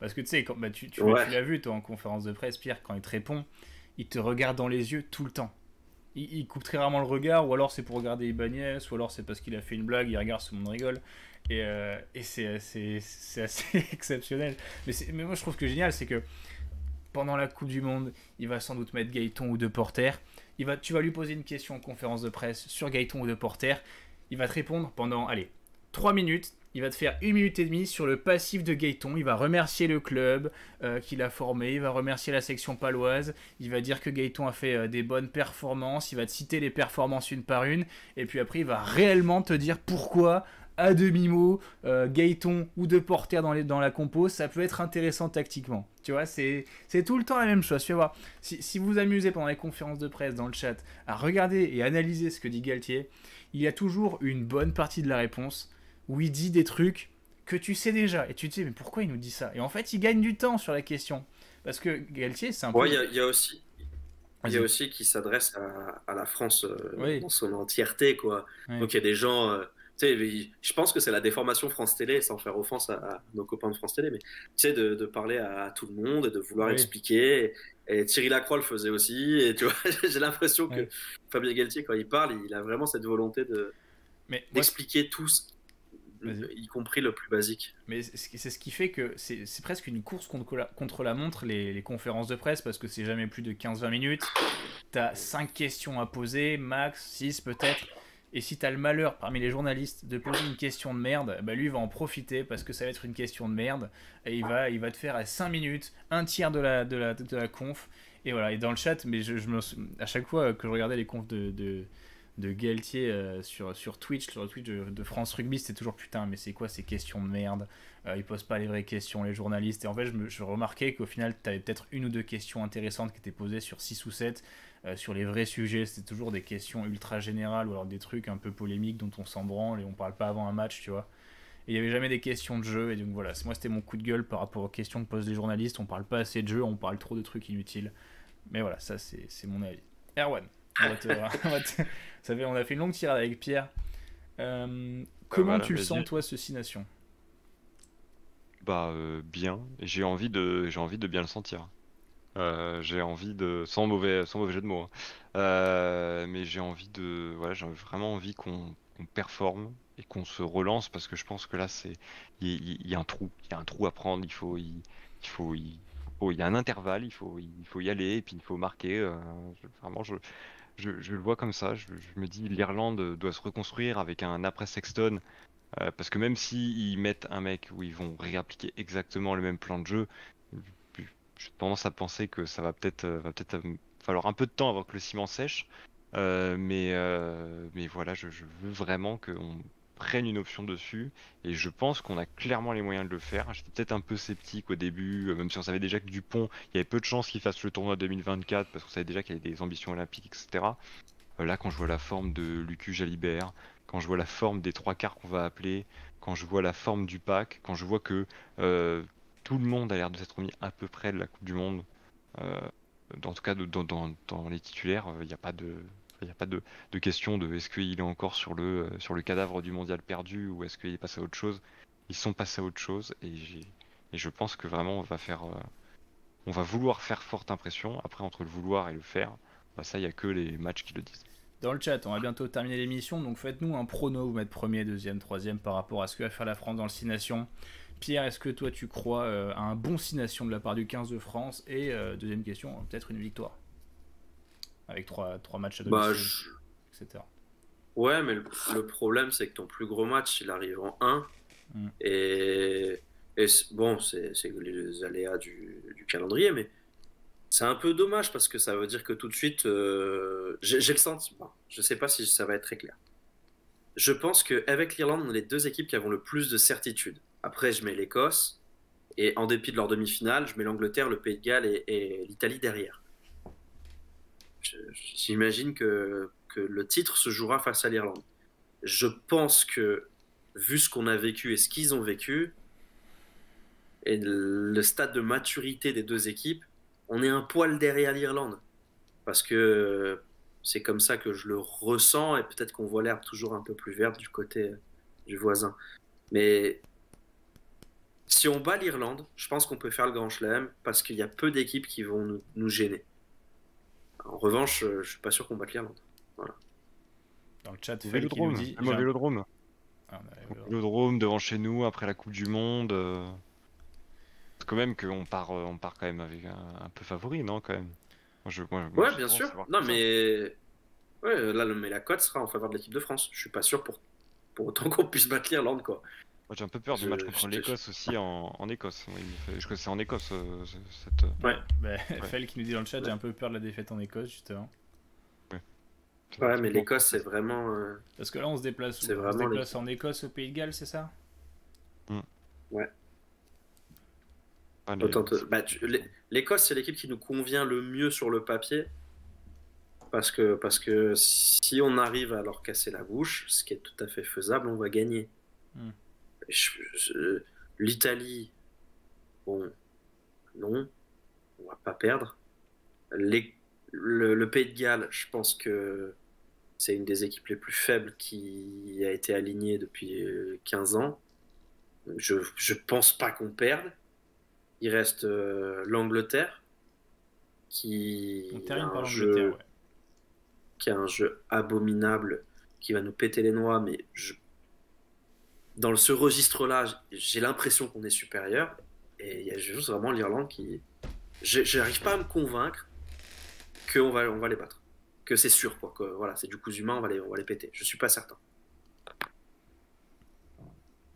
Parce que tu sais, tu l'as vu, toi, en conférence de presse, Pierre, quand il te répond, il te regarde dans les yeux tout le temps. Il coupe très rarement le regard, ou alors c'est pour regarder Ibanez, ou alors c'est parce qu'il a fait une blague, il regarde, tout le monde rigole. Et c'est assez exceptionnel. Mais moi, je trouve que génial, c'est que pendant la Coupe du Monde, il va sans doute mettre Gaëton ou Deporter. Tu vas lui poser une question en conférence de presse sur Gaëton ou Deporter. Il va te répondre pendant 3 minutes. Il va te faire 1 minute et demie sur le passif de Gaëton. Il va remercier le club qu'il a formé. Il va remercier la section paloise. Il va dire que Gaëton a fait des bonnes performances. Il va te citer les performances une par une. Et puis après, il va réellement te dire pourquoi, à demi-mot, Gaëton ou Deporter dans la compo, ça peut être intéressant tactiquement. Tu vois, c'est tout le temps la même chose. Tu vas voir, si vous vous amusez pendant les conférences de presse dans le chat à regarder et analyser ce que dit Galtier, il y a toujours une bonne partie de la réponse où il dit des trucs que tu sais déjà. Et tu te dis, mais pourquoi il nous dit ça? Et en fait, il gagne du temps sur la question. Parce que Galtier, c'est un peu... il y a aussi qui s'adresse à la France dans son entièreté, quoi. Oui. Donc il y a des gens... je pense que c'est la déformation France Télé, sans faire offense à nos copains de France Télé, mais tu sais, de parler à tout le monde et de vouloir expliquer. Et Thierry Lacroix le faisait aussi. Et tu vois, j'ai l'impression que Fabien Galtier, quand il parle, il a vraiment cette volonté d'expliquer tout, y compris le plus basique. Mais c'est ce qui fait que c'est presque une course contre la montre, les conférences de presse, parce que c'est jamais plus de 15-20 minutes. Tu as 5 questions à poser, max, 6 peut-être. Et si t'as le malheur parmi les journalistes de poser une question de merde, bah lui il va en profiter parce que ça va être une question de merde. Et il va te faire à 5 minutes, un tiers de la conf. Et voilà, et dans le chat, mais à chaque fois que je regardais les confs de Galtier sur Twitch, sur le Twitch de France Rugby, c'était toujours putain, mais c'est quoi ces questions de merde, ils posent pas les vraies questions, les journalistes. Et en fait, je remarquais qu'au final, t'avais peut-être une ou deux questions intéressantes qui étaient posées sur 6 ou 7. Sur les vrais sujets, c'était toujours des questions ultra générales ou alors des trucs un peu polémiques dont on s'en branle et on parle pas avant un match, tu vois. Et il y avait jamais des questions de jeu, et donc voilà, moi c'était mon coup de gueule par rapport aux questions que posent les journalistes. On parle pas assez de jeu, on parle trop de trucs inutiles. Mais voilà, ça c'est mon avis. Erwan, on a fait une longue tirade avec Pierre. Comment voilà, tu le sens, toi, ce 6 Nations? Bien. Et j'ai envie de bien le sentir. J'ai envie de, sans mauvais jeu de mots, hein. Mais voilà, j'ai vraiment envie qu'on performe et qu'on se relance parce que je pense que là, il y a un trou, à prendre. Il y a un intervalle, il faut y aller et puis il faut marquer. Vraiment, je le vois comme ça. Je me dis, l'Irlande doit se reconstruire avec un après Sexton. Parce que même s'ils mettent un mec où ils vont réappliquer exactement le même plan de jeu, j'ai tendance à penser que ça va peut-être falloir un peu de temps avant que le ciment sèche. Mais voilà, je veux vraiment qu'on prenne une option dessus. Et je pense qu'on a clairement les moyens de le faire. J'étais peut-être un peu sceptique au début, même si on savait déjà que Dupont, il y avait peu de chances qu'il fasse le tournoi 2024, parce qu'on savait déjà qu'il y avait des ambitions olympiques, etc. Là, quand je vois la forme de Lucu Jalibert, quand je vois la forme des trois quarts qu'on va appeler, quand je vois la forme du pack, quand je vois que tout le monde a l'air de s'être mis à peu près de la Coupe du Monde, euh, en tout cas dans les titulaires, il n'y a pas de question de est-ce qu'il est encore sur le cadavre du mondial perdu ou est-ce qu'il est passé à autre chose. Ils sont passés à autre chose et je pense que vraiment on va vouloir faire forte impression. Après, entre le vouloir et le faire, ça, il n'y a que les matchs qui le disent. Dans le chat, on va bientôt terminer l'émission, donc faites-nous un prono, vous mettre premier, deuxième, troisième par rapport à ce que va faire la France dans le 6 Nations. Pierre, est-ce que toi tu crois à un bon 6 Nations de la part du 15 de France? Et deuxième question, peut-être une victoire avec 3 matchs à domicile, etc. Ouais, mais le problème c'est que ton plus gros match il arrive en 1 et bon, c'est les aléas du calendrier, mais c'est un peu dommage parce que ça veut dire que tout de suite, j'ai le sentiment, je sais pas si ça va être très clair. Je pense qu'avec l'Irlande, on est les deux équipes qui avons le plus de certitude. Après, je mets l'Écosse, et en dépit de leur demi-finale, je mets l'Angleterre, le Pays de Galles et l'Italie derrière. J'imagine que le titre se jouera face à l'Irlande. Je pense que, vu ce qu'on a vécu et ce qu'ils ont vécu, et le stade de maturité des deux équipes, on est un poil derrière l'Irlande. Parce que c'est comme ça que je le ressens, et peut-être qu'on voit l'herbe toujours un peu plus verte du côté du voisin. Mais si on bat l'Irlande, je pense qu'on peut faire le grand chelem, parce qu'il y a peu d'équipes qui vont nous gêner. En revanche, je suis pas sûr qu'on batte l'Irlande. Voilà. Dans le chat, Fel qui nous dit... Vélodrome. Vélodrome devant chez nous, après la Coupe du Monde. C'est quand même qu'on part quand même avec un peu favori, non, quand même. Ouais, bien sûr. Non, mais... Ouais, là, mais la cote sera en faveur de l'équipe de France. Je suis pas sûr pour autant qu'on puisse battre l'Irlande, quoi. Moi, j'ai un peu peur du match contre l'Écosse aussi en Écosse. Je crois que c'est en Écosse. Ouais, Fel qui nous dit dans le chat, j'ai un peu peur de la défaite en Écosse, justement. Ouais, mais l'Écosse, c'est vraiment... Parce que là, on se déplace où? On se déplace en Écosse, au Pays de Galles, c'est ça? Ouais. L'Écosse, c'est l'équipe qui nous convient le mieux sur le papier. Parce que si on arrive à leur casser la bouche, ce qui est tout à fait faisable, on va gagner. L'Italie, bon, non, on va pas perdre. Le Pays de Galles, je pense que c'est une des équipes les plus faibles qui a été alignée depuis 15 ans. Je pense pas qu'on perde. Il reste l'Angleterre qui a un jeu abominable qui va nous péter les noix, mais dans ce registre-là, j'ai l'impression qu'on est supérieur, et il y a juste vraiment l'Irlande qui... J'arrive pas à me convaincre qu'on va les battre. que c'est sûr, quoi, que voilà, c'est du cousu humain, on va les péter. Je suis pas certain.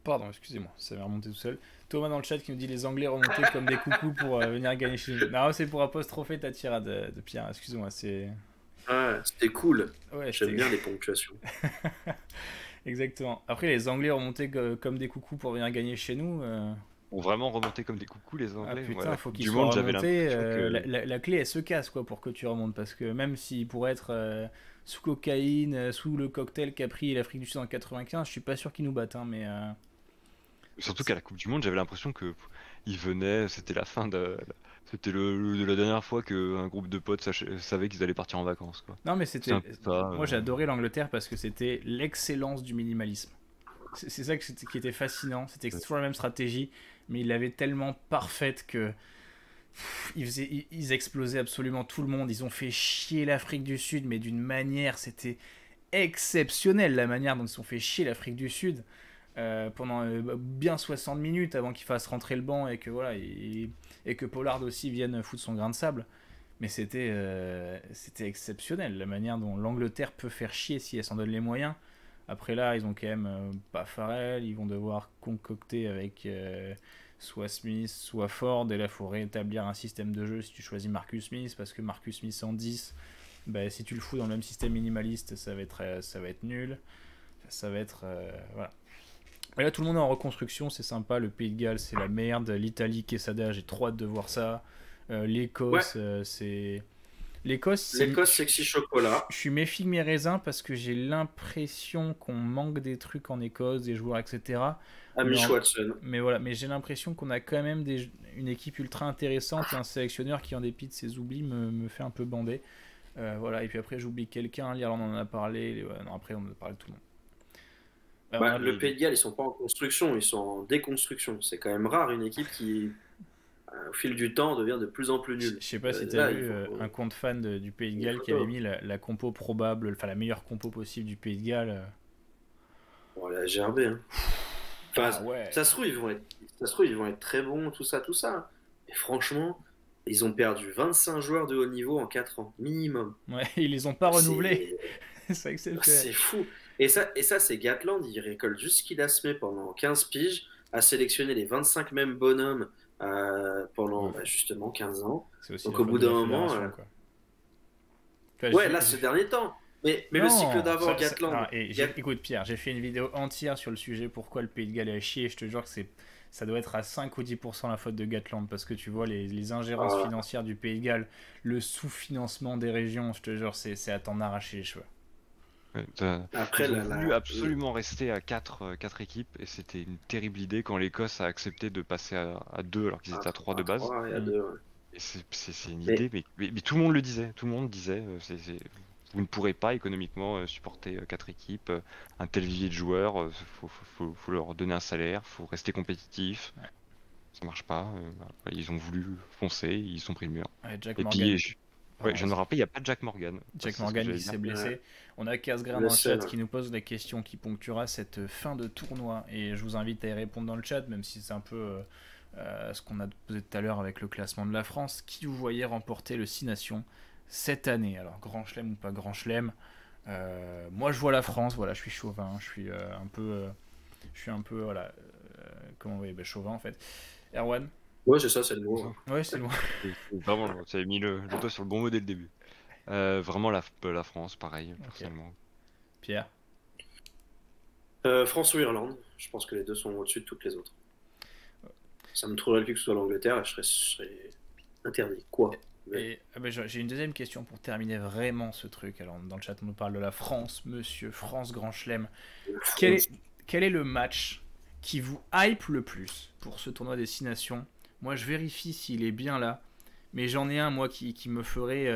Pardon, excusez-moi, ça m'est remonté tout seul. Thomas dans le chat qui nous dit les Anglais remontés comme des coucous pour venir gagner chez nous. Non, c'est pour apostropher ta tirade de Pierre, excusez-moi, c'est... Ah, c'était cool. Ouais, j'aime bien les ponctuations. Exactement. Après, les Anglais remontés comme des coucous pour venir gagner chez nous... Ont vraiment remonté comme des coucous les Anglais. Ah putain, faut qu'ils du soient monde, j'avais remontés. l'impression que... La clé, elle se casse quoi pour que tu remontes. Parce que même s'il pourrait être sous cocaïne, sous le cocktail qu'a pris l'Afrique du Sud en 95, je suis pas sûr qu'ils nous battent. Hein, mais Surtout qu'à la Coupe du Monde, j'avais l'impression que ils venaient, c'était la fin de... C'était la dernière fois qu'un groupe de potes savait qu'ils allaient partir en vacances, quoi. Non, mais c'était... un peu ça, Moi, j'ai adoré l'Angleterre parce que c'était l'excellence du minimalisme. C'est ça qui était fascinant. C'était toujours la même stratégie, mais ils l'avaient tellement parfaite que ils explosaient absolument tout le monde. Ils ont fait chier l'Afrique du Sud, mais d'une manière, c'était exceptionnel la manière dont ils ont fait chier l'Afrique du Sud pendant bien 60 minutes avant qu'il fasse rentrer le banc et que voilà et que Pollard aussi vienne foutre son grain de sable. Mais c'était exceptionnel la manière dont l'Angleterre peut faire chier si elle s'en donne les moyens. Après là, ils ont quand même pas Farrell, ils vont devoir concocter avec soit Smith, soit Ford, et là il faut rétablir un système de jeu si tu choisis Marcus Smith, parce que Marcus Smith en 10, bah, si tu le fous dans le même système minimaliste, ça va être nul, ça va être... voilà. Et là tout le monde est en reconstruction, c'est sympa, le Pays de Galles c'est la merde, l'Italie, Quesada, j'ai trop hâte de voir ça, l'Écosse c'est... L'Écosse, sexy chocolat. Je suis mes figues, mes raisins parce que j'ai l'impression qu'on manque des trucs en Écosse, des joueurs, etc. Amish Watson. Mais voilà, mais j'ai l'impression qu'on a quand même une équipe ultra intéressante et un sélectionneur qui, en dépit de ses oublis, me fait un peu bander. Voilà, et puis après, j'oublie quelqu'un. L'Irlande en a parlé. Non, après, on en a parlé de tout le monde. Le Pays de Galles, ils sont pas en construction, ils sont en déconstruction. C'est quand même rare une équipe qui, au fil du temps, devient de plus en plus nulle. Je sais pas si tu as vu un compte fan du Pays de Galles qui avait mis la compo probable, enfin la meilleure compo possible du Pays de Galles. Bon, elle a gerbé, hein. Enfin, ouais. Ça se trouve, ils vont être très bons, tout ça. Mais franchement, ils ont perdu 25 joueurs de haut niveau en 4 ans, minimum. Ouais, ils les ont pas renouvelés. C'est fou. Et ça c'est Gatland, il récolte juste ce qu'il a semé pendant 15 piges, a sélectionné les 25 mêmes bonhommes pendant justement 15 ans. Donc au bout d'un moment... ouais, là, ces derniers temps. Mais le cycle d'avant, Gatland... Écoute Pierre, j'ai fait une vidéo entière sur le sujet pourquoi le Pays de Galles a chié. Je te jure que ça doit être à 5 ou 10% la faute de Gatland, parce que tu vois les ingérences financières du Pays de Galles, le sous-financement des régions, je te jure, c'est à t'en arracher les cheveux. Après, ils ont voulu absolument rester à 4 équipes, et c'était une terrible idée quand l'Écosse a accepté de passer à 2 alors qu'ils étaient à 3 de base. Et c'est une idée, mais tout le monde le disait, tout le monde disait, vous ne pourrez pas économiquement supporter 4 équipes, un tel vivier de joueurs, faut leur donner un salaire, faut rester compétitif. Ouais. Ça marche pas, ils ont voulu foncer, ils sont pris le mur. Ouais, Jack Morgan. Je me rappelle, il n'y a pas de Jack Morgan. Jack Morgan qui s'est blessé. Ouais. On a Casgrain dans le chat qui nous pose des questions qui ponctuera cette fin de tournoi. Et je vous invite à y répondre dans le chat, même si c'est un peu ce qu'on a posé tout à l'heure avec le classement de la France. Qui vous voyez remporter le 6 Nations cette année? Alors, grand chelem ou pas grand chelem, moi je vois la France, voilà, je suis chauvin, je suis un peu, voilà, comment vous voyez, chauvin en fait. Erwan? Ouais, c'est ça, c'est le mot. Ouais, c'est le mot. Vraiment, tu avais mis le doigt sur le bon mot dès le début. Vraiment la France, pareil, personnellement. Pierre? France ou Irlande, je pense que les deux sont au-dessus de toutes les autres. Ça me trouverait le cul que ce soit l'Angleterre, je serais interdit. Quoi? Et j'ai une deuxième question pour terminer vraiment ce truc. Alors, dans le chat, on nous parle de la France, monsieur France Grand Chelem. Quel est le match qui vous hype le plus pour ce tournoi des 6 Nations? Moi, je vérifie s'il est bien là, mais j'en ai un, moi, qui me ferait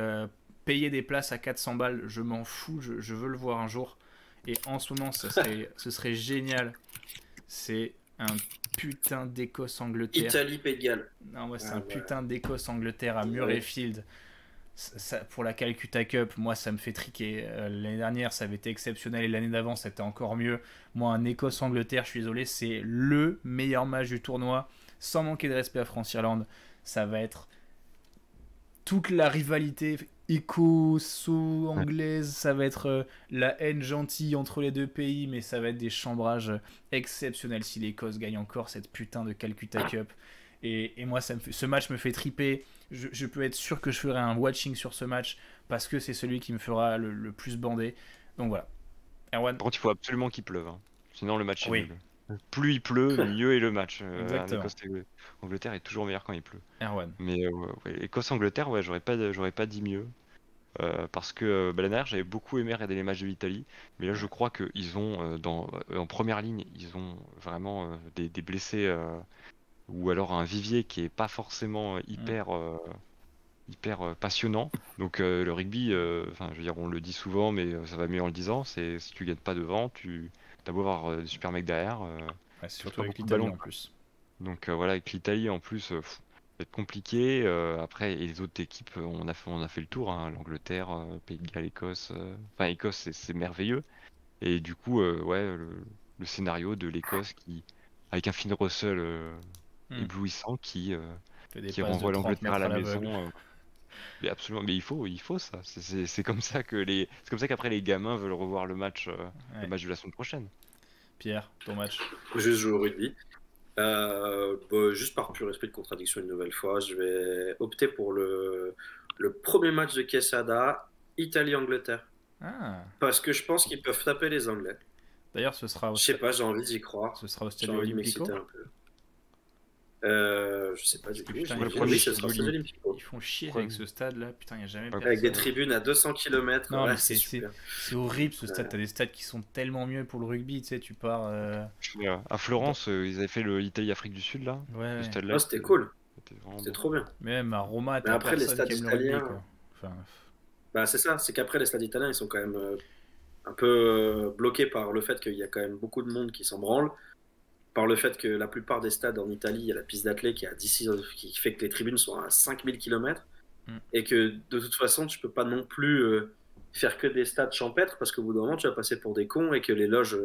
payer des places à 400 balles. Je m'en fous, je veux le voir un jour. Et en ce moment, ce serait génial. C'est un putain d'Écosse-Angleterre. Italie-Pays de Galles. Non, moi, c'est un putain d'Écosse-Angleterre à Murrayfield. Pour la Calcutta Cup, moi, ça me fait triquer. L'année dernière, ça avait été exceptionnel et l'année d'avant, c'était encore mieux. Moi, un Écosse-Angleterre, je suis désolé, c'est le meilleur match du tournoi. Sans manquer de respect à France-Irlande, ça va être toute la rivalité écosso-anglaise, ça va être la haine gentille entre les deux pays, mais ça va être des chambrages exceptionnels si l'Écosse gagne encore cette putain de Calcutta Cup. Et moi, ce match me fait triper. Je peux être sûr que je ferai un watching sur ce match parce que c'est celui qui me fera le plus bander. Donc voilà. Erwan. Par contre, il faut absolument qu'il pleuve, hein. Sinon le match est Oui. nul. Plus il pleut, mieux est le match. Exactement. Angleterre est toujours meilleur quand il pleut. Erwan. Mais ouais, Écosse-Angleterre, ouais, j'aurais pas dit mieux. Parce que l'année dernière, j'avais beaucoup aimé regarder les matchs de l'Italie. Mais là, je crois qu'ils ont, en première ligne, ils ont vraiment des blessés ou alors un vivier qui est pas forcément hyper passionnant. Donc le rugby, enfin, je veux dire, on le dit souvent, mais ça va mieux en le disant. C'est si tu gagnes pas devant, t'as beau avoir des super mecs derrière. Ouais, c'est surtout pas avec beaucoup de l'Italie ballons, en quoi. plus. Donc voilà, avec l'Italie en plus, ça va être compliqué. Après, et les autres équipes, on a fait le tour, hein. L'Angleterre, Pays de Galles, Écosse. Enfin, Écosse, c'est merveilleux. Et du coup, ouais, le scénario de l'Écosse qui, avec un Finn Russell éblouissant Fait des qui passes de renvoie 30 l'Angleterre à mètres la à l'aveugle. maison. Mais absolument, mais il faut ça. C'est comme ça que c'est comme ça qu'après les gamins veulent revoir le match de la semaine prochaine. Pierre, ton match. Juste jouer au rugby. Juste par pur esprit de contradiction une nouvelle fois, je vais opter pour le premier match de Quesada, Italie-Angleterre. Ah. Parce que je pense qu'ils peuvent taper les Anglais. D'ailleurs, ce sera au Je sais pas, j'ai envie d'y croire. Ce sera au J'ai Stadio envie de Olimpico. m'exciter un peu. Je sais pas du tout. Putain, Oui, ce sera au Stadio Olimpico. Ils font chier avec ce stade-là. Putain, il n'y a jamais personne. Avec des tribunes à 200 km. Non, ouais, mais c'est super. c'est horrible ce stade. T'as des stades qui sont tellement mieux pour le rugby. Tu sais, tu pars. À Florence, ils avaient fait l'Italie-Afrique du Sud là. Ouais. Ce stade-là, Ouais, c'était cool. vraiment C'était bon. trop bien. Même à Roma, t'as après, les personne stades qui aime le rugby, italiens. quoi. Enfin, Bah, c'est ça, c'est qu'après, les stades italiens, ils sont quand même un peu bloqués par le fait qu'il y a quand même beaucoup de monde qui s'en branle, par le fait que la plupart des stades en Italie, il y a la piste d'athlée qui fait que les tribunes sont à 5000 km, et que de toute façon, tu peux pas non plus faire que des stades champêtres, parce qu'au bout d'un moment, tu vas passer pour des cons, et que les loges,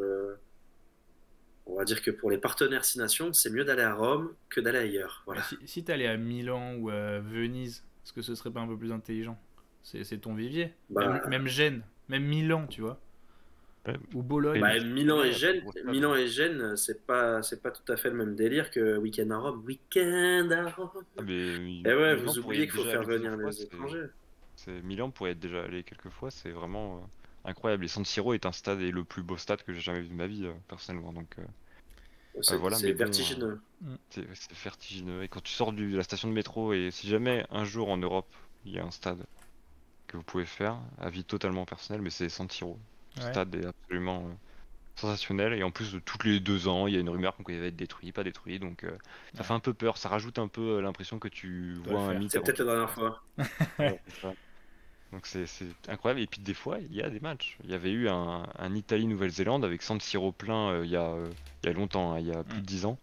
on va dire que pour les partenaires Six Nations, c'est mieux d'aller à Rome que d'aller ailleurs. Voilà. Si t'allais à Milan ou à Venise, est-ce que ce serait pas un peu plus intelligent? C'est ton vivier. Bah, même Gênes, même Milan, tu vois. Ouais. Ou Bologne. Bah, Milan et Gênes, Ouais. c'est pas tout à fait le même délire que Week-end à Rome. Week-end à Rome. Ah, mais Et ouais, Milan vous pourrait oubliez être qu'il faut déjà faire allé venir plusieurs les fois, étrangers. Milan pourrait être déjà allé quelques fois, c'est vraiment incroyable. Et San Siro est un stade et le plus beau stade que j'ai jamais vu de ma vie, personnellement. Donc voilà, C'est mais bon, vertigineux. c'est vertigineux. Et quand tu sors de la station de métro, et si jamais un jour en Europe il y a un stade que vous pouvez faire, avis totalement personnel, mais c'est San Siro. Le Ouais. stade est absolument sensationnel. Et en plus, tous les 2 ans, il y a une rumeur qu'il va être détruit, pas détruit. Donc ça fait un peu peur, ça rajoute un peu l'impression que tu Dois vois le un faire. mythe. C'est peut-être la dernière fois. Ouais, c'est ça. Donc c'est incroyable. Et puis des fois, il y a des matchs. Il y avait eu un Italie-Nouvelle-Zélande avec San Siro plein il y a longtemps, hein, il y a plus de 10 ans.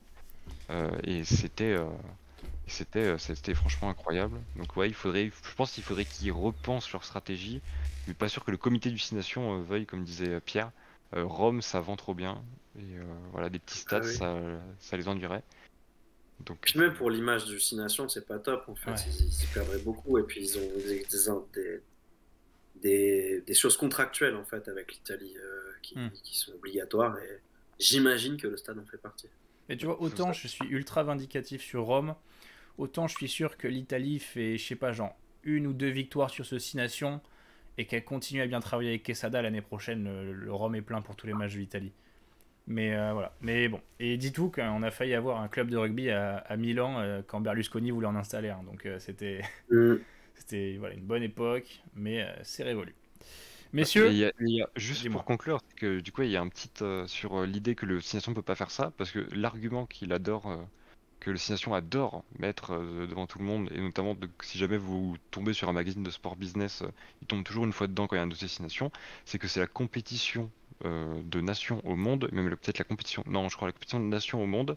Et c'était franchement incroyable. Donc ouais, je pense qu'il faudrait qu'ils repensent leur stratégie. Mais pas sûr que le comité du Six Nations veuille, comme disait Pierre. Rome, ça vend trop bien. Et voilà, des petits stades, oui. ça les ennuierait. Donc, Puis même pour l'image du Six Nations, c'est pas top en fait. Ouais. Ils perdraient beaucoup et puis ils ont des choses contractuelles en fait avec l'Italie qui sont obligatoires et j'imagine que le stade en fait partie. Et tu vois, autant je suis ultra vindicatif sur Rome, autant je suis sûr que l'Italie fait, je sais pas, genre 1 ou 2 victoires sur ce 6 nations et qu'elle continue à bien travailler avec Quesada l'année prochaine. Le Rome est plein pour tous les matchs de l'Italie. Mais voilà. Mais bon. Et dis-tout qu'on a failli avoir un club de rugby à Milan quand Berlusconi voulait en installer un. Donc c'était voilà, une bonne époque, mais c'est révolu. Messieurs, juste dis-moi. pour conclure, c'est que du coup il y a un petit sur l'idée que le Six Nations ne peut pas faire ça, parce que l'argument que le Six Nations adore mettre devant tout le monde, et notamment si jamais vous tombez sur un magazine de sport business, il tombe toujours une fois dedans quand il y a un dossier Six Nations, c'est que c'est la compétition de nations au monde, même peut-être la compétition de nations au monde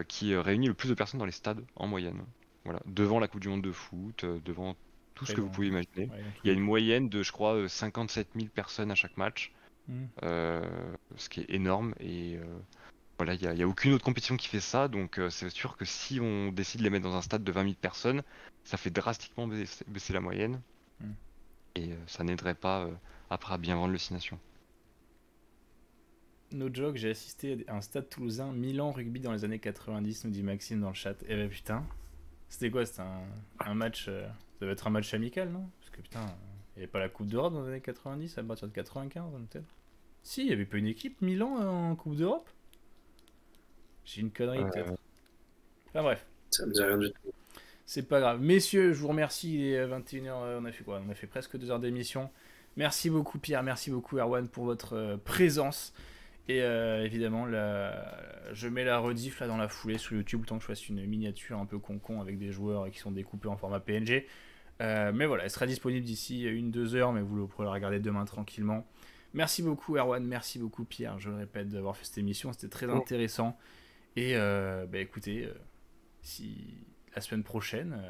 qui réunit le plus de personnes dans les stades en moyenne. Voilà, devant la Coupe du Monde de foot, devant tout ce que vous pouvez imaginer. Il y a une moyenne de, je crois, 57 000 personnes à chaque match, ce qui est énorme. Et voilà, il n'y a aucune autre compétition qui fait ça, donc c'est sûr que si on décide de les mettre dans un stade de 20 000 personnes, ça fait drastiquement baisser la moyenne. et ça n'aiderait pas après à bien vendre le 6 Nations. No joke, j'ai assisté à un stade toulousain Milan rugby dans les années 90, nous dit Maxime dans le chat. Eh ben putain, c'était quoi? C'était un match. Ça devait être un match amical, non? Parce que putain, il n'y avait pas la Coupe d'Europe dans les années 90, à partir de 95, peut-être. Si, il n'y avait pas une équipe Milan en Coupe d'Europe. J'ai une connerie peut-être. Enfin bref. Ça me dit rien du tout. C'est pas grave. Messieurs, je vous remercie. Il est 21h. On a fait quoi? On a fait presque 2 heures d'émission. Merci beaucoup Pierre, merci beaucoup Erwan pour votre présence. Et évidemment, je mets la rediff là dans la foulée sur YouTube, tant que je fasse une miniature un peu con avec des joueurs qui sont découpés en format PNG. Mais voilà, elle sera disponible d'ici 1-2 heures, mais vous pourrez la regarder demain tranquillement. Merci beaucoup Erwan, merci beaucoup Pierre, je le répète, d'avoir fait cette émission, c'était très intéressant. Et écoutez, si la semaine prochaine,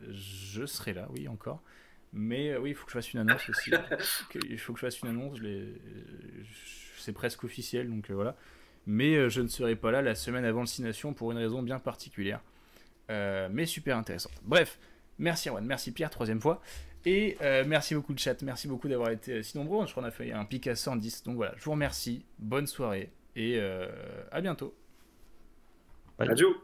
je serai là, oui, encore. Mais oui, il faut que je fasse une annonce aussi. Il faut que je fasse une annonce, c'est presque officiel, donc voilà. Mais je ne serai pas là la semaine avant le 6 Nations pour une raison bien particulière. Mais super intéressante. Bref, merci Erwan, merci Pierre, 3e fois. Et merci beaucoup le chat, merci beaucoup d'avoir été si nombreux. Je crois qu'on a fait un pic à 110. Donc voilà, je vous remercie, bonne soirée et à bientôt. Adieu.